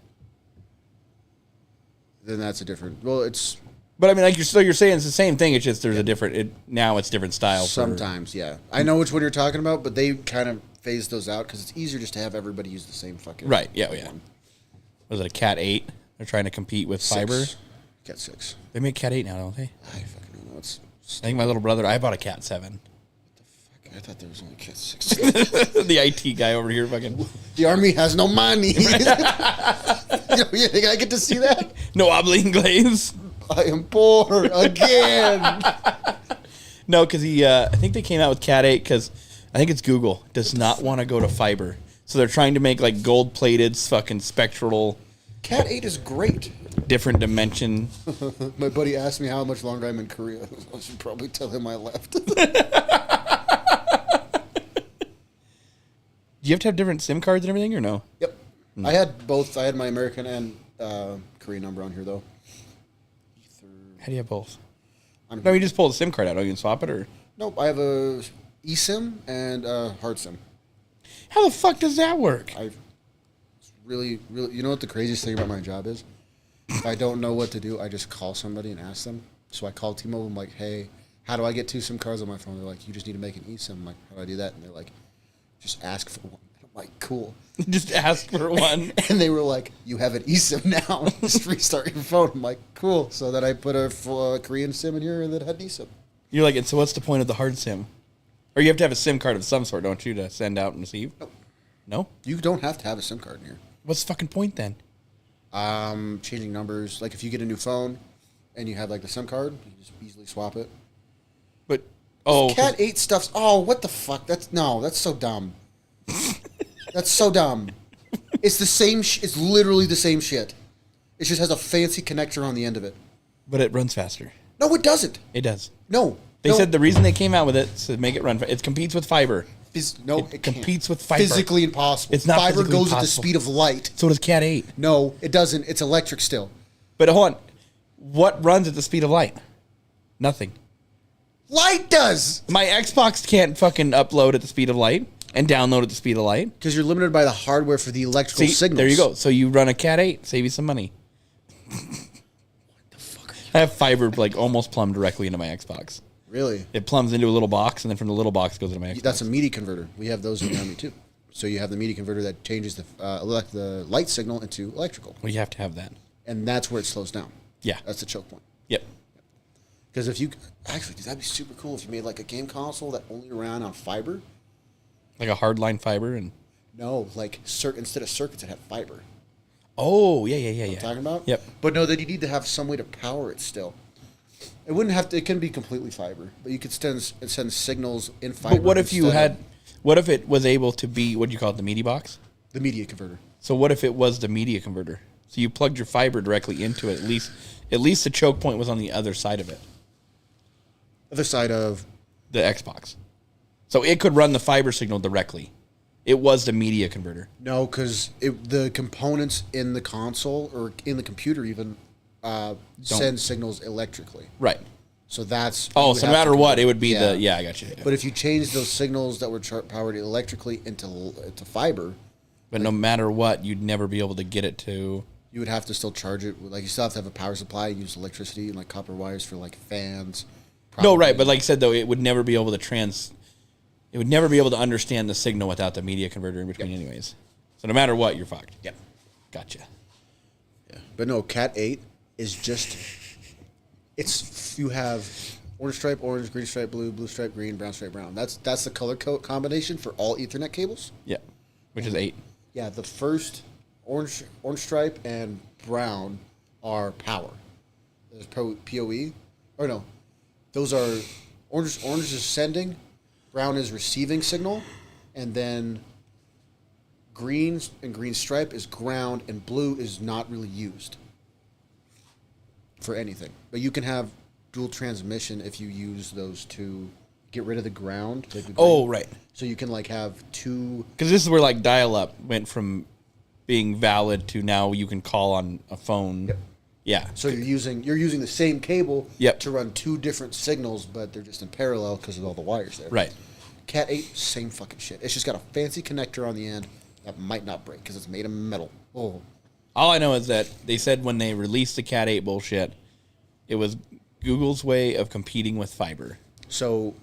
Then that's a different. Well, it's But I mean, like you're saying it's the same thing. It's just there's a different. Now it's different style. sometimes, yeah. I know which one you're talking about, but they kind of phased those out because it's easier just to have everybody use the same fucking. Right. Yeah. Yeah. Was it a Cat 8? They're trying to compete with fiber. Cat 6. They make Cat 8 now, don't they? I fucking don't know. I think my little brother. I bought a Cat 7. I thought there was only Cat 6. The IT guy over here, fucking. The army has no money. You think I get to see that? No obling glaze. I am poor again. No, because I think they came out with Cat 8 because I think it's Google does not want to go to fiber, so they're trying to make like gold-plated, fucking spectral. Cat 8 is great. Different dimension. My buddy asked me how much longer I'm in Korea. I should probably tell him I left. Do you have to have different SIM cards and everything, or no? Yep. I had both. I had my American and Korean number on here, though. How do you have both? No, you just pull the SIM card out. Don't you swap it, or? Nope. I have a eSIM and a hard SIM. How the fuck does that work? It's really. You know what the craziest thing about my job is? If I don't know what to do, I just call somebody and ask them. So I called T-Mobile. I'm like, hey, how do I get 2 SIM cards on my phone? They're like, you just need to make an eSIM. I'm like, how do I do that? And they're like, just ask for one. I'm like, cool. Just ask for one. And they were like, you have an eSIM now. Just restart your phone. I'm like, cool. So then I put a Korean SIM in here and then had an eSIM. You're like, and so what's the point of the hard SIM? Or you have to have a SIM card of some sort, don't you, to send out and receive? Nope. No? You don't have to have a SIM card in here. What's the fucking point then? Changing numbers. Like if you get a new phone and you have like the SIM card, you can just easily swap it. But, Cat 8 stuff's, what the fuck? That's so dumb. That's so dumb. It's the same, it's literally the same shit. It just has a fancy connector on the end of it. But it runs faster. No, it doesn't. It does. No. They said the reason they came out with it is to make it run. It competes with fiber. It competes with fiber. Physically impossible. It's not fiber physically goes at the impossible. speed of light. So does Cat 8. No, it doesn't. It's electric still. But hold on. What runs at the speed of light? Nothing. Light does. My Xbox can't fucking upload at the speed of light and download at the speed of light. Because you're limited by the hardware for the electrical signals. There you go. So you run a Cat 8, save you some money. What the fuck? I have fiber like almost plumbed directly into my Xbox. Really? It plumbs into a little box, and then from the little box goes into my Xbox. That's a media converter. We have those in the Army too. So you have the media converter that changes the light signal into electrical. Well, you have to have that. And that's where it slows down. Yeah. That's the choke point. Yep. Because if you... Actually, that'd be super cool if you made like a game console that only ran on fiber. Like a hardline fiber and... No, like instead of circuits, it had fiber. Oh, yeah. You know what I'm talking about? Yep. But no, then you need to have some way to power it still. It wouldn't have to... It couldn't be completely fiber. But you could send signals in fiber. But what if you had... What if it was able to be... What do you call it? The media box? The media converter. So what if it was the media converter? So you plugged your fiber directly into it. At least the choke point was on the other side of it. Other side of... The Xbox. So it could run the fiber signal directly. It was the media converter. No, because the components in the console or in the computer even send signals electrically. Right. So that's... Oh, so no matter what, it would be the... Yeah, I got you. Yeah. But if you change those signals that were powered electrically into fiber... But no matter what, you'd never be able to get it to... You would have to still charge it. Like you still have to have a power supply and use electricity and like copper wires for like fans. No, right, but like I said though, it would never be able to It would never be able to understand the signal without the media converter in between, anyways. So no matter what, you're fucked. Yep. Gotcha. Yeah, but no, Cat 8 is just. You have orange stripe, orange, green stripe, blue, blue stripe, green, brown stripe, brown. That's the color combination for all Ethernet cables. Yeah, which is 8. Yeah, the first orange stripe and brown are power. There's PoE, or no, those are orange is sending, brown is receiving signal, and then green and green stripe is ground, and blue is not really used for anything. But you can have dual transmission if you use those to get rid of the ground. Like the green. Right. So you can like have two. Because this is where like dial-up went from being valid to now you can call on a phone. Yep. Yeah. So you're using the same cable Yep. to run two different signals, but they're just in parallel because of all the wires there. Right. Cat 8, same fucking shit. It's just got a fancy connector on the end that might not break because it's made of metal. Oh. All I know is that they said when they released the Cat 8 bullshit, it was Google's way of competing with fiber. So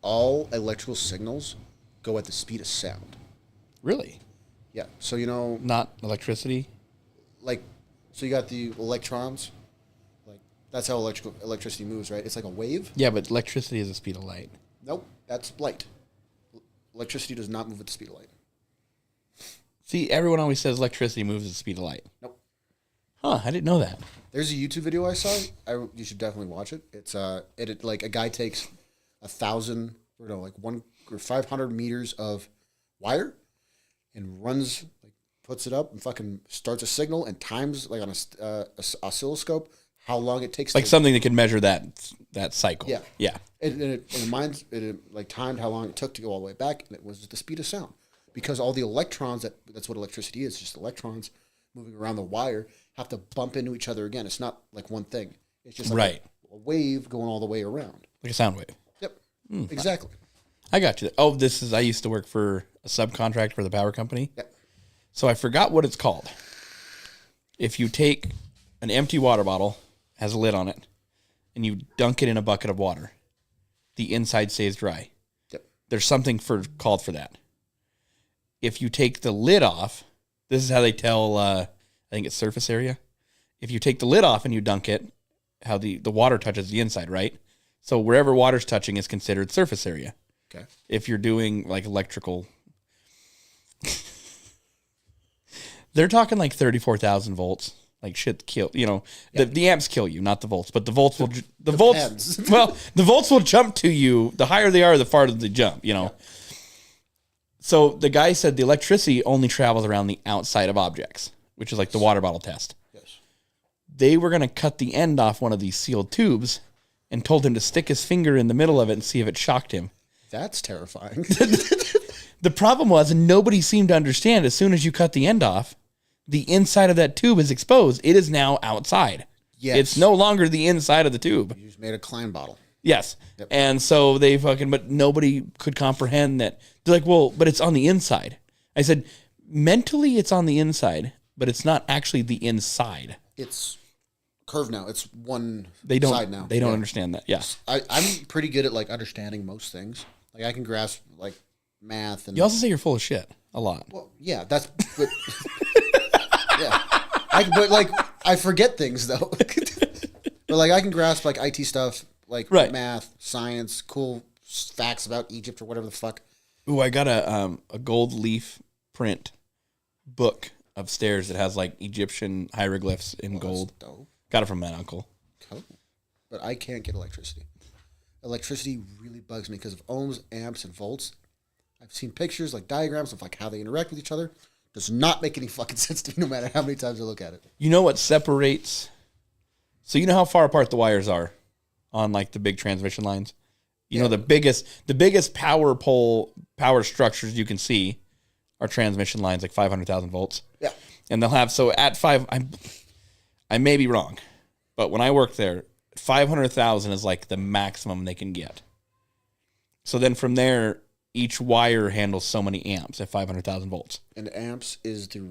all electrical signals go at the speed of sound. Really? Yeah. So, you know, Not electricity? like, so you got the electrons. Like, that's how electricity moves, right? It's like a wave. Yeah, but electricity is the speed of light. Nope. That's light. Electricity does not move at the speed of light. See, everyone always says electricity moves at the speed of light. Nope. Huh, I didn't know that. There's a YouTube video I saw. You should definitely watch it. It's like a guy takes 1,000 or no, like 500 meters of wire and runs, like puts it up and fucking starts a signal and times like on a oscilloscope how long it takes. Like something that can measure that cycle. Yeah. Yeah. And it like timed how long it took to go all the way back, and it was the speed of sound because all the electrons that's what electricity is, just electrons moving around the wire have to bump into each other again. It's not like one thing. It's just like a wave going all the way around. Like a sound wave. Yep. Exactly. I got you. Oh, I used to work for a subcontract for the power company. Yep. So I forgot what it's called. If you take an empty water bottle, has a lid on it, and you dunk it in a bucket of water, the inside stays dry. Yep. There's something called for that. If you take the lid off, this is how they tell, I think it's surface area. If you take the lid off and you dunk it, how the water touches the inside, right? So wherever water's touching is considered surface area. Okay. If you're doing like electrical, they're talking like 34,000 volts. Like shit kill, the amps kill you, not the volts, but the volts will, the volts will jump to you. The higher they are, the farther they jump, Yeah. So the guy said the electricity only travels around the outside of objects, which is like the water bottle test. Yes. They were going to cut the end off one of these sealed tubes and told him to stick his finger in the middle of it and see if it shocked him. That's terrifying. The problem was, and nobody seemed to understand, as soon as you cut the end off, the inside of that tube is exposed. It is now outside. Yes. It's no longer the inside of the tube. You just made a Klein bottle. Yes. Yep. And so but nobody could comprehend that. They're like, well, but it's on the inside. I said, mentally it's on the inside, but it's not actually the inside. It's curved now. It's one They side now. They don't understand that. Yeah. I'm pretty good at like understanding most things. Like I can grasp like math and. You also say you're full of shit a lot. Well, yeah, but yeah, but like I forget things though. But like I can grasp like IT stuff, like math, science, cool facts about Egypt or whatever the fuck. Ooh, I got a gold leaf print book upstairs that has like Egyptian hieroglyphs in gold. Dope. Got it from my uncle. Cool. But I can't get electricity. Electricity really bugs me because of ohms, amps, and volts. I've seen pictures, like diagrams of like how they interact with each other. Does not make any fucking sense to me, no matter how many times I look at it. You know what separates? So you know how far apart the wires are on like the big transmission lines. You know the biggest power structures you can see are transmission lines like 500,000 volts. Yeah, and they'll have at 5. I may be wrong, but when I worked there, 500,000 is like the maximum they can get. So then from there, each wire handles so many amps at 500,000 volts. and amps is the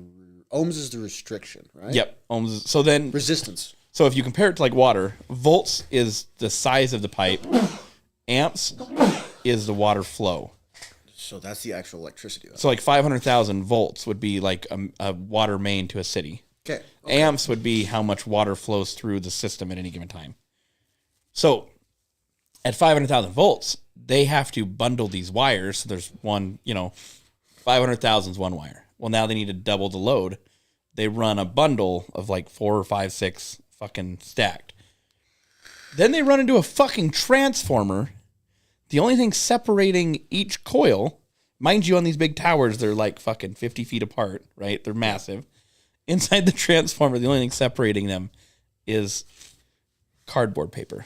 ohms is the restriction, right? Yep. Ohms. So then, Resistance. so if you compare it to like water, volts is the size of the pipe. Amps is the water flow. So that's the actual electricity. So like 500,000 volts would be like a water main to a city. Okay. Amps would be how much water flows through the system at any given time. So at 500,000 volts, they have to bundle these wires. So there's one, 500,000 is one wire. Well, now they need to double the load. They run a bundle of like 4 or 5, 6 fucking stacked. Then they run into a fucking transformer. The only thing separating each coil, mind you, on these big towers, they're like fucking 50 feet apart, right? They're massive. Inside the transformer, the only thing separating them is cardboard paper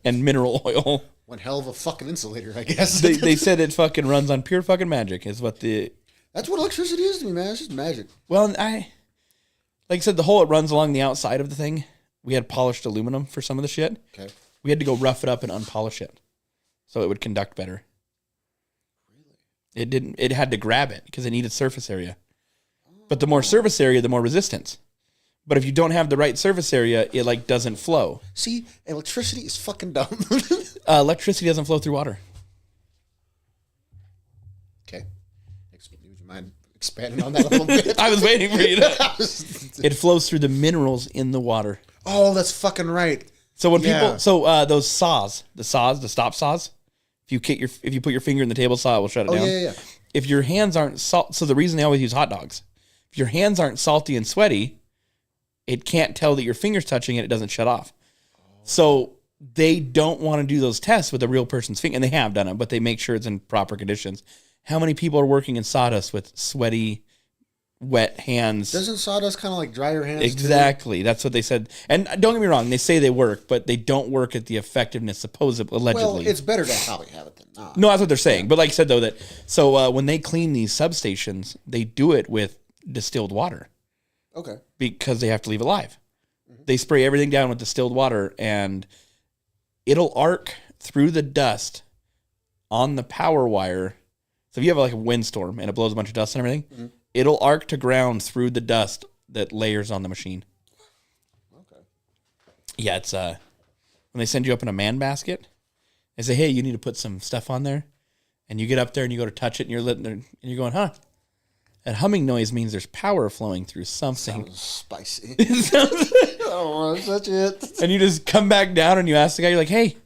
and mineral oil. One hell of a fucking insulator, I guess. They said it fucking runs on pure fucking magic is what That's what electricity is to me, man. It's just magic. Well, like I said, the hole it runs along the outside of the thing. We had polished aluminum for some of the shit. Okay. We had to go rough it up and unpolish it so it would conduct better. Really? It didn't. It had to grab it because it needed surface area. But the more surface area, the more resistance. But if you don't have the right surface area, it like doesn't flow. See, electricity is fucking dumb. Electricity doesn't flow through water. Okay. Would you mind expanding on that a little bit? I was waiting for you to. It flows through the minerals in the water. Oh, that's fucking right. So when people, those saws, the stop saws, if you put your finger in the table saw, it will shut it down. Yeah. If your hands aren't so the reason they always use hot dogs, if your hands aren't salty and sweaty, it can't tell that your finger's touching it. It doesn't shut off. So they don't want to do those tests with a real person's finger, and they have done it, but they make sure it's in proper conditions. How many people are working in sawdust with sweaty, wet hands? Doesn't sawdust kind of like dry your hands? Exactly. Too? That's what they said. And don't get me wrong, they say they work, but they don't work at the effectiveness supposedly, allegedly. Well, it's better to probably have it than not. No, that's what they're saying. But like I said, though, when they clean these substations, they do it with distilled water. Okay. Because they have to leave it live. Mm-hmm. They spray everything down with distilled water, and it'll arc through the dust on the power wire. So if you have like a windstorm and it blows a bunch of dust and everything, mm-hmm. It'll arc to ground through the dust that layers on the machine. Okay. Yeah, it's when they send you up in a man basket, they say, "Hey, you need to put some stuff on there," and you get up there and you go to touch it, and you're going, "Huh? That humming noise means there's power flowing through something." Sounds spicy. I don't want to touch it. And you just come back down and you ask the guy, you're like, "Hey,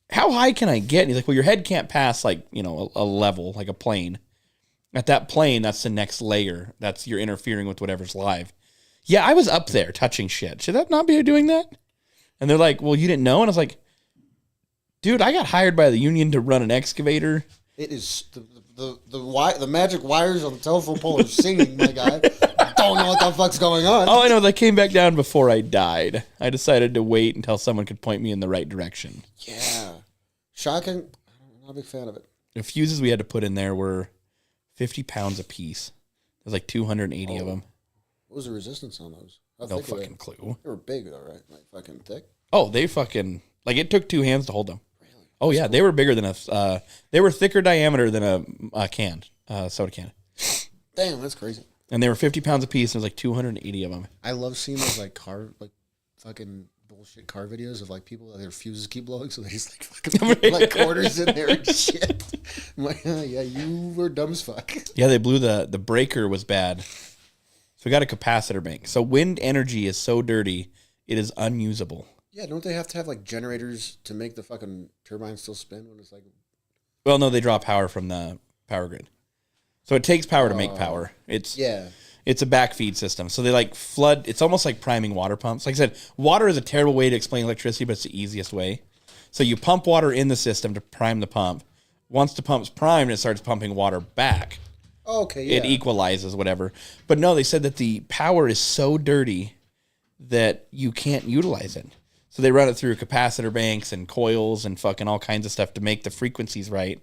how high can I get?" And he's like, "Well, your head can't pass like a level, like a plane. At that plane, that's the next layer. That's you're interfering with whatever's live." Yeah, I was up there touching shit. Should that not be doing that? And they're like, "Well, you didn't know?" And I was like, "Dude, I got hired by the union to run an excavator." It is the magic wires on the telephone pole are singing, my guy. I don't know what the fuck's going on. Oh, I know. They came back down before I died. I decided to wait until someone could point me in the right direction. Yeah. Shocking. I'm not a big fan of it. The fuses we had to put in there were 50 pounds a piece. There's like 280 of them. What was the resistance on those? No fucking clue. They were big though, right? Like fucking thick? Oh, they fucking... Like, it took 2 hands to hold them. Really? Oh, yeah. Cool. They were bigger than a... they were thicker diameter than a can, soda can. Damn, that's crazy. And they were 50 pounds a piece, and there's like 280 of them. I love seeing those, like, fucking bullshit car videos of, like, people that their fuses keep blowing, so they just, like, fucking put, like, quarters in there and shit. I'm like, oh, yeah, you were dumb as fuck. Yeah, they blew the breaker was bad. So we got a capacitor bank. So wind energy is so dirty, it is unusable. Yeah, don't they have to have, like, generators to make the fucking turbine still spin when it's, like... Well, no, they draw power from the power grid. So it takes power to make power. It's a backfeed system. So they like flood. It's almost like priming water pumps. Like I said, water is a terrible way to explain electricity, but it's the easiest way. So you pump water in the system to prime the pump. Once the pump's primed, it starts pumping water back. Okay, yeah. It equalizes whatever. But no, they said that the power is so dirty that you can't utilize it. So they run it through capacitor banks and coils and fucking all kinds of stuff to make the frequencies right.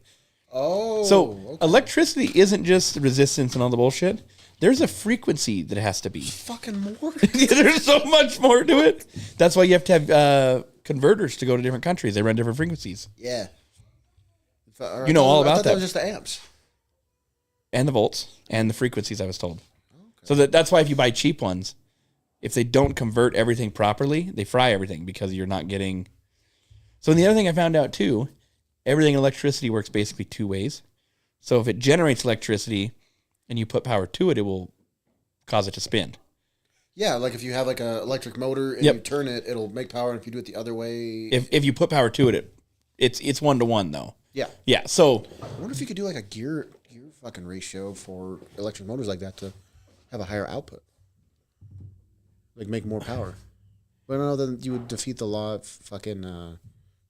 Oh, so electricity isn't just resistance and all the bullshit. There's a frequency that has to be. Fucking more. There's so much more to it. That's why you have to have converters to go to different countries. They run different frequencies. Yeah. You know all about that. That was just the amps. And the volts and the frequencies, I was told. Okay. So that's why if you buy cheap ones, if they don't convert everything properly, they fry everything because you're not getting. So the other thing I found out too, everything in electricity works basically two ways. So if it generates electricity and you put power to it, it will cause it to spin. Yeah, like if you have like an electric motor and you turn it, it'll make power. And if you do it the other way, if you put power to it, it's 1-to-1 though. Yeah. Yeah. So I wonder if you could do like a gear fucking ratio for electric motors like that to have a higher output, like make more power. But no, then you would defeat the law of fucking. You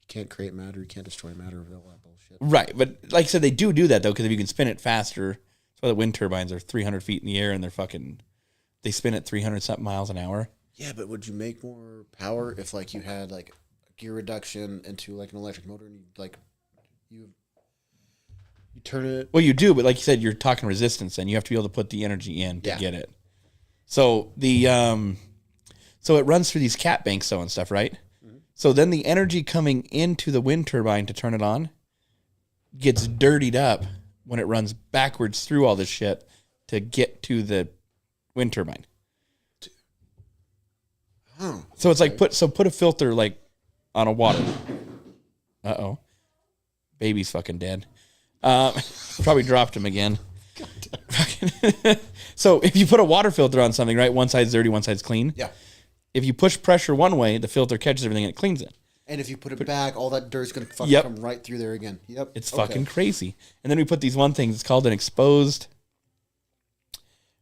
can't create matter, you can't destroy matter, all that bullshit. Right, but like I said, they do that though because if you can spin it faster, that's why the wind turbines are 300 feet in the air and they spin at 300 something miles an hour. Yeah, but would you make more power if like you had like a gear reduction into like an electric motor and you turn it? Well, you do, but like you said, you're talking resistance, and you have to be able to put the energy in to get it. So so it runs through these cat banks, so and stuff, right? Mm-hmm. So then the energy coming into the wind turbine to turn it on gets dirtied up when it runs backwards through all this shit to get to the wind turbine. Oh, so it's like put a filter like on a water. Uh-oh. Baby's fucking dead. Probably dropped him again. So if you put a water filter on something, right? One side's dirty, one side's clean. Yeah. If you push pressure one way, the filter catches everything and it cleans it. And if you put it back, all that dirt's going to fucking come right through there again. Yep. It's fucking crazy. And then we put these one things, it's called an exposed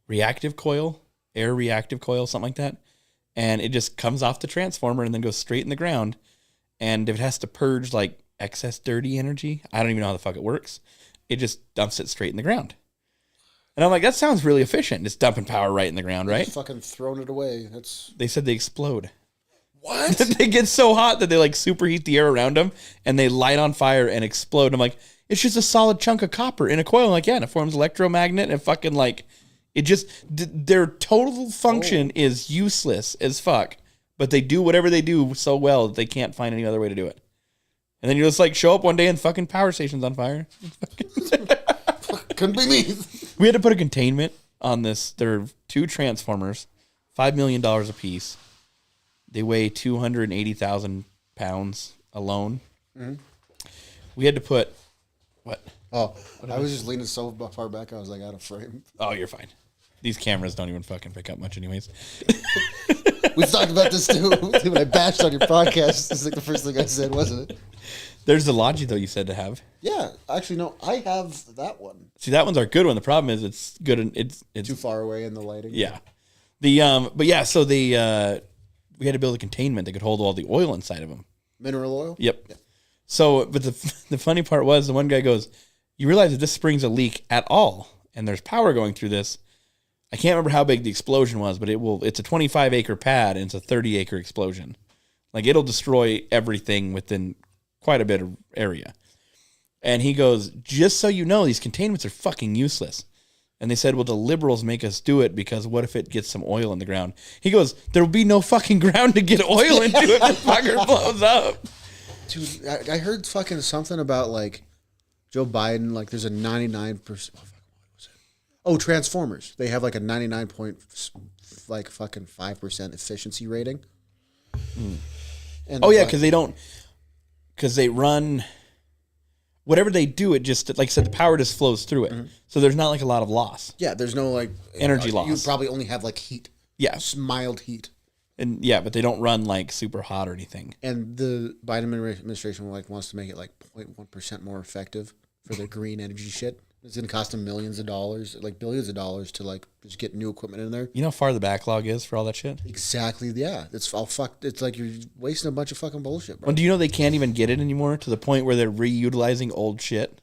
reactive coil, air reactive coil, something like that. And it just comes off the transformer and then goes straight in the ground. And if it has to purge like excess dirty energy, I don't even know how the fuck it works. It just dumps it straight in the ground. And I'm like, that sounds really efficient. Just dumping power right in the ground, right? Just fucking throwing it away. They said they explode. What? They get so hot that they like superheat the air around them and they light on fire and explode. I'm like, it's just a solid chunk of copper in a coil. I'm like, yeah, and it forms electromagnet and fucking like, it just, their total function is useless as fuck. But they do whatever they do so well that they can't find any other way to do it. And then you just like show up one day and fucking power station's on fire. Couldn't be me. We had to put a containment on this. There are 2 transformers, $5 million a piece. They weigh 280,000 pounds alone. Mm-hmm. We had to put what? Oh, I was just leaning so far back, I was like out of frame. Oh, you're fine. These cameras don't even fucking pick up much anyways. We've talked about this too. When I bashed on your podcast, it's like the first thing I said, wasn't it? There's the Logi, though, you said to have. Yeah, actually, no, I have that one. See, that one's our good one. The problem is it's good and it's too far away in the lighting. Yeah. So we had to build a containment that could hold all the oil inside of them. Mineral oil? Yep. Yeah. So, but the funny part was the one guy goes, you realize that this springs a leak at all, and there's power going through this. I can't remember how big the explosion was, but it's a 25-acre pad, and it's a 30-acre explosion. Like, it'll destroy everything within quite a bit of area. And he goes, just so you know, these containments are fucking useless. And they said, well, the liberals make us do it because what if it gets some oil in the ground? He goes, there will be no fucking ground to get oil into if the fucker blows up. Dude, I heard fucking something about, like, Joe Biden, like, there's a 99%... Oh, Transformers. They have, like, a 99.5% efficiency rating. Mm. And because they run... Whatever they do, it just, like I said, the power just flows through it. Mm-hmm. So there's not, like, a lot of loss. Yeah, there's no, like... Energy loss. You probably only have, like, heat. Yeah. Mild heat. And yeah, but they don't run like super hot or anything. And the Biden administration wants to make it like 0.1% more effective for their green energy shit. It's going to cost them millions of dollars, like billions of dollars to like just get new equipment in there. You know how far the backlog is for all that shit? Exactly. Yeah. It's all fucked. It's like you're wasting a bunch of fucking bullshit, bro. Well, do you know they can't even get it anymore to the point where they're reutilizing old shit?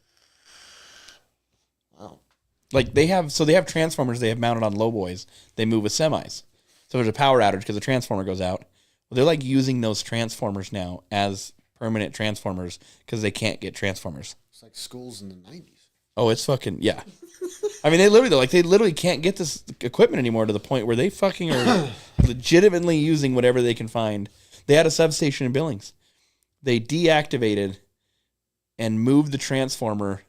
Wow. Like they have transformers they have mounted on lowboys. They move with semis. So there's a power outage because the transformer goes out. Well, they're like using those transformers now as permanent transformers because they can't get transformers. It's like schools in the 90s. Oh, it's fucking, yeah. I mean, they literally can't get this equipment anymore to the point where they fucking are legitimately using whatever they can find. They had a substation in Billings. They deactivated and moved the transformer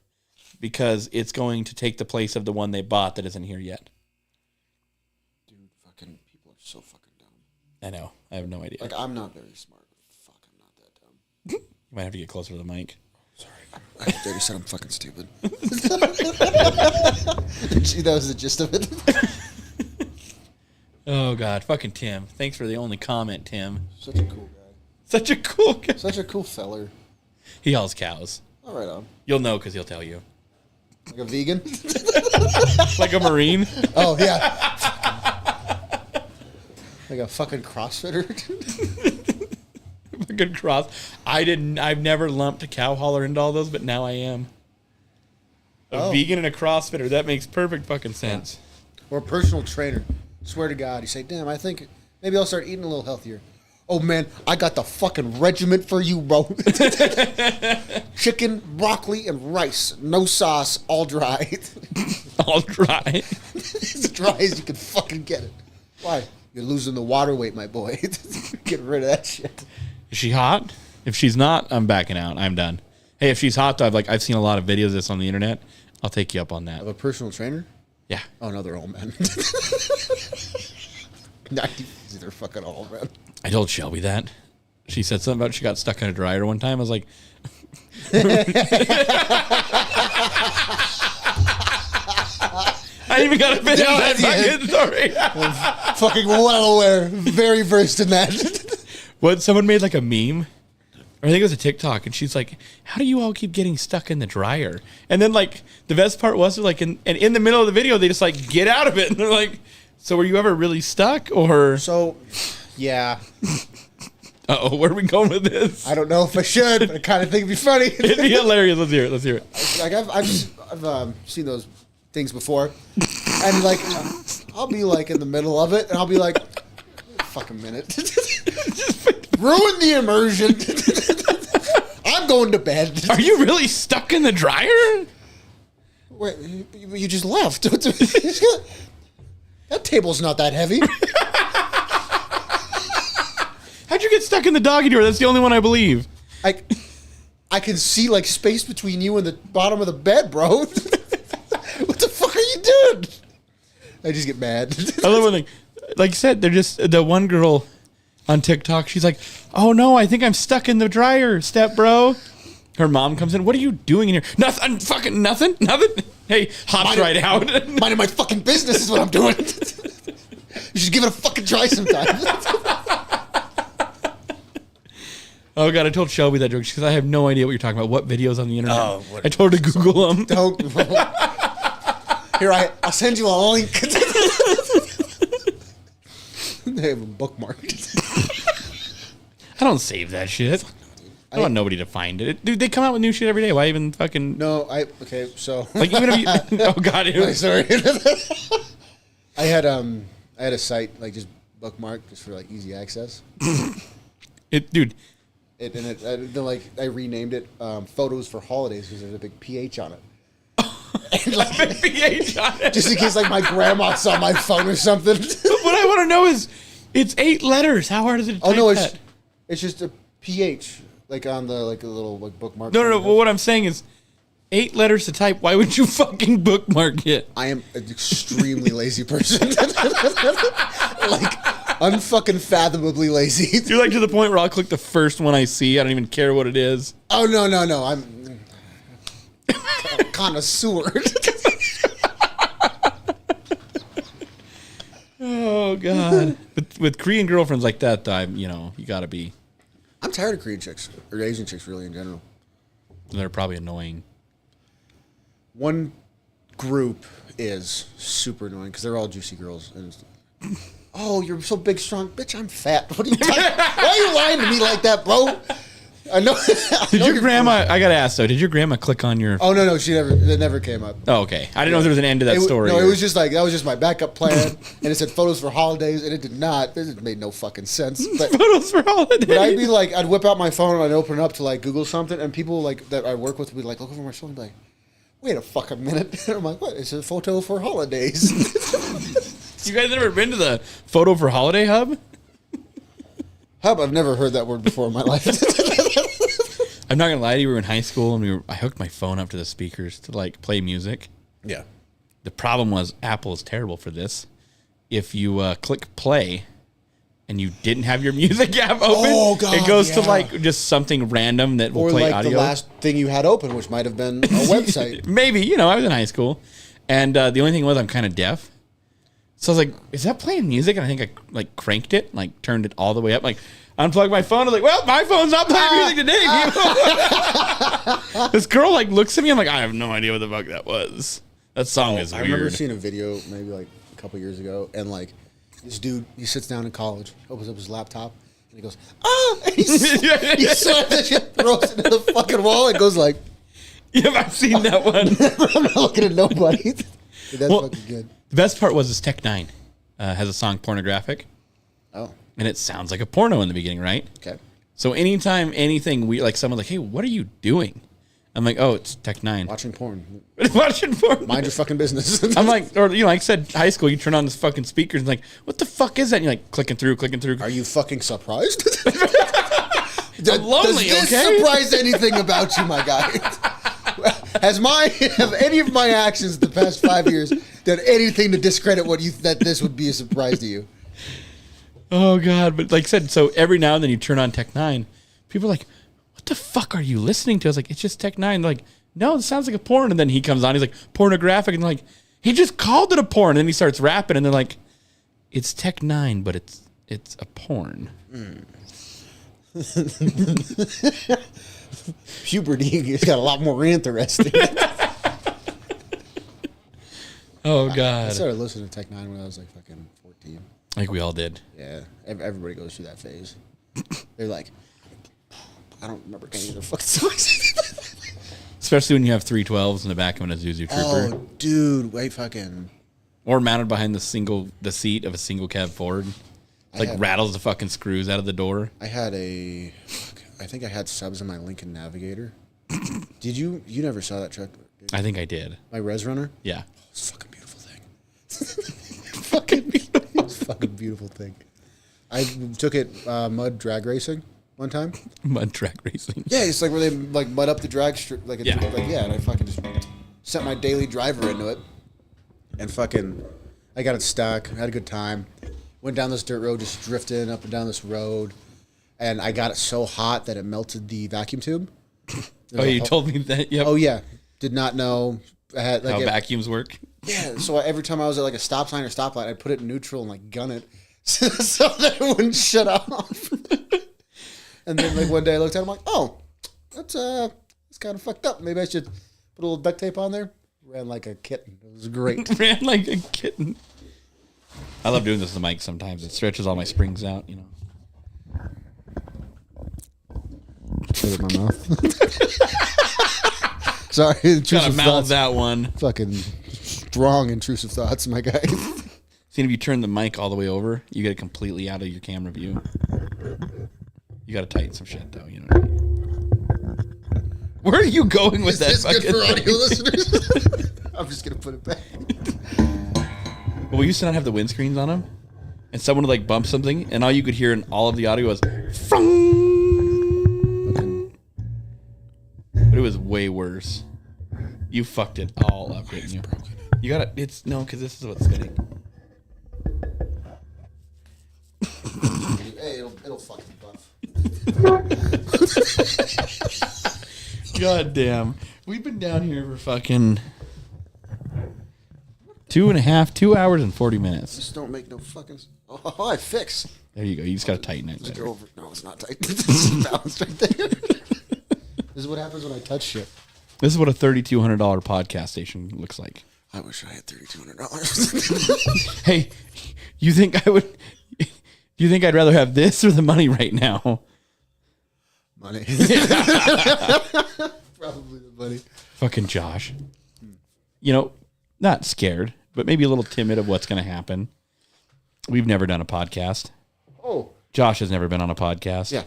because it's going to take the place of the one they bought that isn't here yet. Dude, fucking people are so fucking dumb. I know. I have no idea. Like, I'm not very smart. Fuck, I'm not that dumb. You might have to get closer to the mic. Sorry. I thought you said I'm fucking stupid. Gee, that was the gist of it. Oh, God. Fucking Tim. Thanks for the only comment, Tim. Such a cool guy. Such a cool guy. Such a cool feller. He hauls cows. All right, on. You'll know because he'll tell you. Like a vegan? Like a Marine? Oh, yeah. Like a fucking CrossFitter? Fucking cross. I've never lumped a cow hauler into all those, but now I am. A vegan and a CrossFitter. That makes perfect fucking sense. Or a personal trainer. Swear to God. You say, damn, I think maybe I'll start eating a little healthier. Oh, man, I got the fucking regiment for you, bro. Chicken, broccoli, and rice. No sauce, all dry. All dry. As dry as you can fucking get it. Why? You're losing the water weight, my boy. Get rid of that shit. Is she hot? If she's not, I'm backing out. I'm done. Hey, if she's hot, though, I've seen a lot of videos of this on the internet. I'll take you up on that. Of a personal trainer? Yeah. Oh, no, they're all men. They're fucking all men. I told Shelby that. She said something about she got stuck in a dryer one time. I was like... I even got a finish that fucking story. Fucking well aware. Very versed in that. What? Someone made like a meme? Or I think it was a TikTok, and she's like, how do you all keep getting stuck in the dryer? And then, like, the best part was, like, in the middle of the video, they just, like, get out of it. And they're like, so were you ever really stuck? Or... So, yeah. Uh-oh, where are we going with this? I don't know if I should, but I kind of think it'd be funny. It'd be hilarious. Let's hear it. Let's hear it. Like, I've seen those things before. And, like, I'll be, like, in the middle of it, and I'll be like, fuck a minute. Ruin the immersion. I'm going to bed. Are you really stuck in the dryer? Wait, you just left. That table's not that heavy. How'd you get stuck in the doggy door? That's the only one I believe. I can see, like, space between you and the bottom of the bed, bro. What the fuck are you doing? I just get mad. I love when, like you said, they're just the one girl on TikTok. She's like, "Oh no, I think I'm stuck in the dryer, step bro." Her mom comes in. What are you doing in here? Nothing. Fucking nothing. Nothing. Hey, hops right out. Minding my fucking business is what I'm doing. You should give it a fucking try sometime. Oh god, I told Shelby that joke because I have no idea what you're talking about. What videos on the internet? Oh, I told her to Google them. Don't. Here, I'll send you a link. They have them bookmarked. I don't save that shit. I don't want nobody to find it. Dude, they come out with new shit every day. Why even fucking... No, okay, so... Like, even if you... Oh, God. Wait, sorry. I had a site, like, just bookmarked just for, like, easy access. Dude... I renamed it Photos for Holidays because there's a big PH on it. And, like, a PH on it. Just in case, like, my grandma saw my phone or something. What I want to know is, it's 8 letters. How hard is it to type that? It's just a PH, like, on the, like, a little, like, bookmark. No. Well, what I'm saying is, 8 letters to type. Why would you fucking bookmark it? I am an extremely lazy person. Like, unfucking fathomably lazy. You're like to the point where I'll click the first one I see. I don't even care what it is. Oh, no. I'm a connoisseur. Oh, God. With Korean girlfriends like that, though, you gotta be... I'm tired of Korean chicks, or Asian chicks, really, in general. They're probably annoying. One group is super annoying because they're all juicy girls. And oh, you're so big, strong. Bitch, I'm fat. What are you talking? Why are you lying to me like that, bro? I know. Did your grandma, I gotta ask though, did your grandma click on your... Oh, no, it never came up. Oh, okay. I didn't know if there was an end to that story. No, it was just like, that was just my backup plan. And it said photos for holidays, and it did not. It made no fucking sense. But, photos for holidays. But I'd be like, I'd whip out my phone and I'd open it up to like Google something, and people like that I work with would be like, look over my phone and be like, wait a fucking minute. And I'm like, what? It's a photo for holidays. You guys ever been to the photo for holiday hub? Hub? I've never heard that word before in my life. I'm not gonna lie to you. We were in high school and I hooked my phone up to the speakers to like play music. Yeah. The problem was Apple is terrible for this. If you click play and you didn't have your music app open, it goes to like just something random that will play like audio. the last thing you had open, which might have been a website. Maybe, I was in high school, and the only thing was I'm kind of deaf. So I was like, is that playing music? And I think I like cranked it, like turned it all the way up, like unplugged my phone. I was like, well, my phone's not playing music today. This girl like looks at me. I'm like, I have no idea what the fuck that was. That song is weird. I remember seeing a video maybe like a couple years ago, and like this dude, he sits down in college, opens up his laptop, and he goes, and he slaps that shit, throws it into the fucking wall, and goes like, yeah, I've seen that one. I'm not looking at nobody. Dude, that's fucking good. The best part was this Tech 9 has a song Pornographic. Oh. And it sounds like a porno in the beginning, right? Okay. So anytime anything we like someone's like, hey, what are you doing? I'm like, oh, it's Tech 9. Watching porn. Watching porn. Mind your fucking business. I'm like, or like I said, high school, you turn on this fucking speakers and like, what the fuck is that? And you're like clicking through. Are you fucking surprised? I'm lonely, Does this okay? surprise anything about you, my guy? Have any of my actions the past 5 years done anything to discredit that this would be a surprise to you? Oh God! But like I said, so every now and then you turn on Tech 9, people are like, "What the fuck are you listening to?" I was like, "It's just Tech 9." They're like, "No, it sounds like a porn." And then he comes on, he's like, "Pornographic," and they're like, he just called it a porn. And then he starts rapping, and they're like, "It's Tech 9, but it's a porn." Puberty has got a lot more interesting. Oh God! I started listening to Tech 9 when I was like fucking 14. Like we all did. Yeah, everybody goes through that phase. They're like, I don't remember any of their fucking songs. Especially when you have 312s in the back of an Isuzu Trooper. Oh, dude, wait, fucking. Or mounted behind the seat of a single cab Ford. Like rattles the fucking screws out of the door. I think I had subs in my Lincoln Navigator. Did you never saw that truck? I think I did. My Res Runner? Yeah. It's a fucking beautiful thing. Fucking beautiful. It's a fucking beautiful thing. I took it mud drag racing one time. Mud drag racing. Yeah, it's like where they like mud up the drag strip, and I fucking just sent my daily driver into it, and fucking, I got it stuck. Had a good time. Went down this dirt road, just drifting up and down this road, and I got it so hot that it melted the vacuum tube. Oh, you told me that. Yep. Oh yeah, did not know. I had how vacuums work. Yeah, so every time I was at like a stop sign or stoplight, I'd put it in neutral and like gun it so that it wouldn't shut off. And then like one day I looked at it, I'm like, oh, that's kind of fucked up. Maybe I should put a little duct tape on there. Ran like a kitten. It was great. Ran like a kitten. I love doing this to the mic sometimes. It stretches all my springs out, you know. Shut up my mouth. Sorry, intrusive Gotta mouth thoughts. that one. Fucking strong intrusive thoughts, my guy. See, if you turn the mic all the way over, you get it completely out of your camera view. You gotta tighten some shit, though. You know what I mean? Where are you going with that? Is this good for fucking audio listeners? I'm just gonna put it back. Well, we used to not have the windscreens on them, and someone would like bump something, and all you could hear in all of the audio was "frung." But it was way worse. You fucked it all up, didn't you? You gotta. It's no, because this is what's spinning. Hey, it'll fucking buff. God damn. We've been down here for fucking 2 hours and 40 minutes. Just don't make no fucking. Oh, I fix. There you go. You just gotta tighten it. Just go over. No, it's not tight. It's balanced right there. This is what happens when I touch shit. This is what a $3,200 podcast station looks like. I wish I had $3,200. Hey, you think I would? You think I'd rather have this or the money right now? Money. Probably the money. Fucking Josh. You know, not scared, but maybe a little timid of what's going to happen. We've never done a podcast. Oh. Josh has never been on a podcast. Yeah.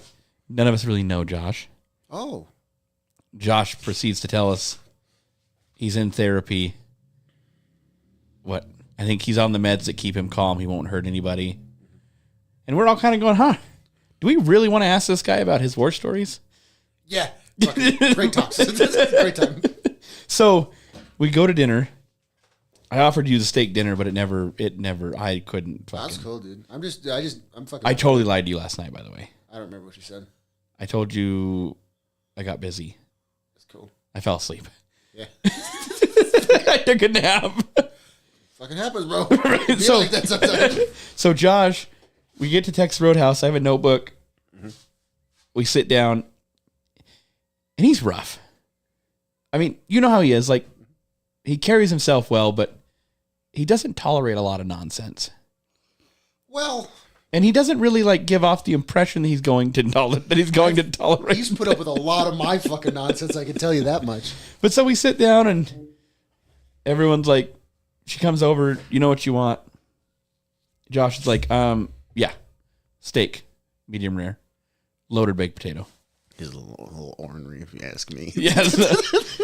None of us really know Josh. Oh. Josh proceeds to tell us he's in therapy. What? I think he's on the meds that keep him calm. He won't hurt anybody. And we're all kind of going, huh? Do we really want to ask this guy about his war stories? Yeah. Fucking great talks. Great time. So we go to dinner. I offered you the steak dinner, but it never. I couldn't. That's cool, dude. I'm fucking. I totally lied to you last night, by the way. I don't remember what you said. I told you I got busy. That's cool. I fell asleep. Yeah. I took a nap. Fucking happens, bro. So, like that sometimes. So Josh, we get to Texas Roadhouse. I have a notebook. Mm-hmm. We sit down, and he's rough. I mean, you know how he is. Like, he carries himself well, but he doesn't tolerate a lot of nonsense. Well, and he doesn't really like give off the impression that he's going to tolerate. He's put up with a lot of my fucking nonsense. I can tell you that much. But so we sit down, and everyone's like, she comes over. You know what you want? Josh is like, yeah, steak, medium rare, loaded baked potato. He's a little ornery, if you ask me. Yes.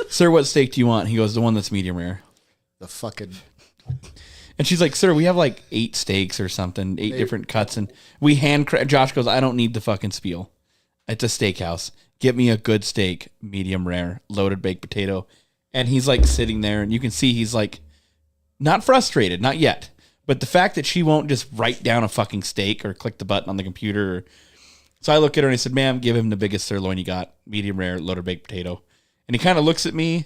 Sir, what steak do you want? He goes, the one that's medium rare. The fucking... And she's like, sir, we have like 8 steaks or something, 8 different cuts. And we Josh goes, I don't need the fucking spiel. It's a steakhouse. Get me a good steak, medium rare, loaded baked potato. And he's like sitting there, and you can see he's like not frustrated, not yet. But the fact that she won't just write down a fucking steak or click the button on the computer. So I look at her and I said, ma'am, give him the biggest sirloin you got, medium rare, loaded baked potato. And he kind of looks at me.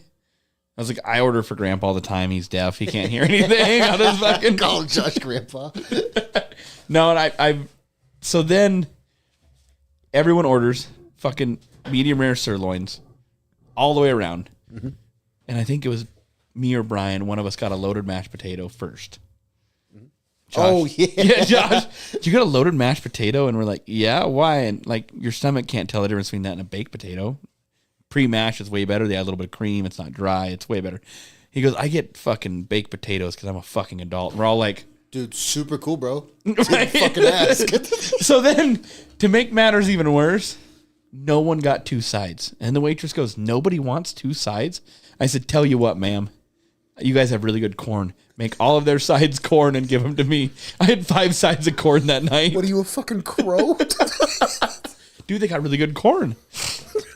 I was like, I order for Grandpa all the time. He's deaf. He can't hear anything. I'll just fucking call Josh Grandpa. No, and I so then everyone orders fucking medium rare sirloins all the way around. Mm-hmm. And I think it was me or Brian. One of us got a loaded mashed potato first. Josh, oh, yeah. Yeah, Josh, did you get a loaded mashed potato? And we're like, yeah, why? And like, your stomach can't tell the difference between that and a baked potato. Pre-mashed is way better. They add a little bit of cream. It's not dry. It's way better. He goes, I get fucking baked potatoes because I'm a fucking adult. And we're all like, dude, super cool, bro. Right? Fucking ask. So then, to make matters even worse, no one got 2 sides. And the waitress goes, nobody wants 2 sides? I said, tell you what, ma'am. You guys have really good corn. Make all of their sides corn and give them to me. I had 5 sides of corn that night. What are you, a fucking crow? Dude, they got really good corn.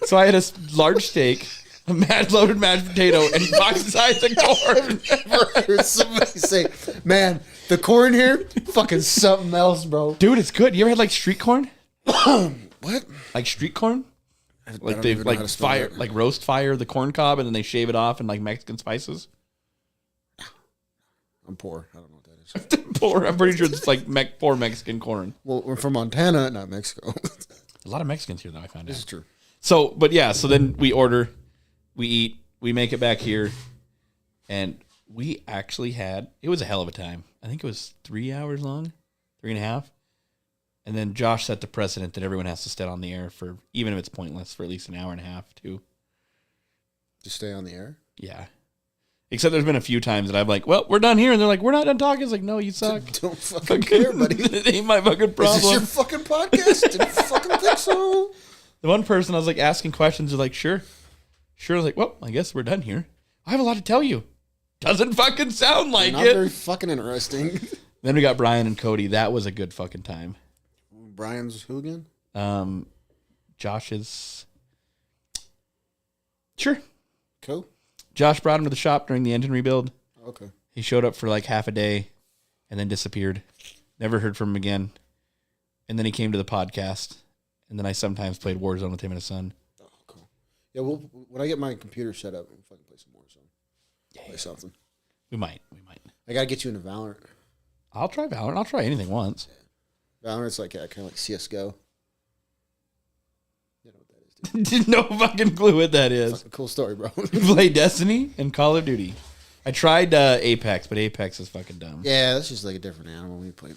So I had a large steak, a loaded mashed potato, and 5 sides of corn. Never heard somebody say, man, the corn here, fucking something else, bro. Dude, it's good. You ever had like street corn? What? Like street corn? Like they like fire, like roast fire the corn cob, and then they shave it off in like Mexican spices. I'm poor. I don't know what that is. Poor. I'm pretty sure it's like poor Mexican corn. Well, we're from Montana, not Mexico. A lot of Mexicans here, though, I found out. This is true. So, but yeah, so then we order, we eat, we make it back here, and we actually had, it was a hell of a time. I think it was 3 hours long, 3.5. And then Josh set the precedent that everyone has to stay on the air for, even if it's pointless, for at least an hour and a half, too. To stay on the air? Yeah. Except there's been a few times that I'm like, well, we're done here. And they're like, we're not done talking. It's like, no, you suck. Don't fucking care, buddy. It ain't my fucking problem. Is this your fucking podcast? Didn't fucking think so. The one person I was like asking questions, they're like, sure. Sure. I was like, well, I guess we're done here. I have a lot to tell you. Doesn't fucking sound like Not it. very fucking interesting. Then we got Brian and Cody. That was a good fucking time. Brian's who again? Josh's. Sure. Cool. Josh brought him to the shop during the engine rebuild. Okay. He showed up for like half a day and then disappeared. Never heard from him again. And then he came to the podcast. And then I sometimes played Warzone with him and his son. Oh, cool. Yeah, well, when I get my computer set up, we'll fucking play some Warzone. Yeah. Play something. We might. I gotta get you into Valorant. I'll try Valorant. I'll try anything once. Yeah. Valorant's like kind of like CS:GO. You know what that is, dude. No fucking clue what that is. Fucking cool story, bro. Play Destiny and Call of Duty. I tried Apex, but Apex is fucking dumb. Yeah, that's just like a different animal. When you play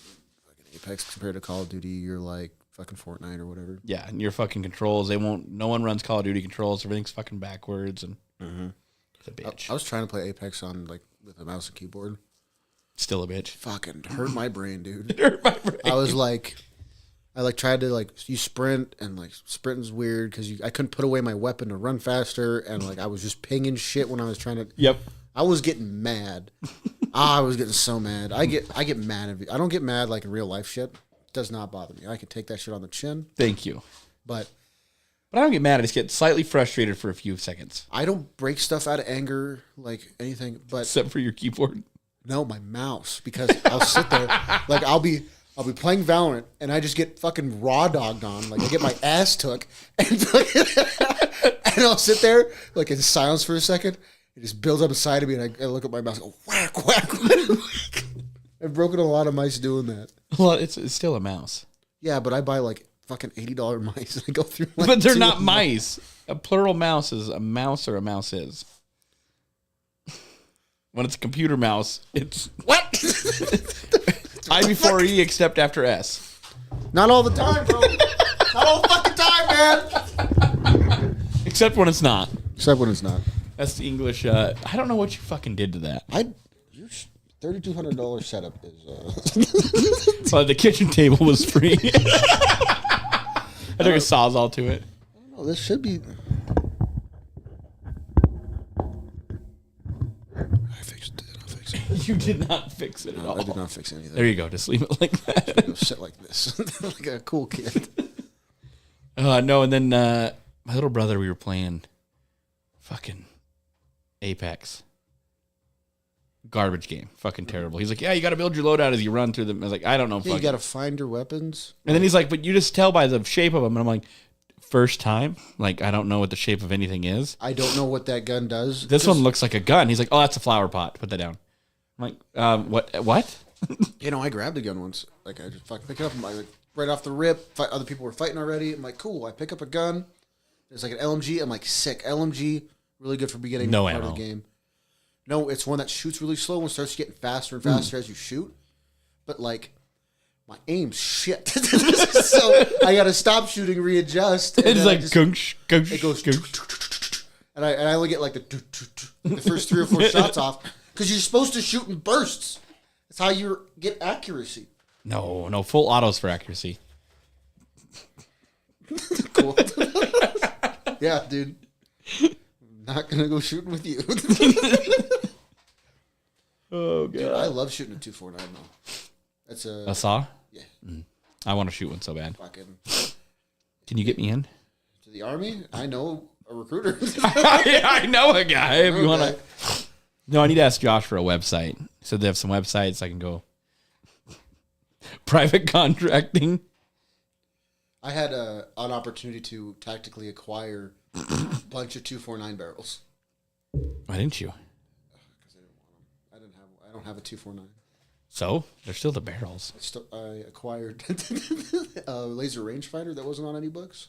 fucking Apex compared to Call of Duty, you're like fucking Fortnite or whatever. Yeah, and your fucking controls, no one runs Call of Duty controls. Everything's fucking backwards and it's a bitch. I was trying to play Apex on like with a mouse and keyboard. Still a bitch. Fucking hurt my brain, dude. It hurt my brain. I was like, I tried to you sprint and like sprinting's weird because I couldn't put away my weapon to run faster and like I was just pinging shit when I was trying to. Yep. I was getting mad. I was getting so mad. I get mad. I don't get mad like in real life shit. It does not bother me. I could take that shit on the chin. Thank you. But But I don't get mad. I just get slightly frustrated for a few seconds. I don't break stuff out of anger, like anything, but Except for your keyboard. no, my mouse, because I'll sit there, like I'll be playing Valorant, and I just get fucking raw dogged on, like I get my ass took, and I'll sit there like in silence for a second. It just builds up inside of me, and I look at my mouse, and go whack, whack, whack. I've broken a lot of mice doing that. Well, it's still a mouse. Yeah, but I buy like fucking $80 mice, and I go through. Like But they're not mice. A plural mouse is a mouse, or a mouse is. When it's a computer mouse, it's what? I before E except after S. Not all the time, bro. Not all the fucking time, man. Except when it's not. Except when it's not. That's the English. I don't know what you fucking did to that. Your $3,200 setup is. Well, the kitchen table was free. I took a Sawzall to it. I don't know. This should be. I fixed it. I'll fix it. You did not fix it at all. I did not fix anything. There you go. Just leave it like that. Go sit like this, like a cool kid. No, and then my little brother, we were playing fucking Apex. Garbage game. Fucking terrible. He's like, yeah, you got to build your loadout as you run through them. I was like, I don't know. Yeah, you got to find your weapons. And then he's like, but you just tell by the shape of them. And I'm like, first time? Like, I don't know what the shape of anything is. I don't know what that gun does. This one looks like a gun. He's like, oh, that's a flower pot. Put that down. I'm like, what? You know, I grabbed a gun once. Like, I just fucking pick it up. And like, right off the rip, other people were fighting already. I'm like, cool. I pick up a gun. It's like an LMG. I'm like, sick. LMG, really good for beginning No part ammo. of the game. No, it's one that shoots really slow and starts getting faster and faster as you shoot. But, like, my aim's shit. So I got to stop shooting, readjust. It's like, gunsh, gunsh, it goes, gunsh. and I only get, like, the first 3 or 4 shots off. Because you're supposed to shoot in bursts. That's how you get accuracy. No, full autos for accuracy. Cool. Yeah, dude. I'm not going to go shooting with you. Oh, God. Dude, I love shooting a 249 though. That's A saw? Yeah. I want to shoot one so bad. Fucking Can you get me in? to the army. I know a recruiter. I know a guy. If you want Okay. to. No, I need to ask Josh for a website. He said they have some websites I can go. Private contracting. I had an opportunity to tactically acquire a bunch of 249 barrels. Why didn't you? I don't have a 249. So they're still the barrels. I acquired a laser rangefinder that wasn't on any books.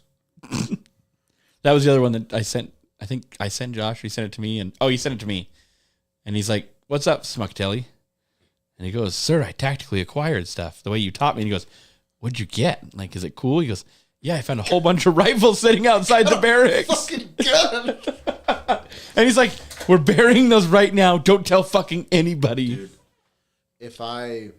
That was the other one that I sent. I think I sent Josh. He sent it to me, and he sent it to me, and he's like, "What's up, Smucktelly?" And he goes, "Sir, I tactically acquired stuff the way you taught me." And he goes, "What'd you get? Like, is it cool?" He goes, "Yeah, I found a whole bunch of rifles sitting outside the barracks." Fucking gun. And he's like, "We're burying those right now. Don't tell fucking anybody." Dude, if I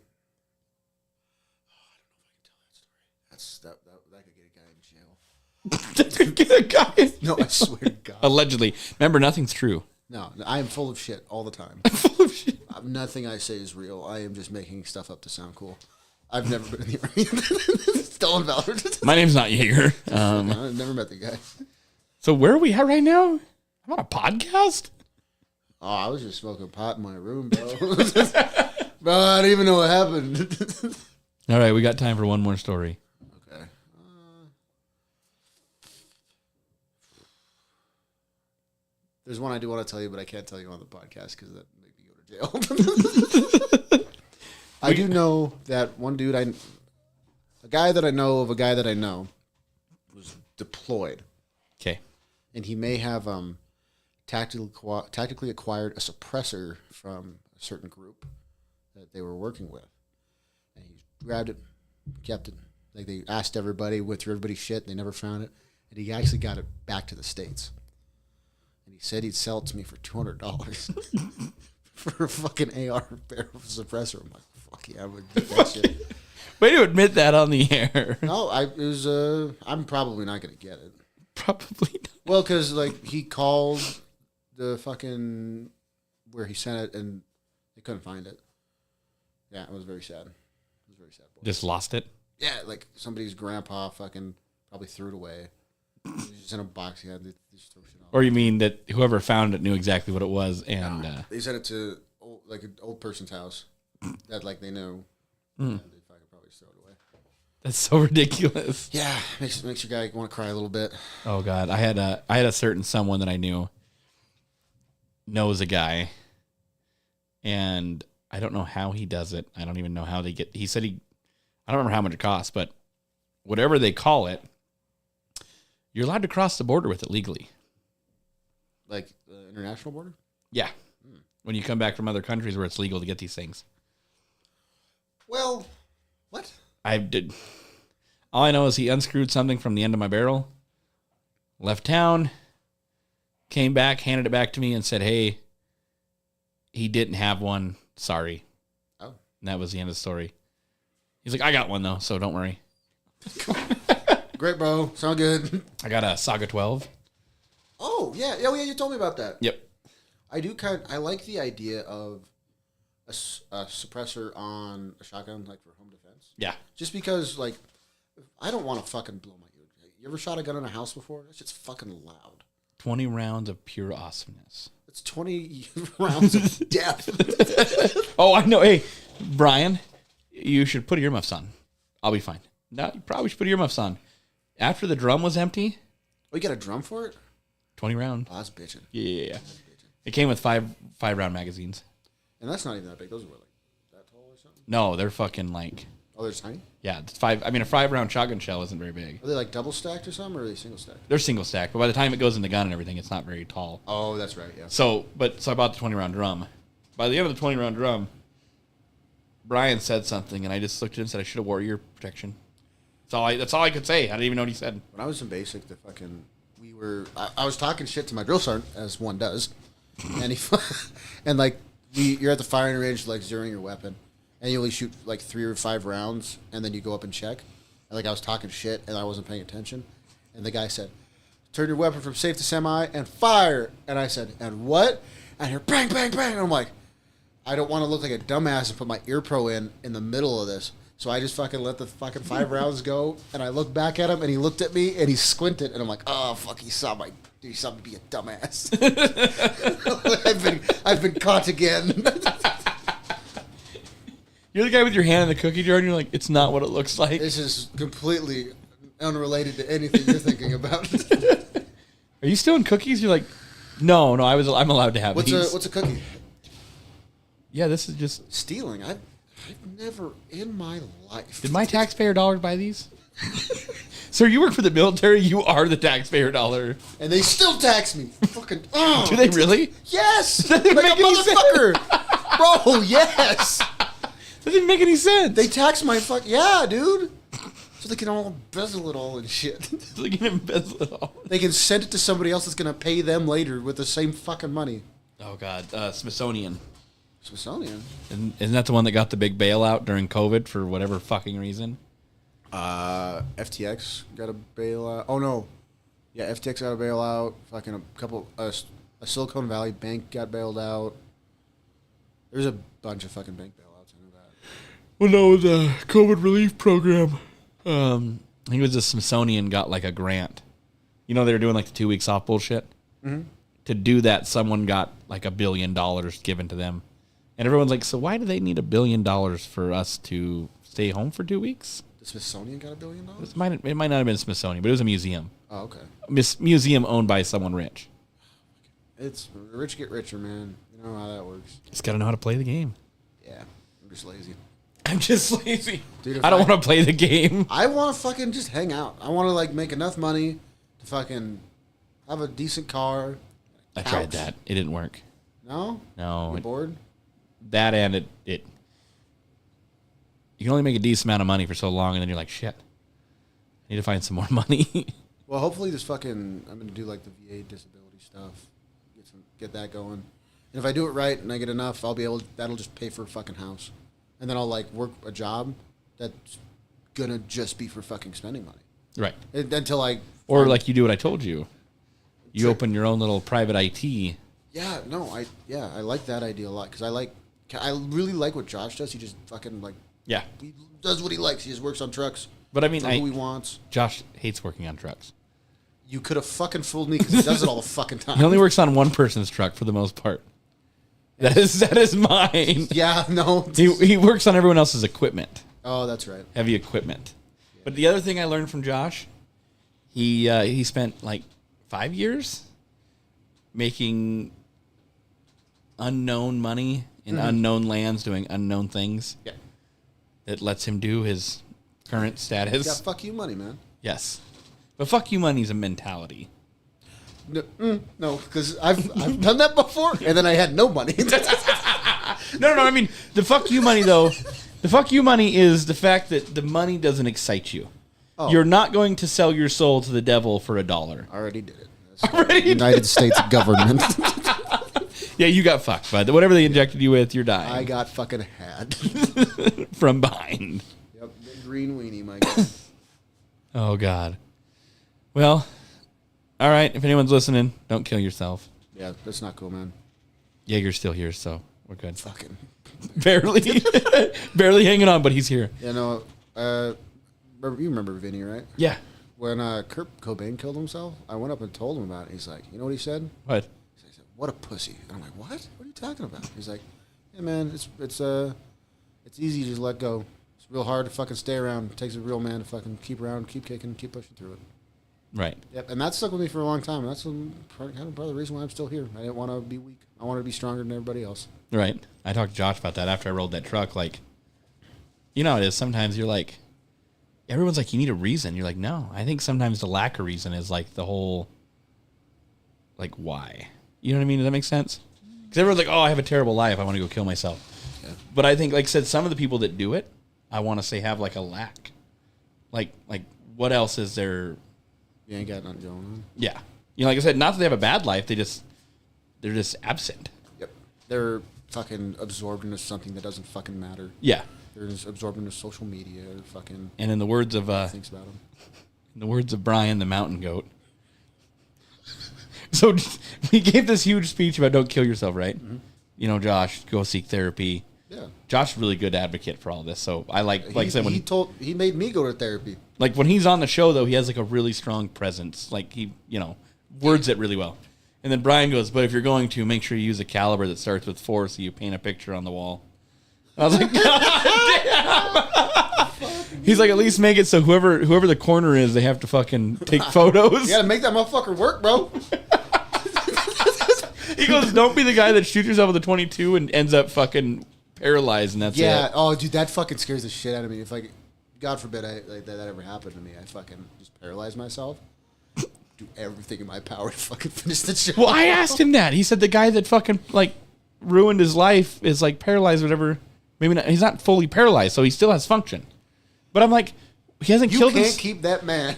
that could get a guy in jail. No, I swear to God. Allegedly. Remember, nothing's true. No, I am full of shit all the time. Full of shit. Nothing I say is real. I am just making stuff up to sound cool. I've never been in the army. Stolen valor. My name's not Jaeger. I've never met the guy. So where are we at right now? I'm on a podcast? Oh, I was just smoking pot in my room, bro. Bro, I don't even know what happened. All right, we got time for one more story. Okay. There's one I do want to tell you, but I can't tell you on the podcast because that make me go to jail. I do know that one dude, a guy that I know of a guy that I know, was deployed, Okay. and he may have tactically acquired a suppressor from a certain group that they were working with, and he grabbed it, kept it. Like they asked everybody, went through everybody's shit, they never found it, and he actually got it back to the States. And he said he'd sell it to me for $200 for a fucking AR barrel suppressor. I'm like, fuck yeah, I would do that shit. Way to admit that on the air. No, I'm probably not gonna get it. Probably not. Well, because like he called the fucking where he sent it and they couldn't find it. Yeah, it was very sad. It was very sad. Boy. Just lost it. Yeah, like somebody's grandpa fucking probably threw it away. Just in a box. Yeah, they just throw shit off. Or you mean that whoever found it knew exactly what it was and... They sent it to an old person's house that like they know. And they fucking probably throw it away. That's so ridiculous. Yeah, makes your guy want to cry a little bit. Oh God, I had a certain someone that I knew knows a guy, and I don't know how he does it. I don't even know how they get. He said I don't remember how much it costs, but whatever they call it, you're allowed to cross the border with it legally. Like the international border? Yeah, when you come back from other countries where it's legal to get these things. Well, what? I did. All I know is he unscrewed something from the end of my barrel, left town, came back, handed it back to me, and said, "Hey, he didn't have one. Sorry." Oh, and that was the end of the story. He's like, "I got one though, so don't worry." Great, bro. Sound good. I got a Saga 12. Oh yeah, you told me about that. Yep. I like the idea of a suppressor on a shotgun, like for home defense. Yeah. Just because, like, I don't want to fucking blow my ear. You ever shot a gun in a house before? That shit's fucking loud. 20 rounds of pure awesomeness. It's 20 rounds of death. Oh, I know. Hey, Brian, you should put earmuffs on. I'll be fine. No, you probably should put earmuffs on. After the drum was empty, Oh, you got a drum for it? 20 round. Oh, that's bitching. Yeah. It came with five round magazines. And that's not even that big. Those are like that tall or something? No, they're fucking like, Oh, they're tiny? yeah, it's five. I mean, a 5 round shotgun shell isn't very big. Are they like double stacked or something, or are they single stacked? They're single stack, but by the time it goes in the gun and everything, it's not very tall. Oh, that's right, yeah. So I bought the 20 round drum. By the end of the 20 round drum, Brian said something, and I just looked at him and said I should have wore ear protection. That's all I could say. I didn't even know what he said. When I was in basic, I was talking shit to my drill sergeant, as one does, and you're at the firing range, like zeroing your weapon, and you only shoot like 3 or 5 rounds, and then you go up and check. And like I was talking shit, and I wasn't paying attention, and the guy said, "Turn your weapon from safe to semi and fire." And I said, "And what?" And I hear bang, bang, bang. And I'm like, I don't want to look like a dumbass and put my ear pro in the middle of this. So I just fucking let the fucking 5 rounds go, and I looked back at him, and he looked at me, and he squinted, and I'm like, oh fuck, he saw me be a dumbass. I've been caught again. You're the guy with your hand in the cookie jar, and you're like, it's not what it looks like. This is completely unrelated to anything you're thinking about. Are you still in cookies? You're like, no, I'm allowed to have these. What's a cookie? Yeah, this is just Stealing. I've never in my life. Did my taxpayer dollars buy these? Sir, you work for the military. You are the taxpayer dollar. And they still tax me. Fucking. Do they really? Yes. That doesn't Like make a any motherfucker. Bro, yes. Doesn't make any sense. They tax my fuck. Yeah, dude. So they can all embezzle it all and shit. They can embezzle it all. They can send it to somebody else that's going to pay them later with the same fucking money. Oh, God. Smithsonian. Smithsonian? Isn't that the one that got the big bailout during COVID for whatever fucking reason? FTX got a bailout. Oh, no. Yeah, FTX got a bailout. Fucking a couple... a Silicon Valley bank got bailed out. There's a bunch of fucking bank bailouts. I know that. Well, no, the COVID relief program. I think it was the Smithsonian got like a grant. You know, they were doing like the 2 weeks off bullshit. Mm-hmm. To do that, someone got like $1 billion given to them. And everyone's like, so why do they need $1 billion for us to stay home for 2 weeks? The Smithsonian got $1 billion? It might not have been Smithsonian, but it was a museum. Oh, okay. Museum owned by someone rich. It's rich get richer, man. You know how that works. Just got to know how to play the game. Yeah, I'm just lazy. I'm just lazy. Dude, I don't want to play the game. I want to fucking just hang out. I want to like make enough money to fucking have a decent car. I tried that. It didn't work. No? No. You bored? That and it. You can only make a decent amount of money for so long, and then you're like, shit. I need to find some more money. Well, hopefully this fucking... I'm going to do like the VA disability stuff. Get that going. And if I do it right and I get enough, I'll be able... That'll just pay for a fucking house. And then I'll like work a job that's going to just be for fucking spending money. Right. Until I... Or like you do what I told you. You open your own little private IT. Yeah, no, I like that idea a lot because I really like what Josh does. He just fucking like he does what he likes. He just works on trucks. But I mean, who he wants. Josh hates working on trucks. You could have fucking fooled me because he does it all the fucking time. He only works on one person's truck for the most part. That is mine. Yeah, no. He works on everyone else's equipment. Oh, that's right. Heavy equipment. Yeah. But the other thing I learned from Josh, he spent like 5 years making unknown money in unknown lands doing unknown things. Yeah. That lets him do his current status. Yeah, fuck you money, man. Yes. But fuck you money's a mentality. No, because I've done that before, and then I had no money. No, I mean, the fuck you money, though, the fuck you money is the fact that the money doesn't excite you. Oh. You're not going to sell your soul to the devil for $1. I already did it. That's the United States government. Yeah, you got fucked, bud. Whatever they injected you with, you're dying. I got fucking had. From behind. Yep, big green weenie, my God. Oh, God. Well, all right. If anyone's listening, don't kill yourself. Yeah, that's not cool, man. Jaeger's still here, so we're good. Fucking. Barely. Barely hanging on, but he's here. You know, you remember Vinny, right? Yeah. When Kurt Cobain killed himself, I went up and told him about it. He's like, you know what he said? What? He said, "What a pussy." And I'm like, "What? What are you talking about?" He's like, "Yeah, man, it's easy to just let go. It's real hard to fucking stay around. It takes a real man to fucking keep around, keep kicking, keep pushing through it." Right. Yep, and that stuck with me for a long time. And that's part of the reason why I'm still here. I didn't want to be weak. I wanted to be stronger than everybody else. Right. I talked to Josh about that after I rolled that truck. Like, you know how it is. Sometimes you're like, everyone's like, you need a reason. You're like, no. I think sometimes the lack of reason is like the whole, like, why? You know what I mean? Does that make sense? Because everyone's like, oh, I have a terrible life. I want to go kill myself. Yeah. But I think, like I said, some of the people that do it, I want to say have like a lack. Like what else is there? You ain't got nothing going on. Yeah. You know, like I said, not that they have a bad life. They're just absent. Yep. They're fucking absorbed into something that doesn't fucking matter. Yeah. They're just absorbed into social media or fucking. And in the words of thinks about them. In the words of Brian, the mountain goat. So we gave this huge speech about don't kill yourself, right? Mm-hmm. You know, Josh, go seek therapy. Yeah. Josh is a really good advocate for all this. So I like I said, when he made me go to therapy. Like when he's on the show though, he has like a really strong presence. Like he, words it really well. And then Brian goes, but if you're going to, make sure you use a caliber that starts with 4 so you paint a picture on the wall. I was like, God damn. He's like, at least make it so whoever the corner is, they have to fucking take photos. You gotta make that motherfucker work, bro. He goes, don't be the guy that shoots yourself with a 22 and ends up fucking paralyzed and that's it. Yeah, oh dude, that fucking scares the shit out of me. If God forbid that ever happened to me, I fucking just paralyze myself. Do everything in my power to fucking finish the show. Well, I asked him that. He said the guy that fucking like ruined his life is like paralyzed or whatever. Maybe not, he's not fully paralyzed, so he still has function. But I'm like, he hasn't killed himself. You can't keep that man.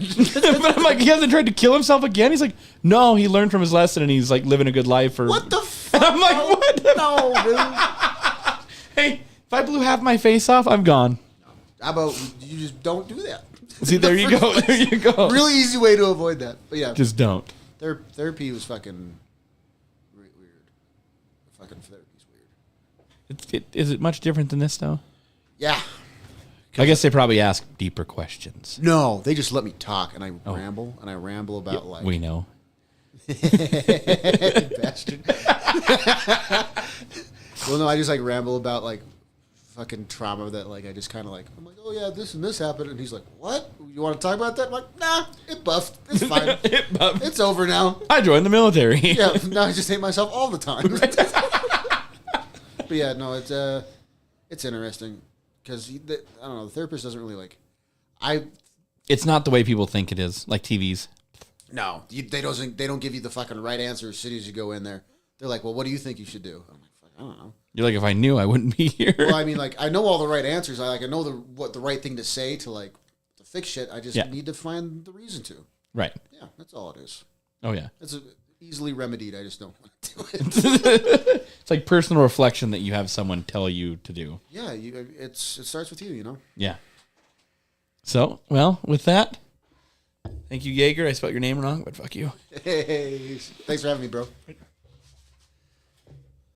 But I'm like, he hasn't tried to kill himself again? He's like, no, he learned from his lesson and he's like living a good life. What the fuck? I'm like, what? No, dude. Hey, if I blew half my face off, I'm gone. How about you just don't do that? See, there you go. There you go. Really easy way to avoid that. But yeah. Just don't. Therapy was fucking weird. Fucking therapy's weird. Is it much different than this, though? Yeah. I guess they probably ask deeper questions. No, they just let me talk, and I ramble about like... We know. Bastard. Well, no, I just like ramble about like fucking trauma that like I just kind of like, I'm like, oh yeah, this and this happened, and he's like, what? You want to talk about that? I'm like, nah, it buffed. It's fine. It's over now. I joined the military. Yeah, now I just hate myself all the time. But yeah, no, it's interesting because I don't know, the therapist doesn't really like. It's not the way people think it is, like TVs. No, they don't give you the fucking right answer as soon as you go in there. They're like, well, what do you think you should do? I'm like, fuck, I don't know. You're like, if I knew, I wouldn't be here. Well, I mean, like, I know all the right answers. I know what the right thing to say to fix shit. I just need to find the reason to. Right. Yeah, that's all it is. Oh yeah. It's easily remedied. I just don't want to do it. It's like personal reflection that you have someone tell you to do. Yeah, it starts with you, you know? Yeah. So, well, with that, thank you, Jaeger. I spelled your name wrong, but fuck you. Hey, thanks for having me, bro.